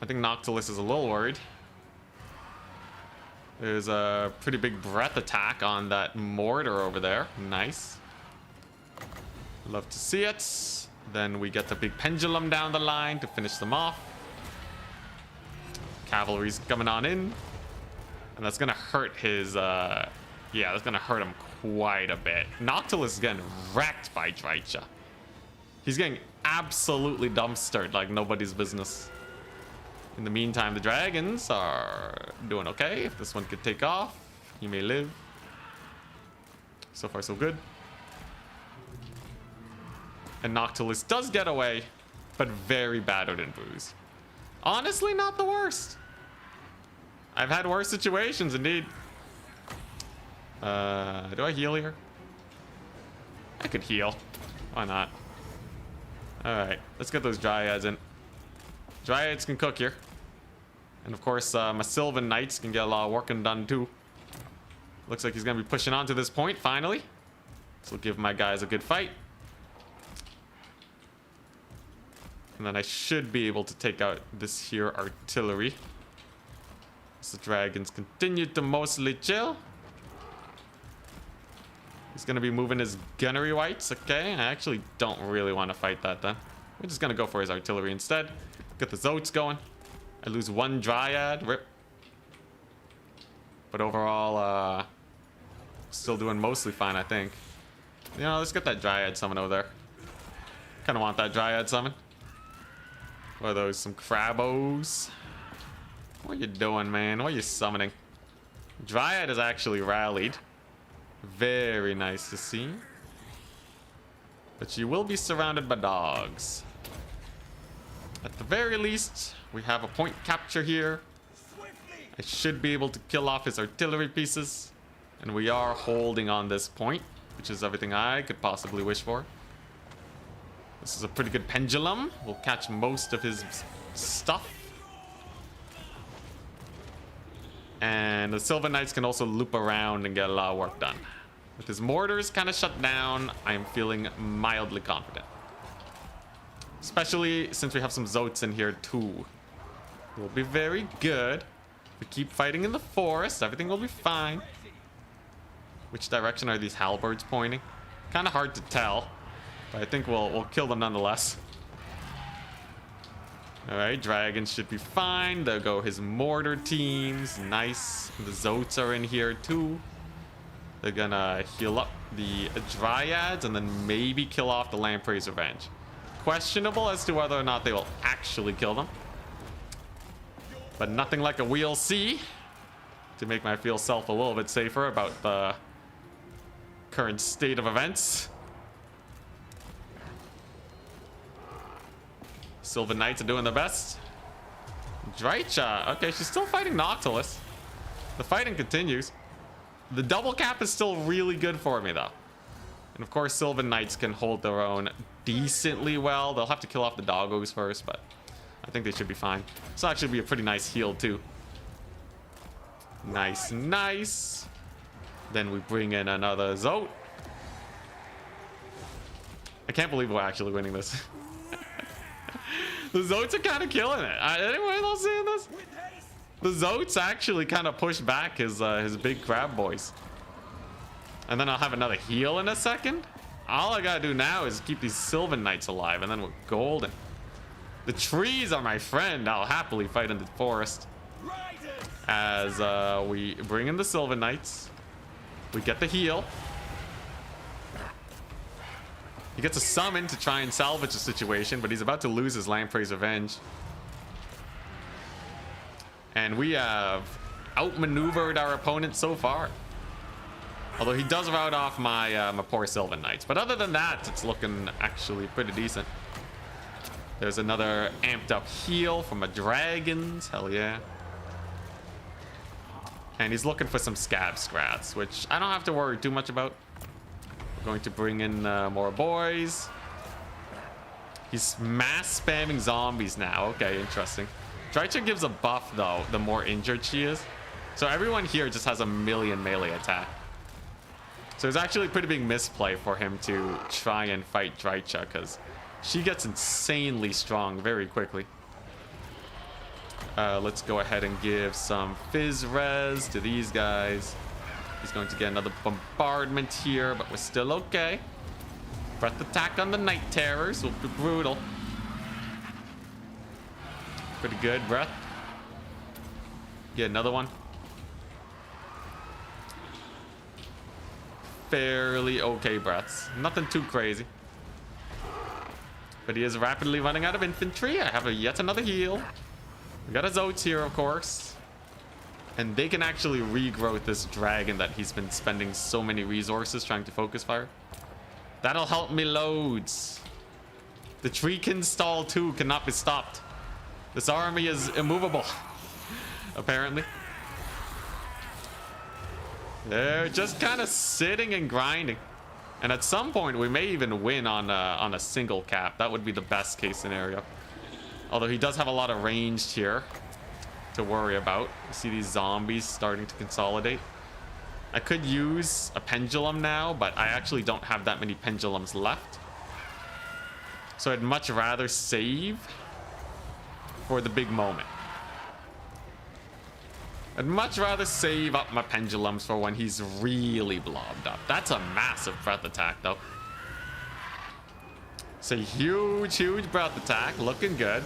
I think Noctilus is a little worried. There's a pretty big breath attack on that mortar over there. Nice. Love to see it. Then we get the big pendulum down the line to finish them off. Cavalry's coming on in. And that's gonna hurt his, yeah, that's gonna hurt him quite a bit. Noctilus is getting wrecked by Drycha. He's getting absolutely dumpstered like nobody's business. In the meantime, the dragons are doing okay. If this one could take off, he may live. So far, so good. And Noctilus does get away, but very battered and bruised. Honestly, not the worst. I've had worse situations, indeed. Do I heal here? I could heal. Why not? Alright, let's get those Dryads in. Dryads can cook here. And of course, my Sylvan Knights can get a lot of working done too. Looks like he's going to be pushing on to this point, finally. So we'll give my guys a good fight. And then I should be able to take out this here artillery. As the dragons continue to mostly chill. He's going to be moving his gunnery whites. Okay, I actually don't really want to fight that then. We're just going to go for his artillery instead. Get the Zotes going. I lose one Dryad. Rip. But overall, still doing mostly fine, I think. You know, let's get that Dryad summon over there. Kind of want that Dryad summon. What are those? Some Crabos? What are you doing, man? What are you summoning? Dryad is actually rallied. Very nice to see. But she will be surrounded by dogs. At the very least, we have a point capture here. I should be able to kill off his artillery pieces. And we are holding on this point, which is everything I could possibly wish for. This is a pretty good pendulum. We'll catch most of his stuff. And the Sylvan Knights can also loop around and get a lot of work done. With his mortars kind of shut down, I am feeling mildly confident. Especially since we have some Zotes in here too. We'll be very good. We keep fighting in the forest. Everything will be fine. Which direction are these halberds pointing? Kind of hard to tell. But I think we'll kill them nonetheless. Alright, dragons should be fine. There go his mortar teams. Nice. The Zotes are in here too. They're gonna heal up the Dryads and then maybe kill off the Lamprey's Revenge. Questionable as to whether or not they will actually kill them. But nothing like a Wheel C to make my feel self a little bit safer about the current state of events. Sylvan Knights are doing their best. Drycha, okay, she's still fighting Noctilus. The fighting continues. The double cap is still really good for me, though. And of course, Sylvan Knights can hold their own decently well. They'll have to kill off the doggos first, but I think they should be fine. This will actually be a pretty nice heal, too. Nice, nice. Then we bring in another Zote. I can't believe we're actually winning this. The Zotes are kind of killing it. Anyone else seeing this? The Zotes actually kind of push back his big crab boys. And then I'll have another heal in a second. All I gotta do now is keep these Sylvan Knights alive, and then we're golden. The trees are my friend. I'll happily fight in the forest. As we bring in the Sylvan Knights. We get the heal. He gets a summon to try and salvage the situation, but he's about to lose his Lamprey's Revenge. And we have outmaneuvered our opponent so far. Although he does rout off my poor Sylvan Knights. But other than that, it's looking actually pretty decent. There's another amped up heal from a Dragons. Hell yeah. And he's looking for some scab scrats, which I don't have to worry too much about. We're going to bring in more boys. He's mass spamming zombies now. Okay, interesting. Drycha gives a buff, though, the more injured she is. So everyone here just has a million melee attack. So it's actually a pretty big misplay for him to try and fight Drycha, because she gets insanely strong very quickly. Let's go ahead and give some Fizz Res to these guys. He's going to get another bombardment here, but we're still okay. Breath attack on the Night Terrors will be brutal. Pretty good, Breath. Get another one. Fairly okay breaths. Nothing too crazy. But he is rapidly running out of infantry. I have yet another heal. We got a Zotes here, of course. And they can actually regrow this dragon that he's been spending so many resources trying to focus fire. That'll help me loads. The Treekin stall too cannot be stopped. This army is immovable, apparently. They're just kind of sitting and grinding. And at some point, we may even win on a single cap. That would be the best case scenario. Although he does have a lot of ranged here to worry about. You see these zombies starting to consolidate. I could use a pendulum now, but I actually don't have that many pendulums left. So I'd much rather save for the big moment. I'd much rather save up my pendulums for when he's really blobbed up. That's a massive breath attack, though. It's a huge, huge breath attack. Looking good.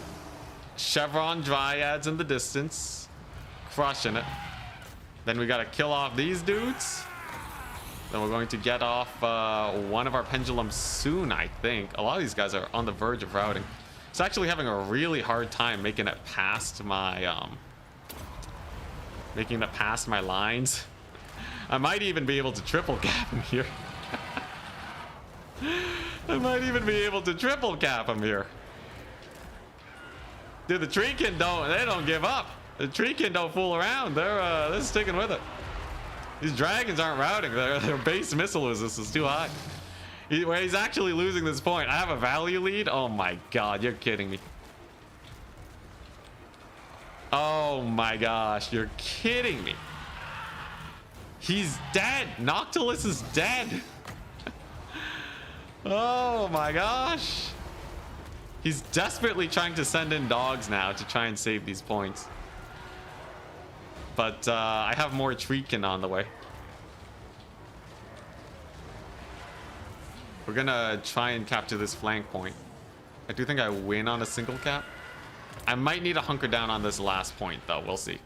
Chevron Dryads in the distance. Crushing it. Then we gotta kill off these dudes. Then we're going to get off one of our pendulums soon, I think. A lot of these guys are on the verge of routing. It's actually having a really hard time making it past my lines. I might even be able to triple cap him here. I might even be able to triple cap him here. Dude, the Treekin don't give up. The Treekin don't fool around. They're sticking with it. These dragons aren't routing. Their base missile resistance is too high. Where he's actually losing this point. I have a value lead. Oh my god, you're kidding me. Oh my gosh, you're kidding me. He's dead. Noctilus is dead. Oh my gosh. He's desperately trying to send in dogs now to try and save these points. But I have more Treekin on the way. We're gonna try and capture this flank point. I do think I win on a single cap. I might need to hunker down on this last point, though. We'll see.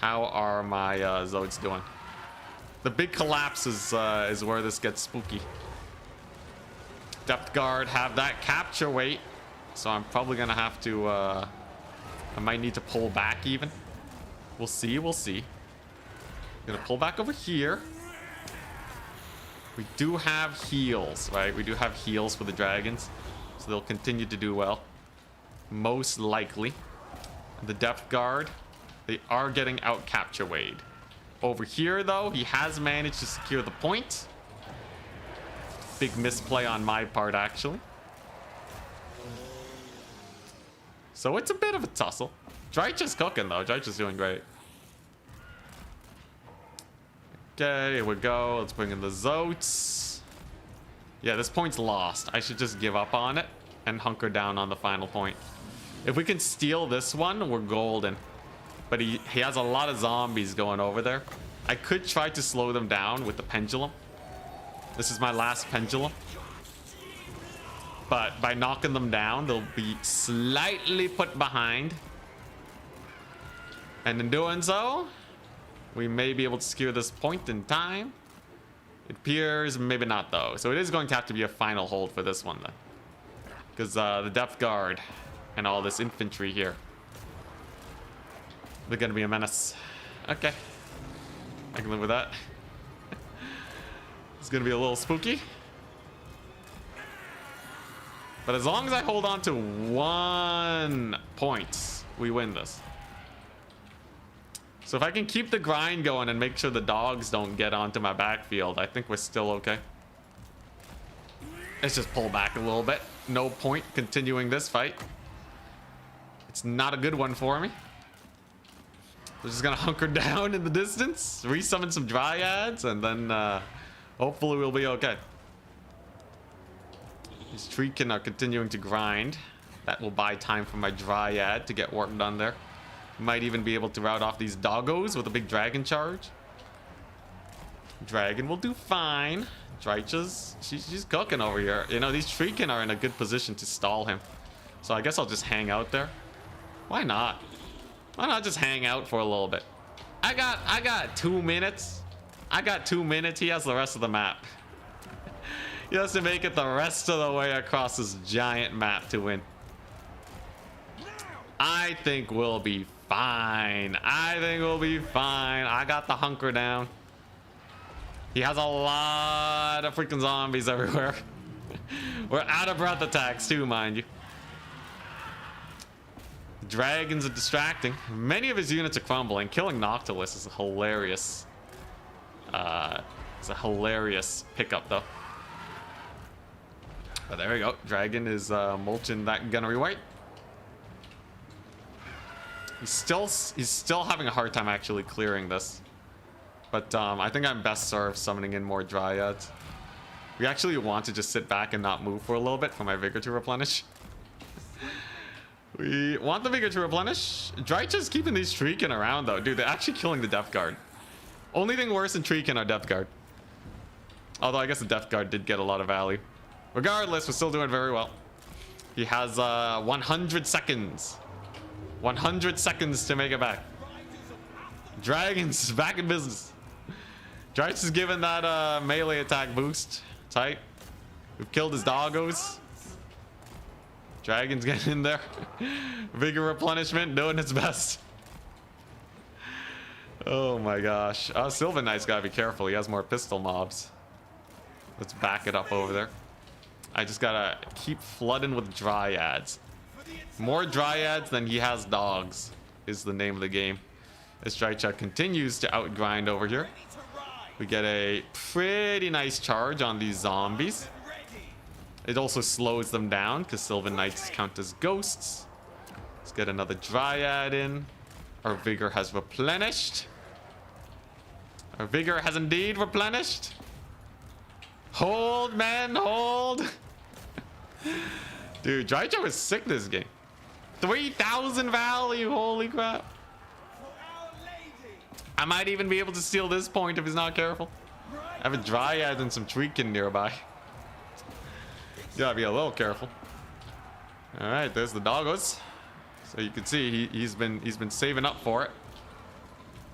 How are my Zodes doing? The big collapse is where this gets spooky. Depth guard have that capture weight, so I'm probably gonna have to. I might need to pull back even. We'll see. We'll see. Gonna pull back over here. We do have heals, right? We do have heals for the dragons, so they'll continue to do well. Most likely. The depth guard, they are getting out capture weighed. over here, though. He has managed to secure the point. Big misplay on my part, actually. So it's a bit of a tussle. Dreich is cooking, though. Dreich is doing great. Okay, here we go. Let's bring in the Zotes. Yeah, this point's lost. I should just give up on it and hunker down on the final point. If we can steal this one, we're golden. But he has a lot of zombies going over there. I could try to slow them down with the pendulum. This is my last pendulum. But by knocking them down, they'll be slightly put behind. And in doing so, we may be able to secure this point in time. It appears maybe not, though. So it is going to have to be a final hold for this one, then. Because the depth guard and all this infantry here, they're going to be a menace. Okay. I can live with that. It's going to be a little spooky. But as long as I hold on to 1 point, we win this. So if I can keep the grind going and make sure the dogs don't get onto my backfield, I think we're still okay. Let's just pull back a little bit. No point continuing this fight. It's not a good one for me. We're just gonna hunker down in the distance, resummon some dryads, and then hopefully we'll be okay. These Treekin are continuing to grind. That will buy time for my dryad to get work done there. Might even be able to rout off these doggos with a big dragon charge. Dragon will do fine. Dreich's, she's cooking over here. You know, these Treekin are in a good position to stall him. So I guess I'll just hang out there. Why not? Why not just hang out for a little bit? I got 2 minutes. I got 2 minutes. He has the rest of the map. He has to make it the rest of the way across this giant map to win. I think we'll be fine. I think we'll be fine. I got the hunker down. He has a lot of freaking zombies everywhere. We're out of breath attacks too, mind you. Dragons are distracting. Many of his units are crumbling. Killing Noctilus is hilarious. It's a hilarious pickup, though. But there we go. Dragon is mulching that gunnery white. He's still having a hard time actually clearing this. But I think I'm best served summoning in more dryads. We actually want to just sit back and not move for a little bit for my vigor to replenish. We want the vigor to replenish. Dreich is keeping these Treekin around, though. Dude, they're actually killing the Depth Guard. Only thing worse than Treekin are Depth Guard. Although I guess the Depth Guard did get a lot of value. Regardless, we're still doing very well. He has 100 seconds. 100 seconds to make it back. Dragons back in business. Dreich is giving that melee attack boost. Tight. We've killed his doggos. Dragon's getting in there. Vigor replenishment, doing its best. Oh my gosh. Sylvan Knight's gotta be careful. He has more pistol mobs. Let's back it up over there. I just gotta keep flooding with dryads. More dryads than he has dogs is the name of the game. As Dreichak continues to outgrind over here. We get a pretty nice charge on these zombies. It also slows them down because Sylvan Knights count as ghosts. Let's get another dryad in. Our vigor has replenished. Our vigor has indeed replenished. Hold, man, hold. Dude, Dreichak was sick this game. 3,000 value, holy crap. I might even be able to steal this point if he's not careful. I have a dryad and some Treekin nearby. You gotta be a little careful. All right, there's the doggos. So you can see he's been saving up for it.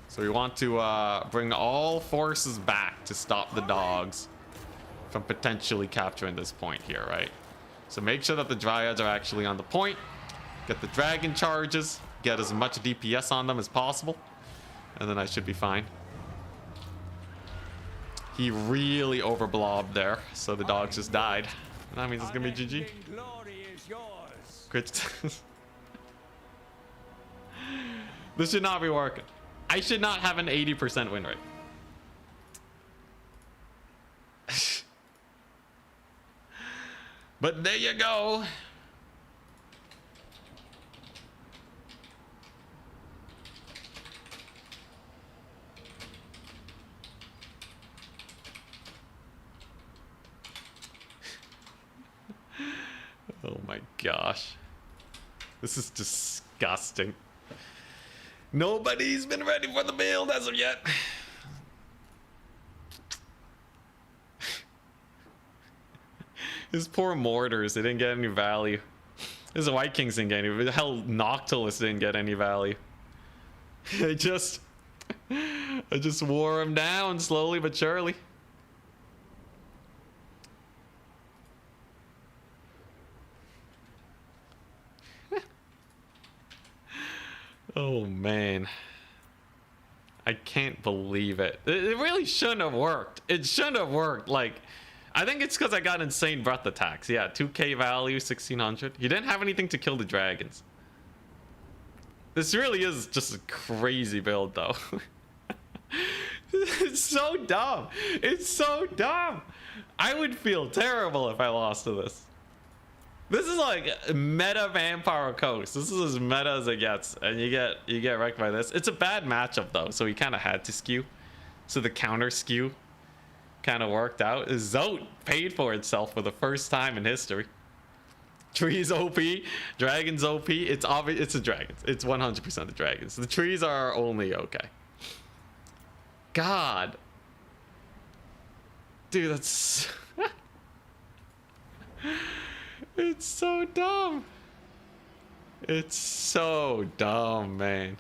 So we want to bring all forces back to stop the dogs from potentially capturing this point here, right? So make sure that the dryads are actually on the point. Get the dragon charges. Get as much DPS on them as possible. And then I should be fine. He really overblobbed there, so the dogs just died. And that means it's gonna be GG. Crit. This should not be working. I should not have an 80% win rate. But there you go. Oh my gosh. This is disgusting. Nobody's been ready for the build as of yet. His poor mortars, they didn't get any value. His White Kings didn't get any. Hell, Noctilus didn't get any value. I just wore him down slowly but surely. Oh man, I can't believe it. It really shouldn't have worked. It shouldn't have worked. Like, I think it's because I got insane breath attacks. Yeah, 2k value, 1600. He didn't have anything to kill the dragons. This really is just a crazy build though. It's so dumb. It's so dumb. I would feel terrible if I lost to this. This is like meta Vampire Coast. This is as meta as it gets, and you get wrecked by this. It's a bad matchup though, so he kind of had to skew. So the counter skew kind of worked out. Zote paid for itself for the first time in history. Trees OP, dragons OP. It's obvious. It's the dragons. It's 100% the dragons. The trees are only okay. God, dude, that's. It's so dumb. It's so dumb, man.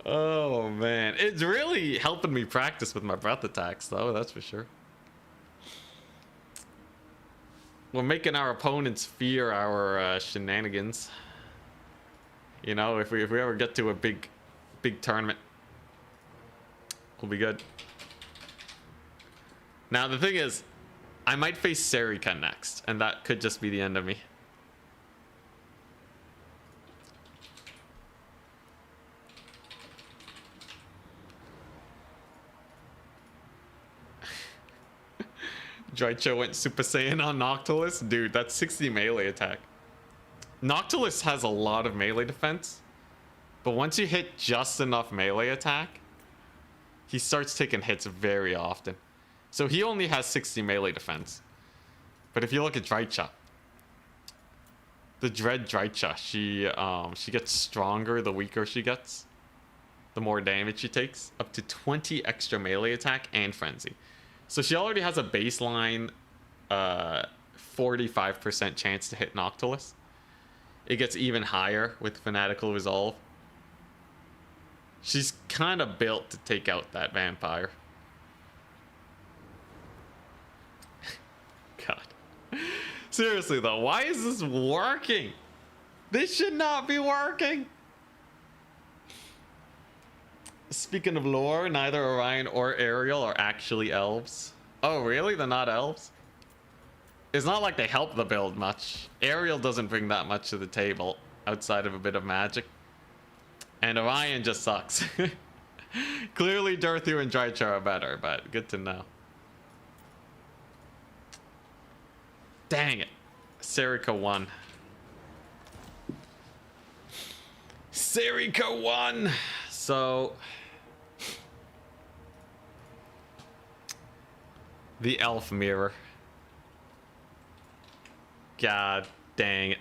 Oh man, it's really helping me practice with my breath attacks though, that's for sure. We're making our opponents fear our shenanigans. You know, if we ever get to a big tournament, will be good. Now the thing is, I might face Serika next, and that could just be the end of me. Drycho went Super Saiyan on Noctilus. Dude, that's 60 melee attack. Noctilus has a lot of melee defense, but once you hit just enough melee attack, he starts taking hits very often. So he only has 60 melee defense. But if you look at Drycha, the Dread Drycha, she gets stronger the weaker she gets. The more damage she takes. Up to 20 extra melee attack and frenzy. So she already has a baseline 45% chance to hit Noctilus. It gets even higher with Fanatical Resolve. She's kind of built to take out that vampire. God. Seriously though, why is this working? This should not be working. Speaking of lore, neither Orion or Ariel are actually elves. Oh really? They're not elves? It's not like they help the build much. Ariel doesn't bring that much to the table outside of a bit of magic. And Orion just sucks. Clearly Durthu and Drycha are better, but good to know. Dang it. Serika won. Serika won! So... the elf mirror. God dang it.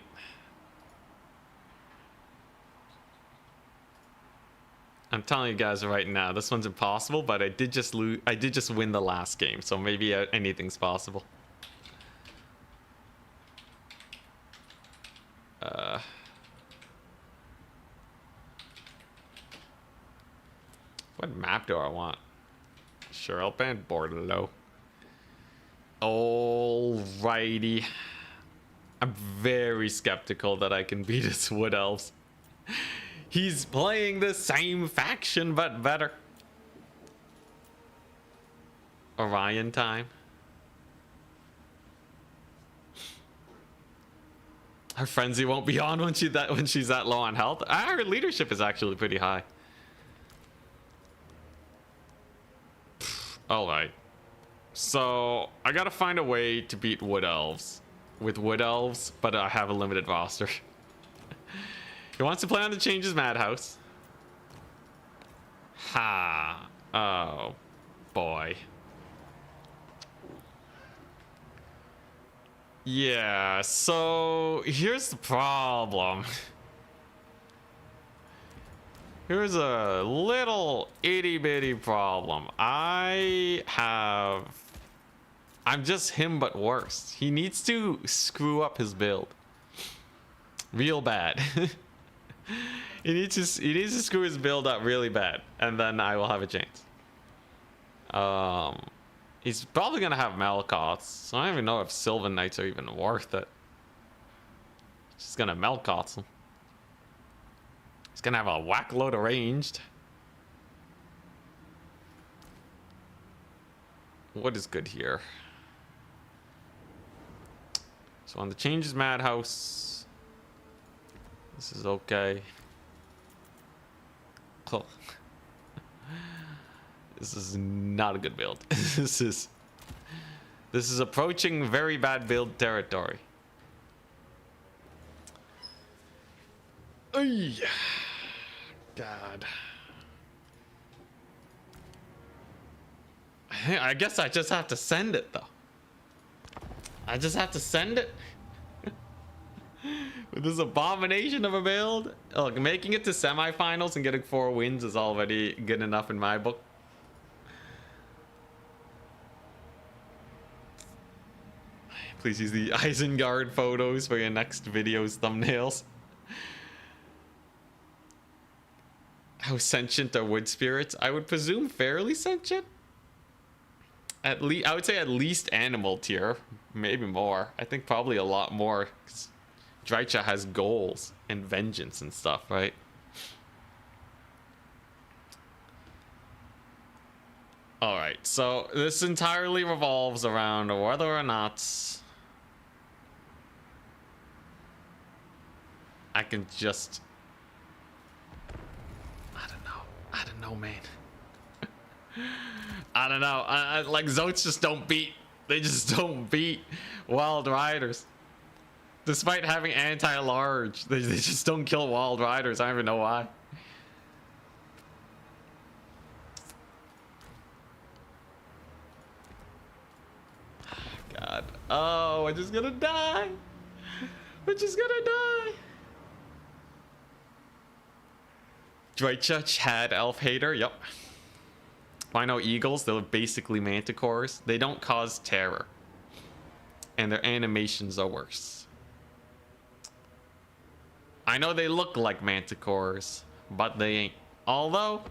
I'm telling you guys right now, this one's impossible, but I did just win the last game, so maybe anything's possible. What map do I want? Sure, I'll ban Bordello. Alrighty. I'm very skeptical that I can beat his Wood Elves. He's playing the same faction, but better. Orion time. Her frenzy won't be on when she's that low on health. Her leadership is actually pretty high. All right. So I gotta find a way to beat wood elves with wood elves, but I have a limited roster. He wants to play on the Changes Madhouse. Ha. Oh boy. Yeah, so here's the problem. Here's a little itty bitty problem. I'm just him but worse. He needs to screw up his build real bad. he needs to screw his build up really bad, and then I will have a chance. He's probably gonna have Malkoths, so I don't even know if Sylvan Knights are even worth it. Just gonna Malkoths him. He's gonna have a whack load of ranged. What is good here? So on the Changes Madhouse, this is okay. Cool. This is not a good build. This is approaching very bad build territory. Ay. God. I guess I just have to send it though. I just have to send it. With this abomination of a build. Look, making it to semifinals and getting 4 wins is already good enough in my book. Please use the Isengard photos for your next video's thumbnails. How sentient are wood spirits? I would presume fairly sentient. At least, I would say at least animal tier, maybe more. I think probably a lot more. Drycha has goals and vengeance and stuff, right? All right, so this entirely revolves around whether or not I can just... I don't know, man. I don't know. Like, Zotes just don't beat. They just don't beat Wild Riders. Despite having anti-large, they just don't kill Wild Riders. I don't even know why. God. Oh, we're just gonna die. We're just gonna die. Drycha, Chad, Elf Hater. Yep. Rhino Eagles, they're basically manticores. They don't cause terror. And their animations are worse. I know they look like manticores, but they ain't. Although,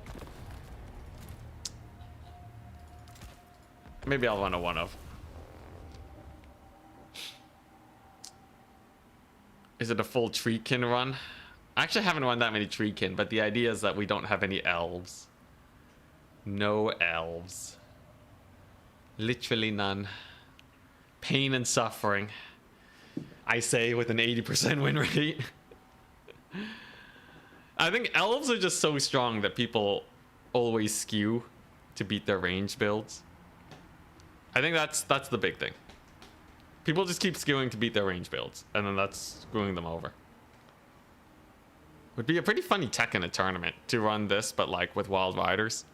maybe I'll run a one of. Is it a full treekin run? I actually haven't run that many treekin, but the idea is that we don't have any elves. No elves. Literally none. Pain and suffering. I say with an 80% win rate. I think elves are just so strong that people always skew to beat their range builds. I think that's the big thing. People just keep skewing to beat their range builds, and then that's screwing them over. Would be a pretty funny tech in a tournament to run this, but like with Wild Riders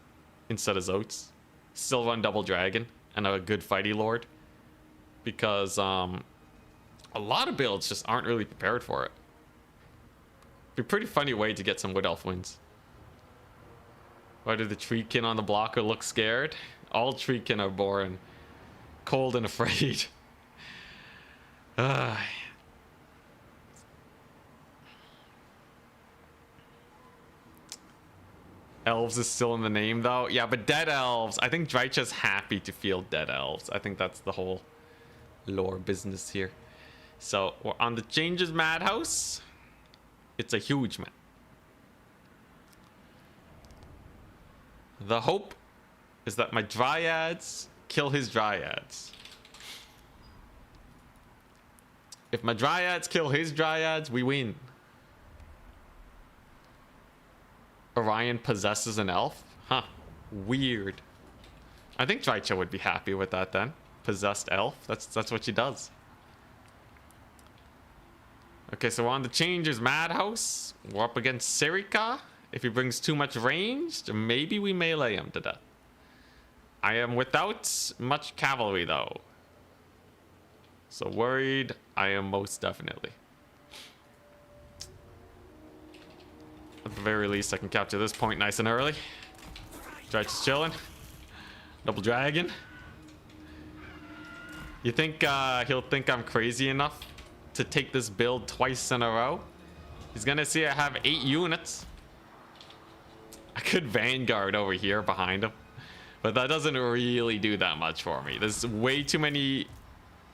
instead of Zotes. Still run Double Dragon and a good Fighty Lord, because a lot of builds just aren't really prepared for it. Be a pretty funny way to get some Wood Elf wins. Why did the Treekin on the blocker look scared? All Treekin are born cold and afraid. Elves is still in the name though. Yeah, but dead elves. I think Drycha's happy to field dead elves. I think that's the whole lore business here. So we're on the Changes Madhouse. It's a huge map. The hope is that my Dryads kill his Dryads. If my dryads kill his dryads, we win. Orion possesses an elf? Huh. Weird. I think Drycha would be happy with that then. Possessed elf. That's what she does. Okay, so we're on the Changer's Madhouse. We're up against Sirika. If he brings too much range, maybe we melee him to death. I am without much cavalry though. So worried I am most definitely. At the very least, I can capture this point nice and early. Drycha's chilling. Double dragon. You think he'll think I'm crazy enough to take this build twice in a row? He's gonna see I have 8 units. I could Vanguard over here behind him, but that doesn't really do that much for me. There's way too many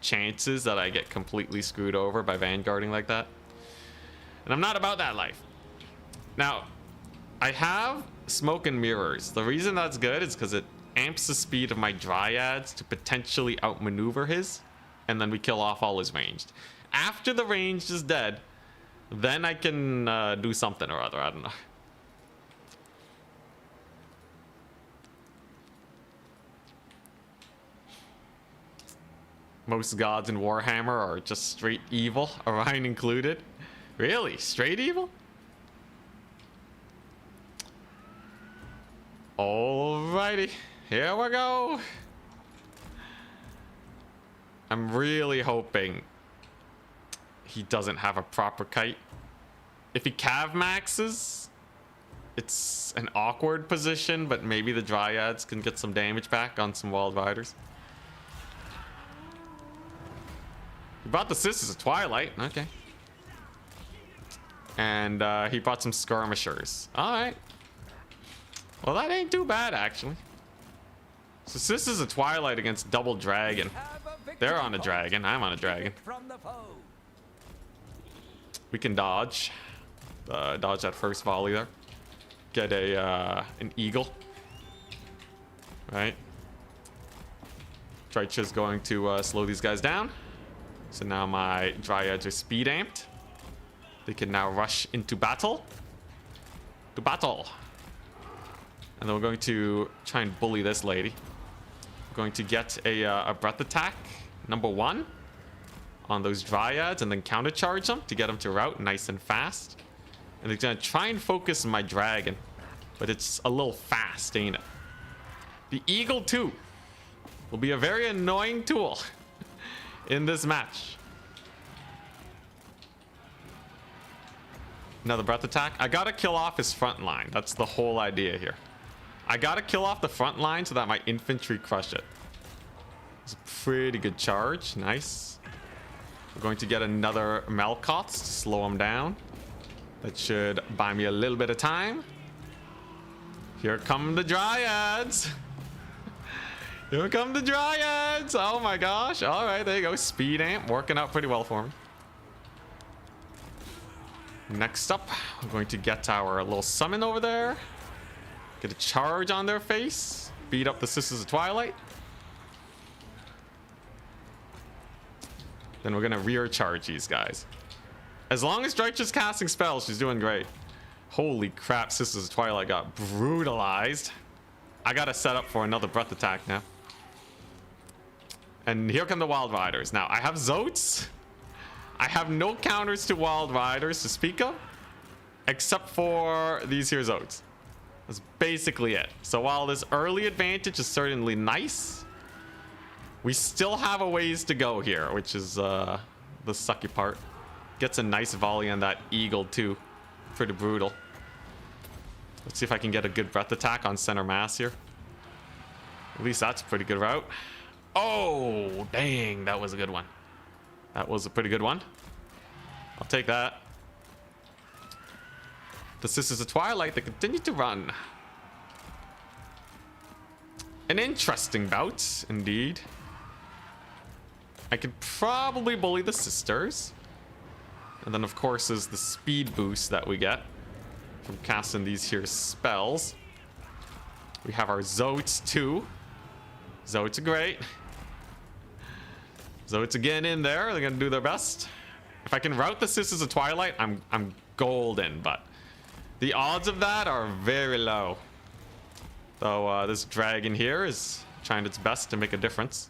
chances that I get completely screwed over by Vanguarding like that. And I'm not about that life. Now, I have Smoke and Mirrors. The reason that's good is because it amps the speed of my Dryads to potentially outmaneuver his, and then we kill off all his ranged. After the ranged is dead, then I can do something or other. I don't know. Most gods in Warhammer are just straight evil, Orion included. Really? Straight evil? Alrighty, here we go. I'm really hoping he doesn't have a proper kite. If he cav maxes, it's an awkward position, but maybe the Dryads can get some damage back on some Wild Riders. He brought the Sisters of Twilight, okay. And he brought some Skirmishers. Alright. Well, that ain't too bad, actually. So Sisters of Twilight against Double Dragon. They're on a dragon. I'm on a dragon. We can dodge. Dodge that first volley there. Get an eagle. Right. Drycha's going to slow these guys down. So now my Dryads are speed amped. They can now rush into battle. To battle. And then we're going to try and bully this lady. We're going to get a breath attack, #1, on those Dryads, and then countercharge them to get them to route nice and fast. And they're going to try and focus my dragon, but it's a little fast, ain't it? The Eagle 2 will be a very annoying tool in this match. Another breath attack. I gotta kill off his front line. That's the whole idea here. I gotta kill off the front line so that my infantry crush it. It's a pretty good charge. Nice. We're going to get another Malkots to slow him down. That should buy me a little bit of time. Here come the Dryads. Here come the Dryads. Oh my gosh. All right, there you go. Speed amp working out pretty well for me. Next up, we're going to get our little summon over there. Get a charge on their face. Beat up the Sisters of Twilight. Then we're going to rear charge these guys. As long as Drycha's casting spells, she's doing great. Holy crap, Sisters of Twilight got brutalized. I got to set up for another breath attack now. And here come the Wild Riders. Now, I have Zotes. I have no counters to Wild Riders to speak of, except for these here Zotes. That's basically it. So while this early advantage is certainly nice, we still have a ways to go here, which is the sucky part. Gets a nice volley on that Eagle too. Pretty brutal. Let's see if I can get a good breath attack on center mass here. At least that's a pretty good route. Oh, dang, that was a good one. That was a pretty good one. I'll take that. The Sisters of Twilight, they continue to run. An interesting bout, indeed. I could probably bully the Sisters. And then, of course, is the speed boost that we get from casting these here spells. We have our Zotes, too. Zotes are great. Zotes again in there. They're going to do their best. If I can route the Sisters of Twilight, I'm golden, but the odds of that are very low. Though this dragon here is trying its best to make a difference.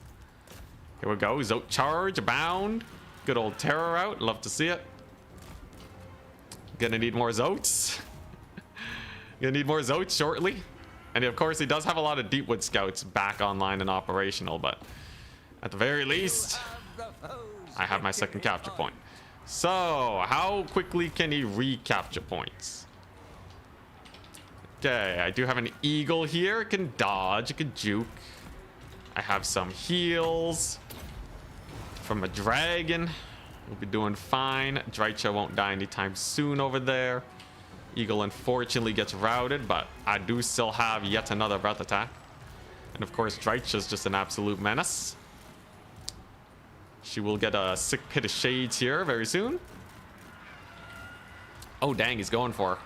Here we go. Zote charge, abound. Good old terror out. Love to see it. Gonna need more Zotes. Gonna need more Zotes shortly. And of course, he does have a lot of Deepwood Scouts back online and operational, but at the very least, I have my second capture point. So, how quickly can he recapture points? Okay, I do have an eagle here. It can dodge, it can juke. I have some heals from a dragon. We'll be doing fine. Drycha won't die anytime soon over there. Eagle unfortunately gets routed, but I do still have yet another breath attack. And of course, Drycha's just an absolute menace. She will get a sick pit of shades here very soon. Oh, dang, he's going for her.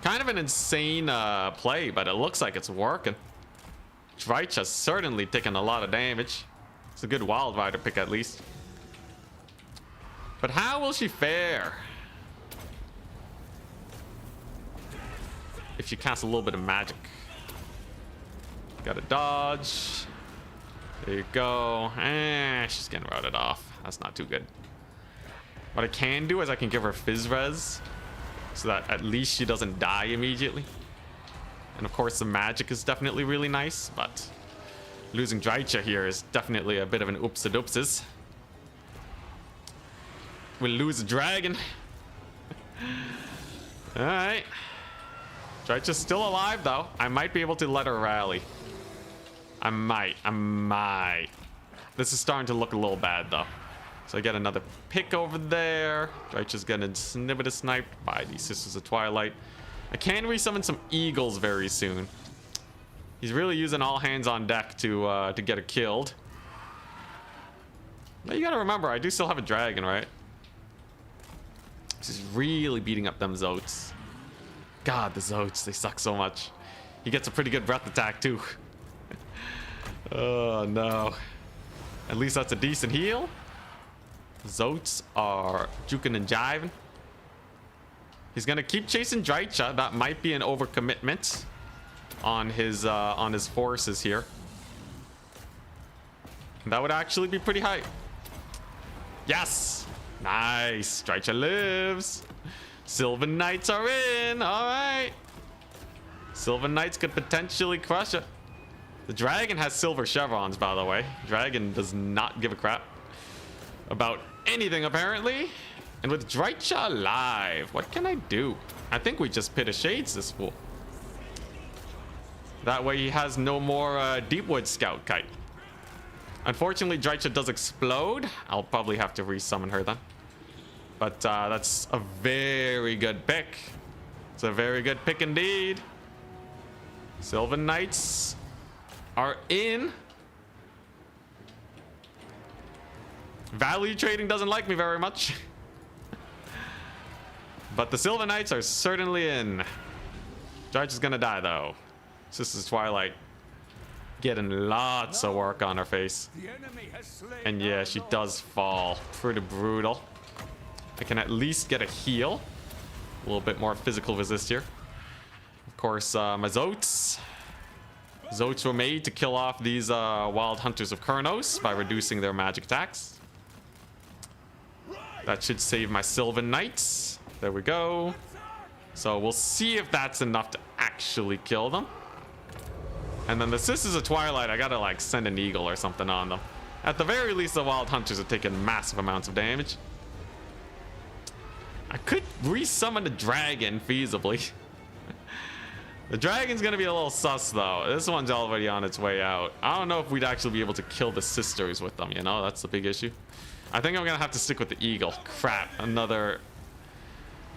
Kind of an insane play, but it looks like it's working. Drycha's certainly taking a lot of damage. It's a good Wild Rider pick at least. But how will she fare if she casts a little bit of magic? Gotta dodge. There you go. She's getting routed off. That's not too good. What I can do is I can give her Fizz Res so that at least she doesn't die immediately. And of course the magic is definitely really nice, but losing Drycha here is definitely a bit of an oopsie-doopsies. We'll lose a dragon. Alright. Drycha's still alive though. I might be able to let her rally. I might. This is starting to look a little bad though. So I get another pick over there. Drycha's getting snippet sniped by the Sisters of Twilight. I can resummon some eagles very soon. He's really using all hands on deck to get her killed. But you gotta remember, I do still have a dragon, right? He's really beating up them Zotes. God, the Zotes, they suck so much. He gets a pretty good breath attack too. Oh no. At least that's a decent heal. Zotes are juking and jiving. He's gonna keep chasing Drycha. That might be an overcommitment on his forces here. That would actually be pretty high. Yes, nice. Drycha lives. Sylvan Knights are in. All right. Sylvan Knights could potentially crush it. The dragon has silver chevrons, by the way. Dragon does not give a crap about anything, apparently. And with Drycha alive, what can I do? I think we just Pit of Shades this fool. That way he has no more Deepwood Scout kite. Unfortunately, Drycha does explode. I'll probably have to resummon her then. But that's a very good pick. It's a very good pick indeed. Sylvan Knights are in. Value trading doesn't like me very much. But the Sylvan Knights are certainly in. Drycha's gonna die though. Sisters Twilight getting lots of work on her face. And yeah, she does fall. Pretty brutal. I can at least get a heal. A little bit more physical resist here. Of course, my Zotes. Zotes were made to kill off these wild hunters of Kurnos by reducing their magic attacks. That should save my Sylvan Knights. There we go. So we'll see if that's enough to actually kill them. And then the Sisters of Twilight, I gotta like send an eagle or something on them. At the very least, the wild hunters are taking massive amounts of damage. I could resummon the dragon feasibly. The dragon's gonna be a little sus though. This one's already on its way out. I don't know if we'd actually be able to kill the sisters with them, you know? That's the big issue. I think I'm gonna have to stick with the eagle. Crap, another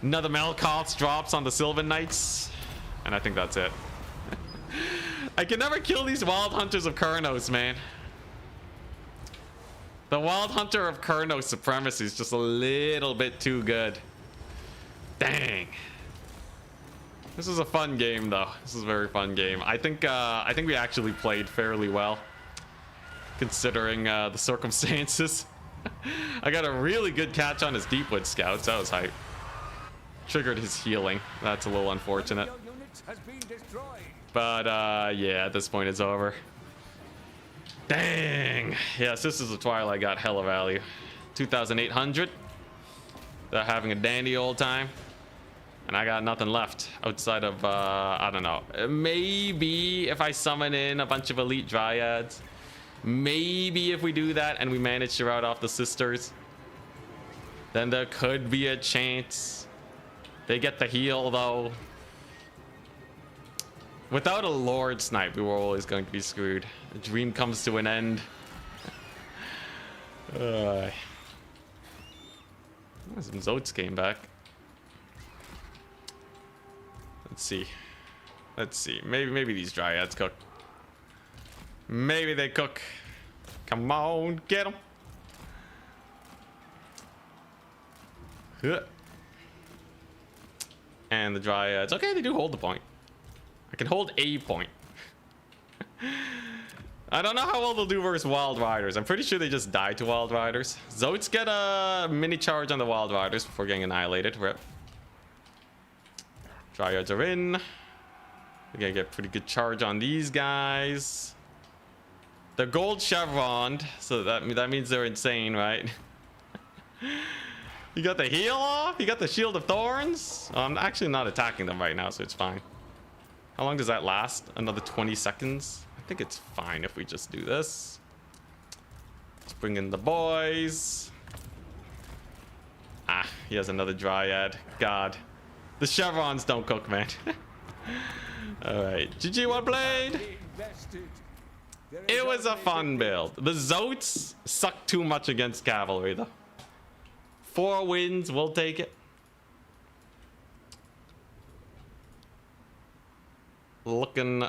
Melkoth's drops on the Sylvan Knights. And I think that's it. I can never kill these wild hunters of Kurnos, man. The wild hunter of Kurnos supremacy is just a little bit too good. Dang. This was a fun game though. This is a very fun game. I think we actually played fairly well considering the circumstances. I got a really good catch on his Deepwood Scouts. That was hype. Triggered his healing. That's a little unfortunate. But yeah, at this point it's over. Dang. Yes, this is a Twilight got hella value. 2,800. They're having a dandy old time. And I got nothing left outside of, I don't know. Maybe if I summon in a bunch of elite dryads. Maybe if we do that and we manage to rout off the sisters. Then there could be a chance. They get the heal though. Without a Lord Snipe, we were always going to be screwed. The dream comes to an end. Some Zotes came back. Let's see. Let's see. Maybe these dryads cook. Maybe they cook. Come on, get them. And the dryads. Okay, they do hold the point. I can hold a point. I don't know how well they'll do versus Wild Riders. I'm pretty sure they just die to Wild Riders. Zotes get a mini charge on the Wild Riders before getting annihilated. Rip. Dryads are in. We're gonna get pretty good charge on these guys. They're gold chevroned, so that means they're insane, right? You got the heal off? You got the Shield of Thorns? I'm actually not attacking them right now, so it's fine. How long does that last? Another 20 seconds? I think it's fine if we just do this. Let's bring in the boys. Ah, he has another Dryad. God. The chevrons don't cook, man. Alright. GG, one blade. It was a fun build. The Zotes suck too much against cavalry, though. 4 wins, we'll take it. Looking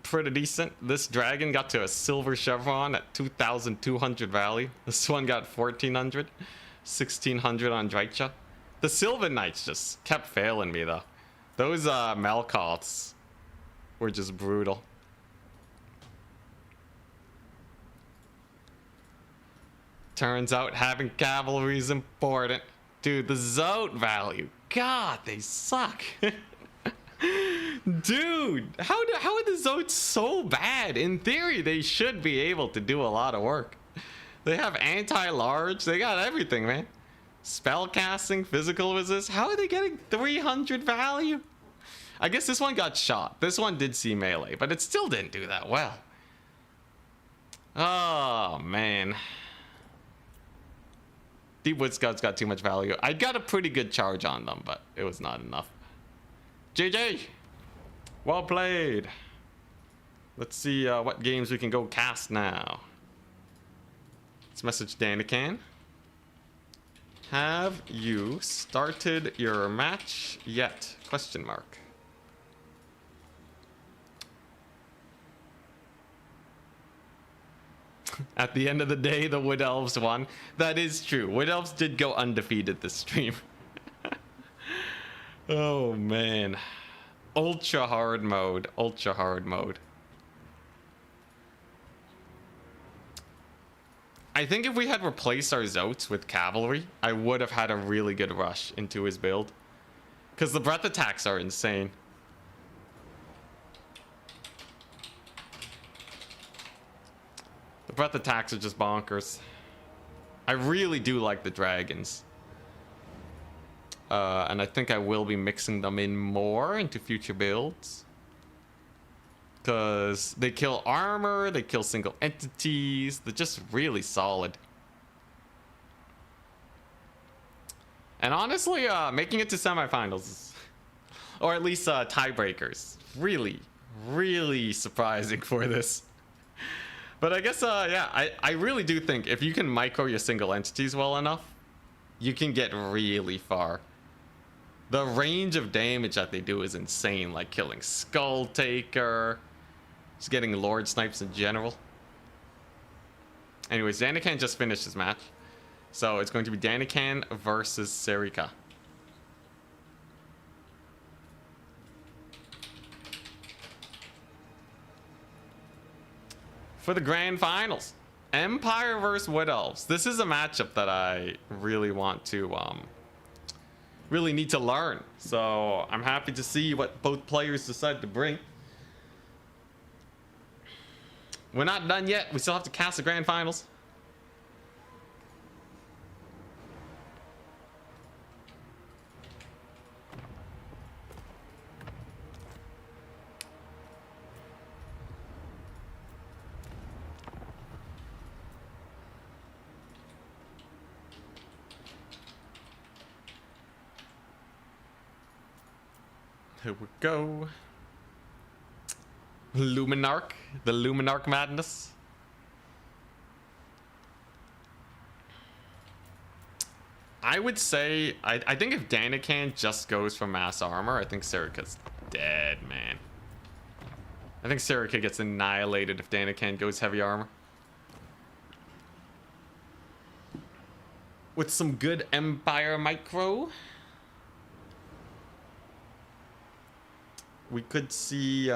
pretty decent. This dragon got to a silver chevron at 2,200 value. This one got 1,400. 1,600 on Drycha. The Sylvan Knights just kept failing me, though. Those Malkoths were just brutal. Turns out having cavalry is important. Dude, the Zote value. God, they suck. Dude, how are the Zotes so bad? In theory, they should be able to do a lot of work. They have anti-large. They got everything, man. Spell casting, physical resist. How are they getting 300 value? I guess this one got shot. This one did see melee, but it still didn't do that well. Oh, man. Deepwood Scouts got too much value. I got a pretty good charge on them, but it was not enough. JJ! Well played. Let's see what games we can go cast now. Let's message Danican. Have you started your match yet? Question mark. At the end of the day, the Wood Elves won. That is true. Wood Elves did go undefeated this stream. Oh, man. Ultra hard mode. Ultra hard mode. I think if we had replaced our Zotes with cavalry, I would have had a really good rush into his build. Because the breath attacks are insane. The breath attacks are just bonkers. I really do like the dragons. And I think I will be mixing them in more into future builds. Because they kill armor, they kill single entities. They're just really solid. And honestly, making it to semifinals, or at least tiebreakers, really, really surprising for this. But I guess, yeah, I really do think if you can micro your single entities well enough, you can get really far. The range of damage that they do is insane, like killing Skull Taker, just getting Lord Snipes in general. Anyways, Danican just finished his match. So it's going to be Danican versus Serika. For the grand finals. Empire versus Wood Elves. This is a matchup that I really want to really need to learn. So I'm happy to see what both players decide to bring. We're not done yet. We still have to cast the grand finals. Here we go. Luminarch, the Luminarch madness. I would say, I think if Danican just goes for mass armor, I think Serica's dead, man. I think Serica gets annihilated if Danican goes heavy armor. With some good Empire micro, we could see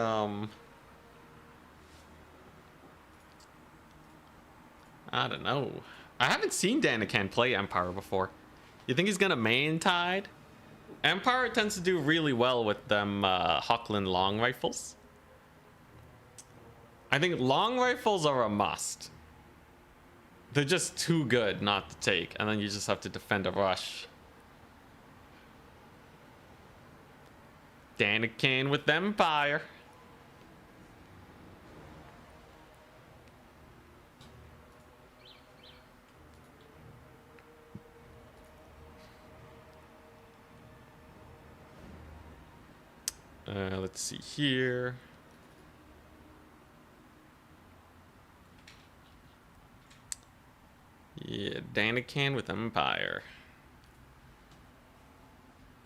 I don't know. I haven't seen Danican play Empire before. You think he's gonna main Tide? Empire tends to do really well with them Hochland long rifles. I think long rifles are a must. They're just too good not to take, and then you just have to defend a rush. Danican with Empire. Let's see here. Yeah, Danican with Empire.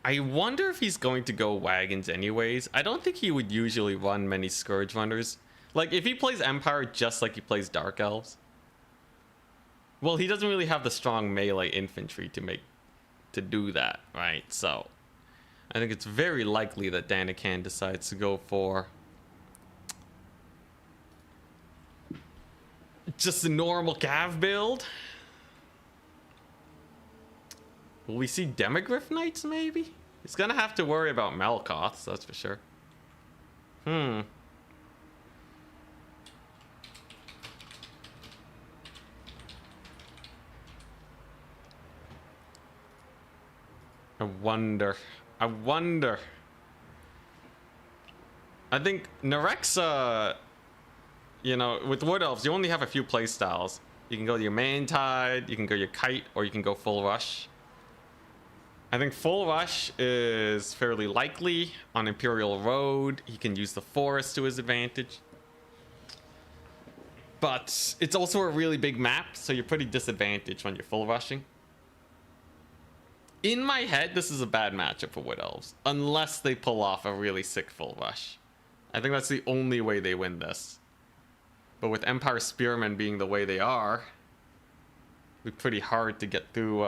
I wonder if he's going to go wagons anyways. I don't think he would usually run many Scourge Runners. Like, if he plays Empire just like he plays Dark Elves. Well, he doesn't really have the strong melee infantry to do that, right? So, I think it's very likely that Danican decides to go for just a normal Cav build. Will we see Demogryph Knights, maybe? He's gonna have to worry about Malkoths, that's for sure. I wonder. I think Nerexa, you know, with Wood Elves, you only have a few playstyles. You can go your main Tide, you can go your Kite, or you can go full rush. I think full rush is fairly likely on Imperial Road. He can use the forest to his advantage. But it's also a really big map, so you're pretty disadvantaged when you're full rushing. In my head, this is a bad matchup for Wood Elves, unless they pull off a really sick full rush. I think that's the only way they win this. But with Empire Spearmen being the way they are, it'd be pretty hard to get through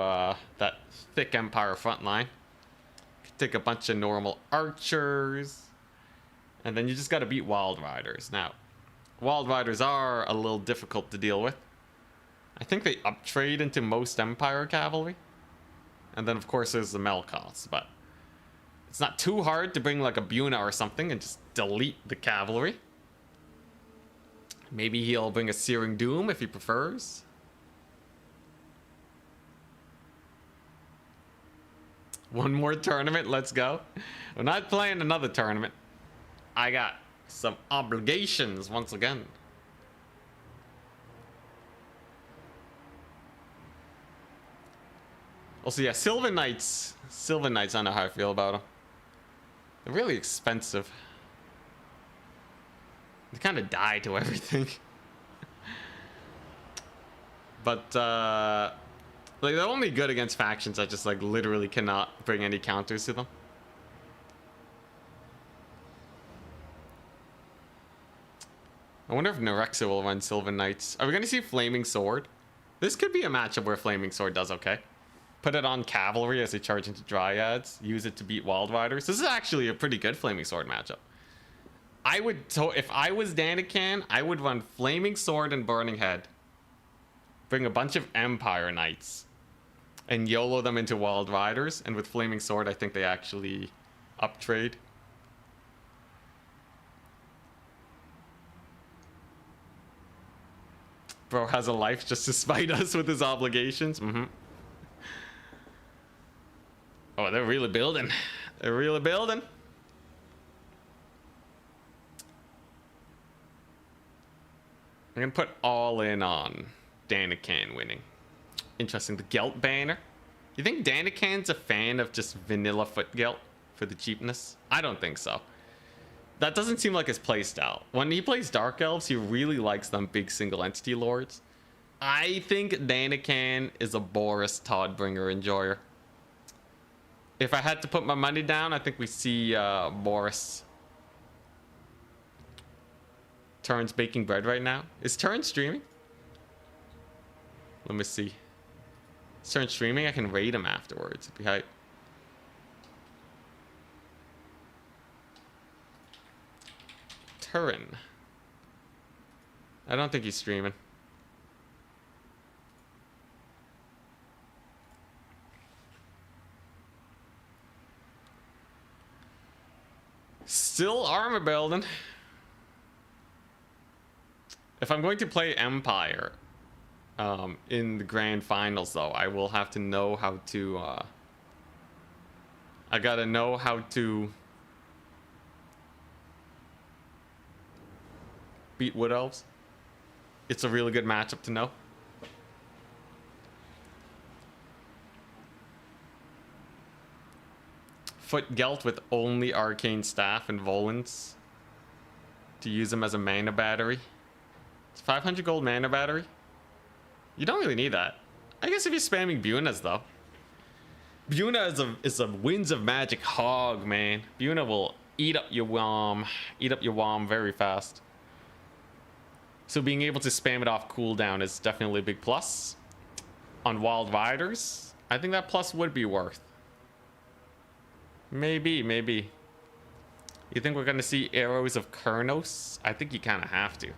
that thick Empire front line. Take a bunch of normal archers, and then you just got to beat Wild Riders. Now, Wild Riders are a little difficult to deal with. I think they uptrade into most Empire cavalry. And then, of course, there's the Melkoths, but it's not too hard to bring like a Buna or something and just delete the cavalry. Maybe he'll bring a Searing Doom if he prefers. One more tournament, let's go. We're not playing another tournament. I got some obligations once again. Also, yeah, Sylvan Knights. Sylvan Knights, I don't know how I feel about them. They're really expensive. They kind of die to everything. But, like, they're only good against factions that just, like, literally cannot bring any counters to them. I wonder if Nerexa will run Sylvan Knights. Are we going to see Flaming Sword? This could be a matchup where Flaming Sword does okay. Put it on Cavalry as they charge into Dryads. Use it to beat Wild Riders. This is actually a pretty good Flaming Sword matchup. I would, so if I was Danican, I would run Flaming Sword and Burning Head. bring a bunch of Empire Knights and YOLO them into Wild Riders. And with Flaming Sword, I think they actually uptrade. Bro has a life just to spite us with his obligations. Oh, they're really building. They're really building. I'm gonna put all in on Danican winning. Interesting. The Gelt banner. You think Danican's a fan of just vanilla foot Gelt for the cheapness? I don't think so. That doesn't seem like his playstyle. When he plays Dark Elves, he really likes them big single entity lords. I think Danican is a Boris Toddbringer enjoyer. If I had to put my money down, I think we see Boris. Turn's baking bread right now. Is Turn streaming? Let me see. Is Turn streaming? I can raid him afterwards. It'd be hype. Turin. I don't think he's streaming. Still armor building. If I'm going to play Empire in the grand finals, though, I will have to know how to I gotta know how to beat Wood Elves. It's a really good matchup to know. Foot Gelt with only Arcane Staff and Volans to use them as a mana battery. It's 500 gold mana battery. You don't really need that. I guess if you're spamming Bunas, though. Buna is a Winds of Magic hog, man. Buna will eat up your wom very fast. So being able to spam it off cooldown is definitely a big plus. On Wild Riders, I think that plus would be worth. Maybe. You think we're gonna see Arrows of Kurnos? I think you kind of have to.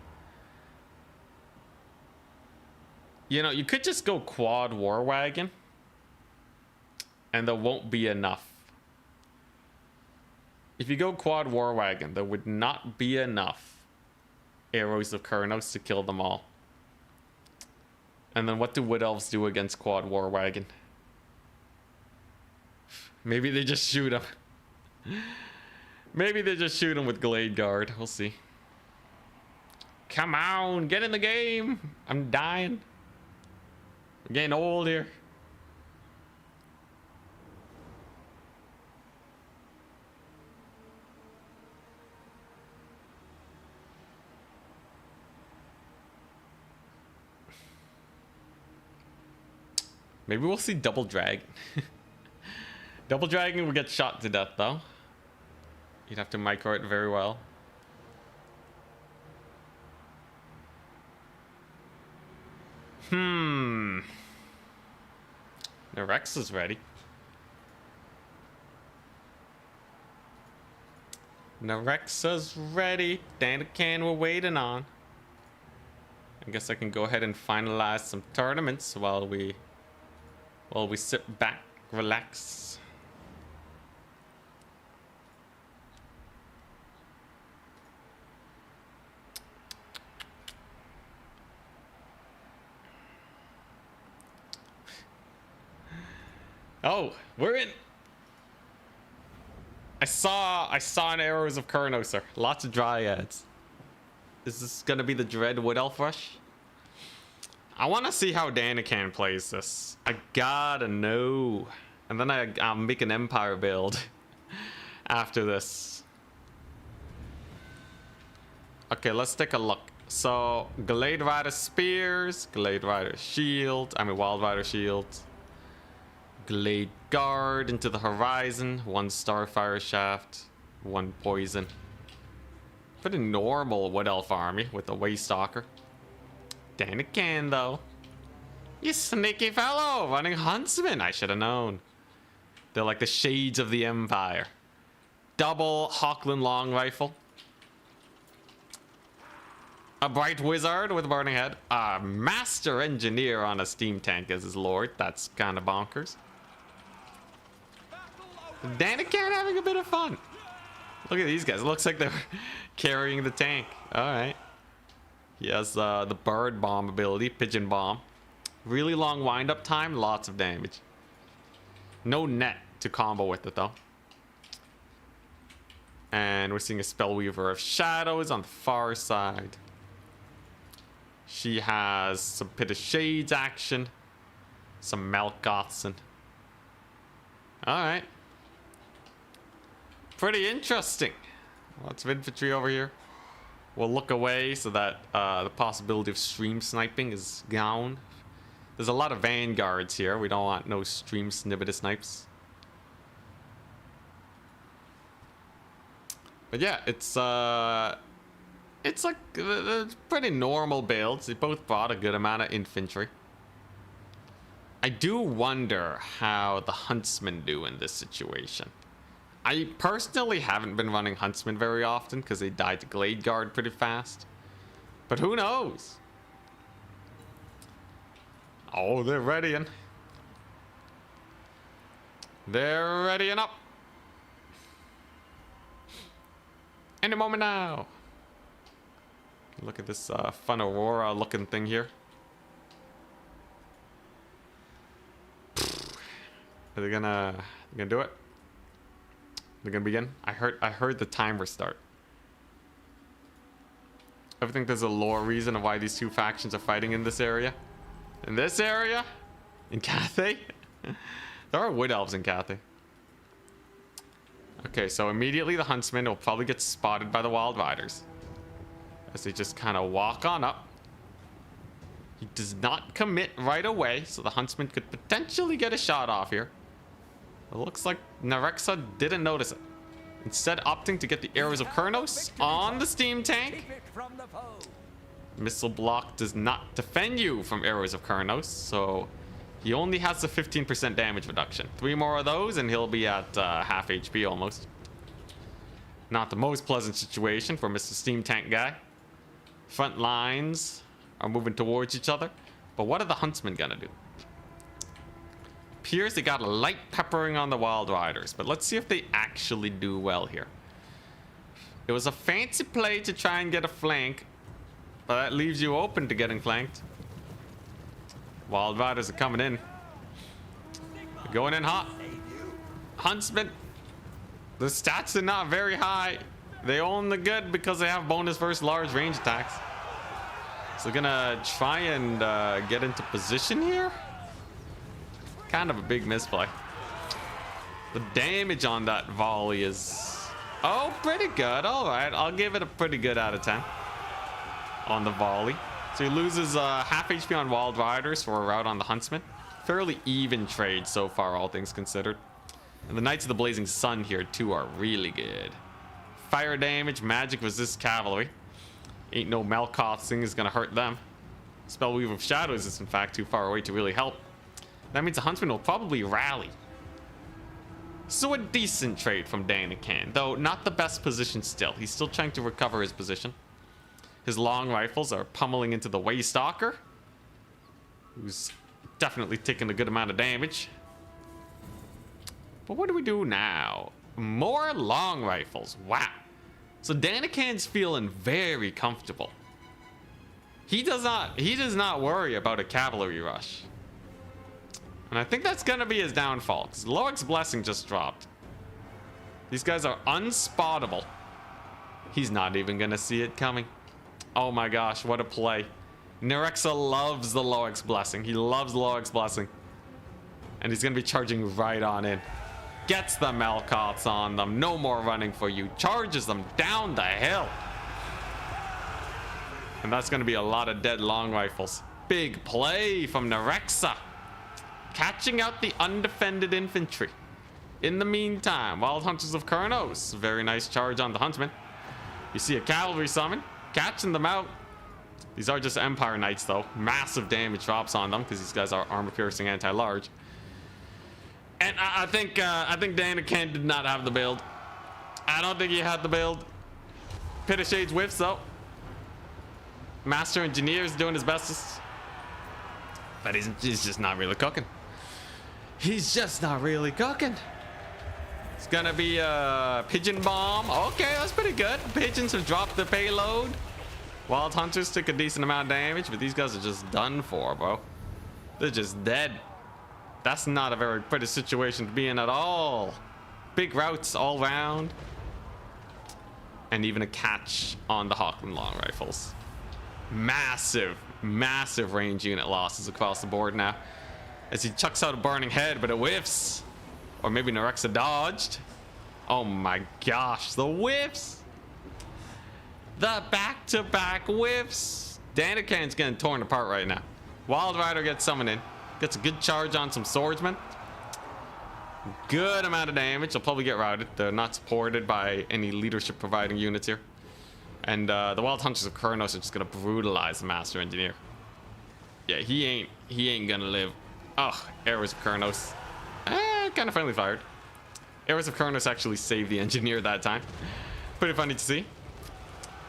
You know, you could just go quad War Wagon, and there won't be enough. If you go quad War Wagon, there would not be enough Arrows of Kurnos to kill them all. And then what do Wood Elves do against quad War Wagon? Maybe they just shoot him. Maybe they just shoot him with Glade Guard. We'll see. Come on, get in the game. I'm dying. I'm getting old here. Maybe we'll see Double Dragon. Double Dragon will get shot to death, though. You'd have to micro it very well. The Rex is ready. Narexa's ready. Danican we're waiting on. I guess I can go ahead and finalize some tournaments while we sit back, relax. Oh, we're in. I saw an Arrows of Kurnos, sir. Lots of Dryads. Is this gonna be the Dread Wood Elf rush? I want to see how Danican plays this. I gotta know. And then I'll make an Empire build after this. Okay, let's take a look. So, Glade Rider Spears, Glade Rider Shield, Wild Rider Shields. Glade Guard into the horizon, 1 Starfire Shaft, 1 Poison. Pretty normal Wood Elf army with a Waystalker. Danican, though. You sneaky fellow, running Huntsman. I should have known. They're like the shades of the Empire. Double Hawkland Long Rifle. A bright wizard with a burning head. A master engineer on a steam tank as his lord. That's kind of bonkers. Danican having a bit of fun. Look at these guys. It looks like they're carrying the tank. All right. He has the bird bomb ability, pigeon bomb. Really long wind-up time, lots of damage. No net to combo with it though. And we're seeing a Spellweaver of Shadows on the far side. She has some Pit of Shades action. Some Malgothson. Alright. Pretty interesting. Lots of infantry over here. We'll look away so that the possibility of stream sniping is gone. There's a lot of vanguards here. We don't want no stream snippet snipes. But yeah, it's like pretty normal builds. They both brought a good amount of infantry. I do wonder how the Huntsmen do in this situation. I personally haven't been running Huntsmen very often because they died to Glade Guard pretty fast. But who knows? Oh, they're readying. They're readying up. Any moment now. Look at this fun Aurora looking thing here. Are they gonna do it? They're gonna begin? I heard the timer start. I think there's a lore reason of why these two factions are fighting in this area. In this area? In Cathay? There are wood elves in Cathay. Okay, so immediately the Huntsman will probably get spotted by the Wild Riders. As they just kind of walk on up. He does not commit right away, so the Huntsman could potentially get a shot off here. It looks like Nerexa didn't notice it. Instead opting to get the arrows of Kurnos on the steam tank. Missile block does not defend you from arrows of Kurnos, so he only has a 15% damage reduction. 3 more of those and he'll be at half HP almost. Not the most pleasant situation for Mr. Steam Tank guy. Front lines are moving towards each other, but what are the Huntsmen gonna do? Appears they got a light peppering on the Wild Riders, but let's see if they actually do well here. It was a fancy play to try and get a flank, but that leaves you open to getting flanked. Wild Riders are coming in. They're going in hot. Huntsmen. The stats are not very high. They own the good because they have bonus versus large range attacks. So gonna try and get into position here. Kind of a big misplay. The damage on that volley is... Oh, pretty good. All right, I'll give it a pretty good out of 10 on the volley. So he loses half HP on Wild Riders for a rout on the Huntsman. Fairly even trade so far, all things considered. And the Knights of the Blazing Sun here too are really good. Fire damage, magic resist cavalry. Ain't no Malkoth thing is gonna hurt them. Spellweaver of Shadows is in fact too far away to really help. That means the Huntsman will probably rally. So a decent trade from Danican, though not the best position still. He's still trying to recover his position. His long rifles are pummeling into the Waystalker, who's definitely taking a good amount of damage. But what do we do now? More long rifles. Wow. So Danican's feeling very comfortable. He does not worry about a cavalry rush. And I think that's gonna be his downfall, because Loic's Blessing just dropped. These guys are unspottable. He's not even gonna see it coming. Oh my gosh, what a play. Nerexa loves the Loic's Blessing. He loves Loic's Blessing. And he's gonna be charging right on in. Gets the Malkoths on them. No more running for you. Charges them down the hill. And that's gonna be a lot of dead long rifles. Big play from Nerexa. Catching out the undefended infantry. In the meantime, Wild Hunters of Kurnos. Very nice charge on the Huntsman. You see a cavalry summon. Catching them out. These are just Empire Knights though. Massive damage drops on them because these guys are armor-piercing anti-large. And I think Danican did not have the build. I don't think he had the build. Pit of Shades whiffs though. Master Engineer is doing his bestest. But he's just not really cooking. He's just not really cooking. It's gonna be a pigeon bomb. Okay, that's pretty good. Pigeons have dropped the payload. Wild Hunters took a decent amount of damage, but these guys are just done for, bro. They're just dead. That's not a very pretty situation to be in at all. Big routes all round. And even a catch on the Hawkland long rifles. Massive, massive range unit losses across the board now. As he chucks out a burning head, but it whiffs. Or maybe Nerexa dodged. Oh my gosh, the whiffs. The back-to-back whiffs. Danican's getting torn apart right now. Wild Rider gets summoned in. Gets a good charge on some swordsmen. Good amount of damage. They'll probably get routed. They're not supported by any leadership providing units here. And the Wild Hunters of Kurnos are just gonna brutalize the Master Engineer. Yeah, he ain't gonna live. Oh, Arrows of Kurnos. Kind of friendly fired. Arrows of Kurnos actually saved the Engineer that time. Pretty funny to see.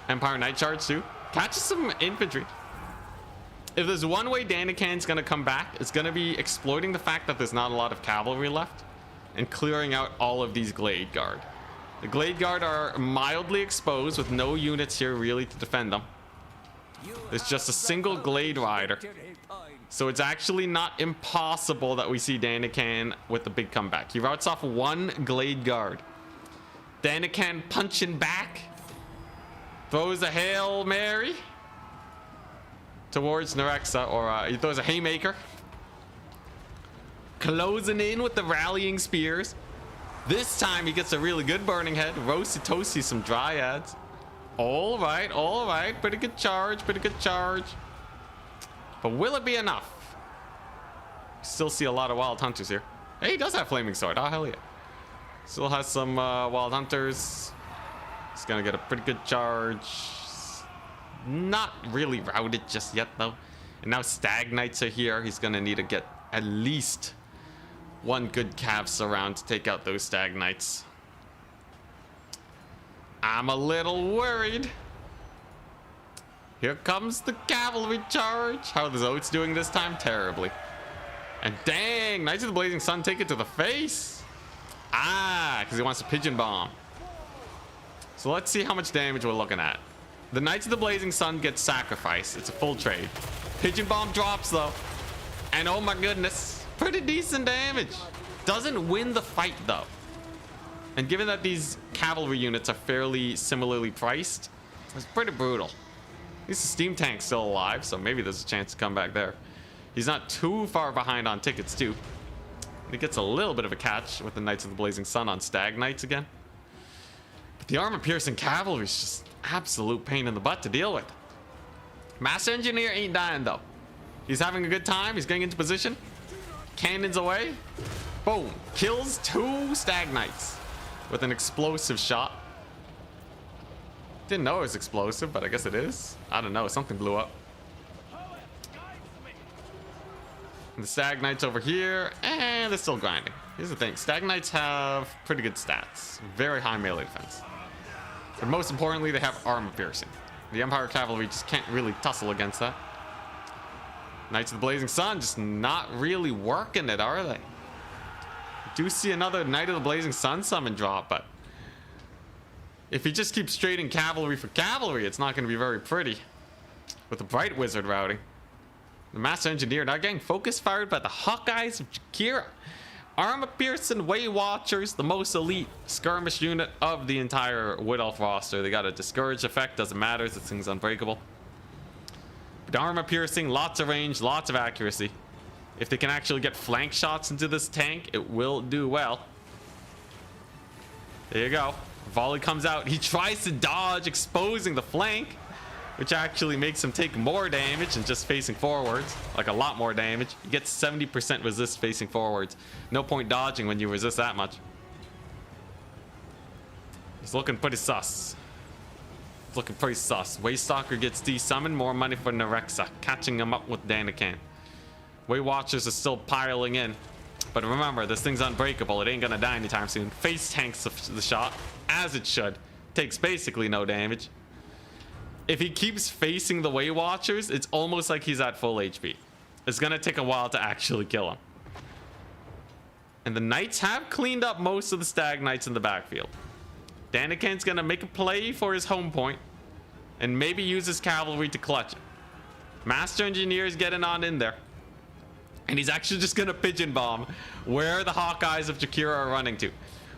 Empire Night Charge too. Catches some infantry. If there's one way Danican's gonna come back, it's gonna be exploiting the fact that there's not a lot of cavalry left and clearing out all of these Glade Guard. The Glade Guard are mildly exposed with no units here really to defend them. There's just a single Glade Rider. So it's actually not impossible that we see Danican with the big comeback. He routes off one Glade Guard. Danican punching back. Throws a Hail Mary towards Nerexa, or he throws a haymaker. Closing in with the rallying spears. This time he gets a really good burning head. Roasty toasty some dryads. All right. Pretty good charge, But will it be enough? Still see a lot of Wild Hunters here. Hey, he does have Flaming Sword. Oh, hell yeah. Still has some Wild Hunters. He's gonna get a pretty good charge. Not really routed just yet though. And now Stag Knights are here. He's gonna need to get at least one good Cavs around to take out those Stag Knights. I'm a little worried. Here comes the cavalry charge. How are the Zotes doing this time? Terribly. And dang, Knights of the Blazing Sun take it to the face. Because he wants a pigeon bomb. So let's see how much damage we're looking at. The Knights of the Blazing Sun get sacrificed. It's a full trade. Pigeon bomb drops though. And oh my goodness, pretty decent damage. Doesn't win the fight though. And given that these cavalry units are fairly similarly priced, it's pretty brutal. At least the steam tank's still alive, so maybe there's a chance to come back there. He's not too far behind on tickets too. He gets a little bit of a catch with the Knights of the Blazing Sun on Stag Knights again. But the armor-piercing cavalry is just absolute pain in the butt to deal with. Master Engineer ain't dying though. He's having a good time. He's getting into position. Cannons away. Boom. Kills 2 Stag Knights with an explosive shot. Didn't know it was explosive, but I guess it is. I don't know. Something blew up. And the Stag Knights over here, and they're still grinding. Here's the thing. Stag Knights have pretty good stats. Very high melee defense. But most importantly, they have armor piercing. The Empire Cavalry just can't really tussle against that. Knights of the Blazing Sun just not really working it, are they? I do see another Knight of the Blazing Sun summon drop, but if he just keeps trading cavalry for cavalry, it's not going to be very pretty. With the Bright Wizard routing. The Master Engineer now getting focus fired by the Hawkeyes of Jakira. Armor Piercing Way Watchers, the most elite skirmish unit of the entire Wood Elf roster. They got a discourage effect, doesn't matter, this thing's unbreakable. But armor piercing, lots of range, lots of accuracy. If they can actually get flank shots into this tank, it will do well. There you go. Volley comes out. He tries to dodge, exposing the flank, which actually makes him take more damage than just facing forwards. Like a lot more damage. He gets 70% resist facing forwards. No point dodging when you resist that much. He's looking pretty sus. He's looking pretty sus. Waystalker gets desummoned. More money for Nerexa. Catching him up with Danican. Way Watchers are still piling in. But remember, this thing's unbreakable. It ain't gonna die anytime soon. Face tanks the shot, as it should. Takes basically no damage. if he keeps facing the Way Watchers, it's almost like he's at full HP. It's gonna take a while to actually kill him. And the Knights have cleaned up most of the Stag Knights in the backfield. Daniken's gonna make a play for his home point and maybe use his cavalry to clutch it. Master Engineer is getting on in there. And he's actually just gonna pigeon bomb where the Hawkeyes of Jakira are running to.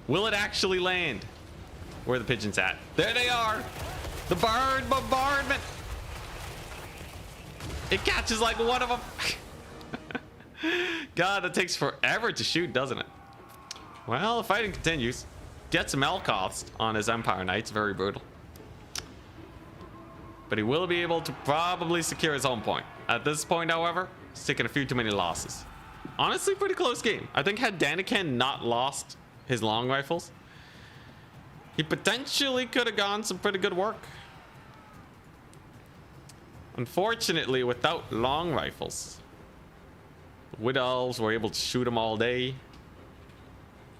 Will it actually land where the pigeon's at? There they are. The bird bombardment. It catches like one of them. God, that takes forever to shoot, doesn't it? Well, the fighting continues. Gets Melkoth on his Empire Knights. Very brutal. But he will be able to probably secure his home point. At this point, however, he's taking a few too many losses. Honestly, pretty close game. I think had Daniken not lost his long rifles, he potentially could have gone some pretty good work. Unfortunately, without long rifles, Wood Elves were able to shoot him all day.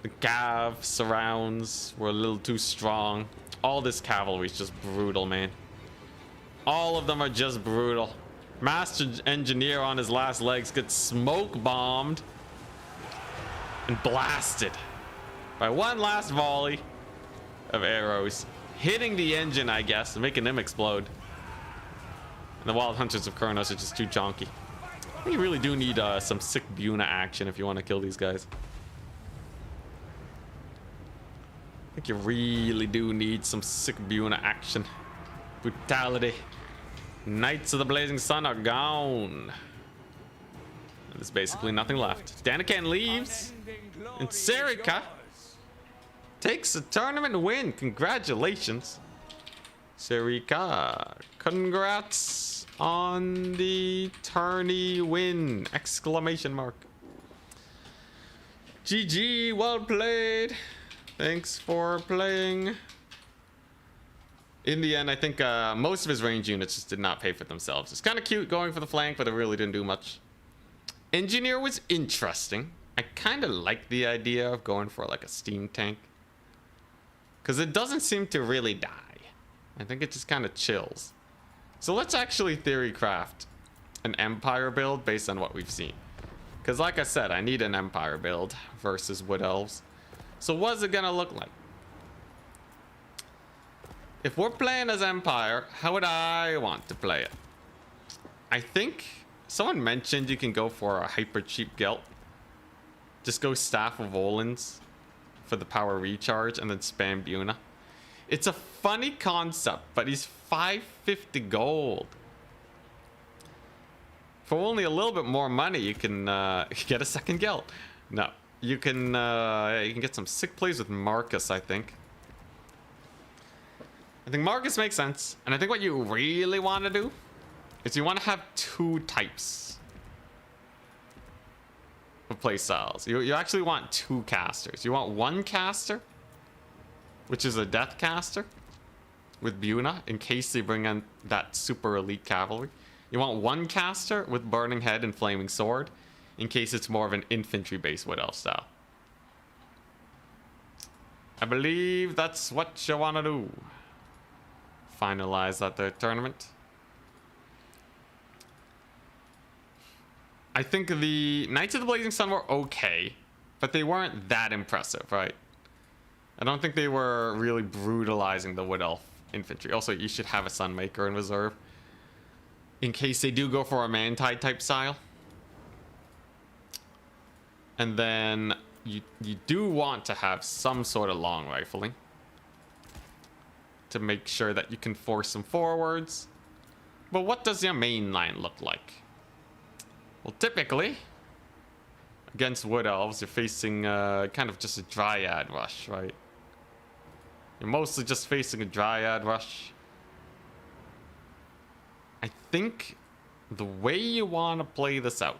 The Cav surrounds were a little too strong. All this cavalry is just brutal, man. All of them are just brutal. Master Engineer on his last legs gets smoke bombed and blasted by one last volley of arrows, hitting the engine, I guess, and making them explode. And the Wild Hunters of Kurnos are just too chonky. I think you really do need some sick Buna action if you want to kill these guys. I think you really do need some sick Buna action. Brutality. Knights of the Blazing Sun are gone. There's basically nothing left. Daniken leaves. And Serika takes a tournament win. Congratulations, Serika. Congrats on the tourney win! Exclamation mark. GG, well played. Thanks for playing. In the end, I think most of his range units just did not pay for themselves. It's kind of cute going for the flank, but it really didn't do much. Engineer was interesting. I kind of like the idea of going for like a steam tank, because it doesn't seem to really die. I think it just kind of chills. So let's actually theory craft an Empire build based on what we've seen. Because like I said, I need an Empire build versus Wood Elves. So what's it gonna look like? If we're playing as Empire, how would I want to play it? I think someone mentioned you can go for a hyper cheap Gelt. Just go Staff of Olins for the power recharge and then spam Buna. It's a funny concept, but he's 550 gold. For only a little bit more money, you can get a second Gelt. No, you can get some sick plays with Marcus, I think. I think Marcus makes sense. And I think what you really want to do is you want to have two types of play styles. You actually want two casters. You want one caster, which is a death caster with Buna in case they bring in that super elite cavalry. You want one caster with Burning Head and Flaming Sword in case it's more of an infantry based Wood Elf style. I believe that's what you want to do. Finalize at the tournament. I think the Knights of the Blazing Sun were okay, but they weren't that impressive, right? I don't think they were really brutalizing the Wood Elf infantry. Also, you should have a Sunmaker in reserve in case they do go for a Mantide type style. And then you do want to have some sort of long rifling to make sure that you can force them forwards. But what does your main line look like? Well, typically against Wood Elves, you're facing kind of just a Dryad rush, right? You're mostly just facing a Dryad rush. I think the way you want to play this out,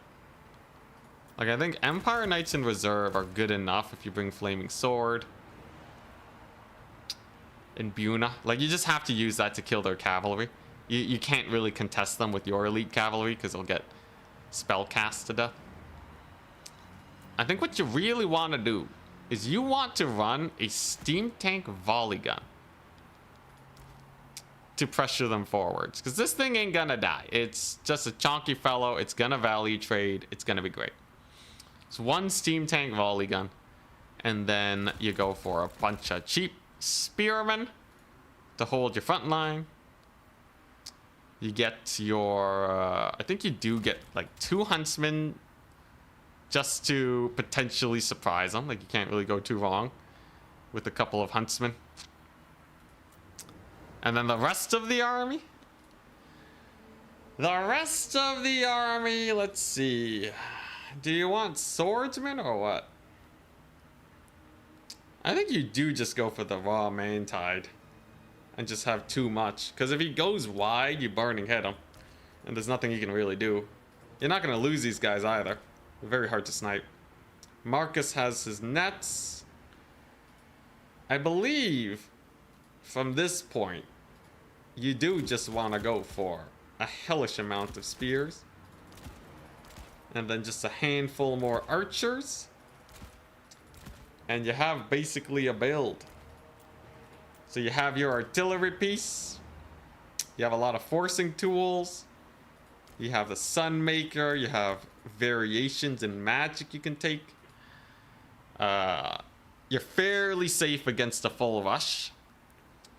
like, I think Empire Knights in reserve are good enough if you bring Flaming Sword and Buna. Like, you just have to use that to kill their cavalry. You can't really contest them with your elite cavalry because they'll get spell cast to death. I think what you really want to do is you want to run a steam tank volley gun to pressure them forwards, because this thing ain't gonna die. It's just a chonky fellow. It's gonna value trade. It's gonna be great. It's one steam tank volley gun, and then you go for a bunch of cheap spearmen to hold your front line. You get your I think you do get like 2 huntsmen just to potentially surprise them. Like, you can't really go too wrong with a couple of huntsmen. And then the rest of the army? The rest of the army, let's see. Do you want swordsmen or what? I think you do just go for the raw main tide and just have too much. Because if he goes wide, you burning hit him. And there's nothing you can really do. You're not going to lose these guys either. They're very hard to snipe. Marcus has his nets. I believe from this point, you do just want to go for a hellish amount of spears. And then just a handful more archers. And you have basically a build. So you have your artillery piece. You have a lot of forcing tools. You have the Sunmaker. You have variations in magic you can take. You're fairly safe against a full rush.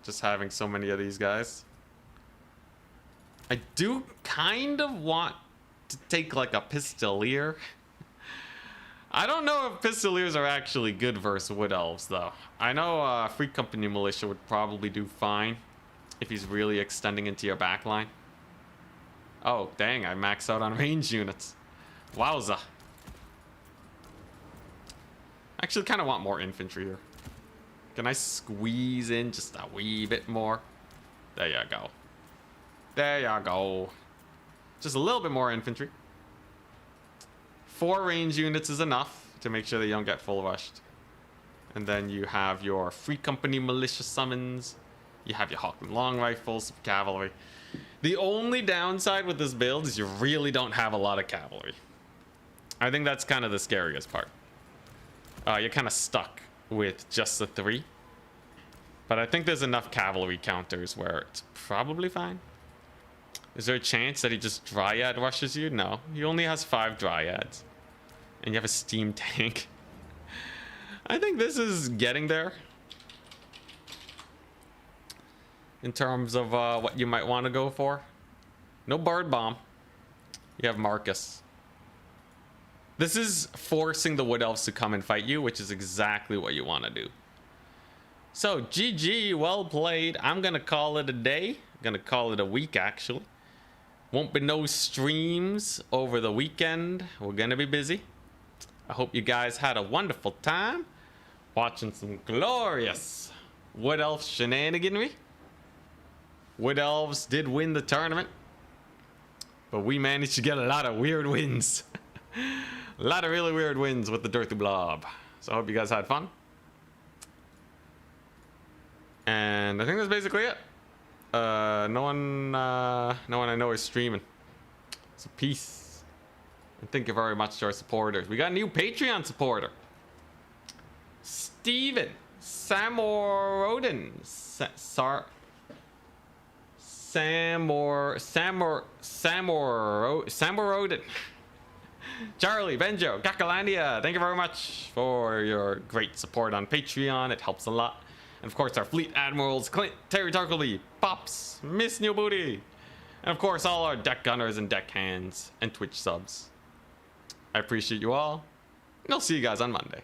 Just having so many of these guys. I do kind of want to take like a Pistolier. I don't know if Pistoliers are actually good versus Wood Elves, though. I know Free Company Militia would probably do fine if he's really extending into your backline. Oh, dang, I maxed out on range units. Wowza. Actually, kind of want more infantry here. Can I squeeze in just a wee bit more? There you go. There you go. Just a little bit more infantry. 4 range units is enough to make sure that you don't get full rushed. And then you have your Free Company Militia summons. You have your Hawk and Long Rifles, cavalry. The only downside with this build is you really don't have a lot of cavalry. I think that's kind of the scariest part. You're kind of stuck with just the 3. But I think there's enough cavalry counters where it's probably fine. Is there a chance that he just Dryad rushes you? No. He only has 5 Dryads. And you have a steam tank. I think this is getting there. In terms of what you might want to go for. No Bird Bomb. You have Marcus. This is forcing the Wood Elves to come and fight you, which is exactly what you want to do. So, GG, well played. I'm going to call it a day. I'm going to call it a week, actually. Won't be no streams over the weekend. We're going to be busy. I hope you guys had a wonderful time watching some glorious Wood Elf shenaniganry. Wood Elves did win the tournament, but we managed to get a lot of weird wins. A lot of really weird wins with the Dirty Blob. So I hope you guys had fun. And I think that's basically it. No one I know is streaming. So peace. And thank you very much to our supporters. We got a new Patreon supporter. Steven Samorodin. Samorodin. Charlie, Benjo, Gakalandia, thank you very much for your great support on Patreon. It helps a lot. And of course, our fleet admirals, Clint, Terry Tarkleby, Pops, Miss New Booty, and of course, all our deck gunners and deck hands and Twitch subs. I appreciate you all, and I'll see you guys on Monday.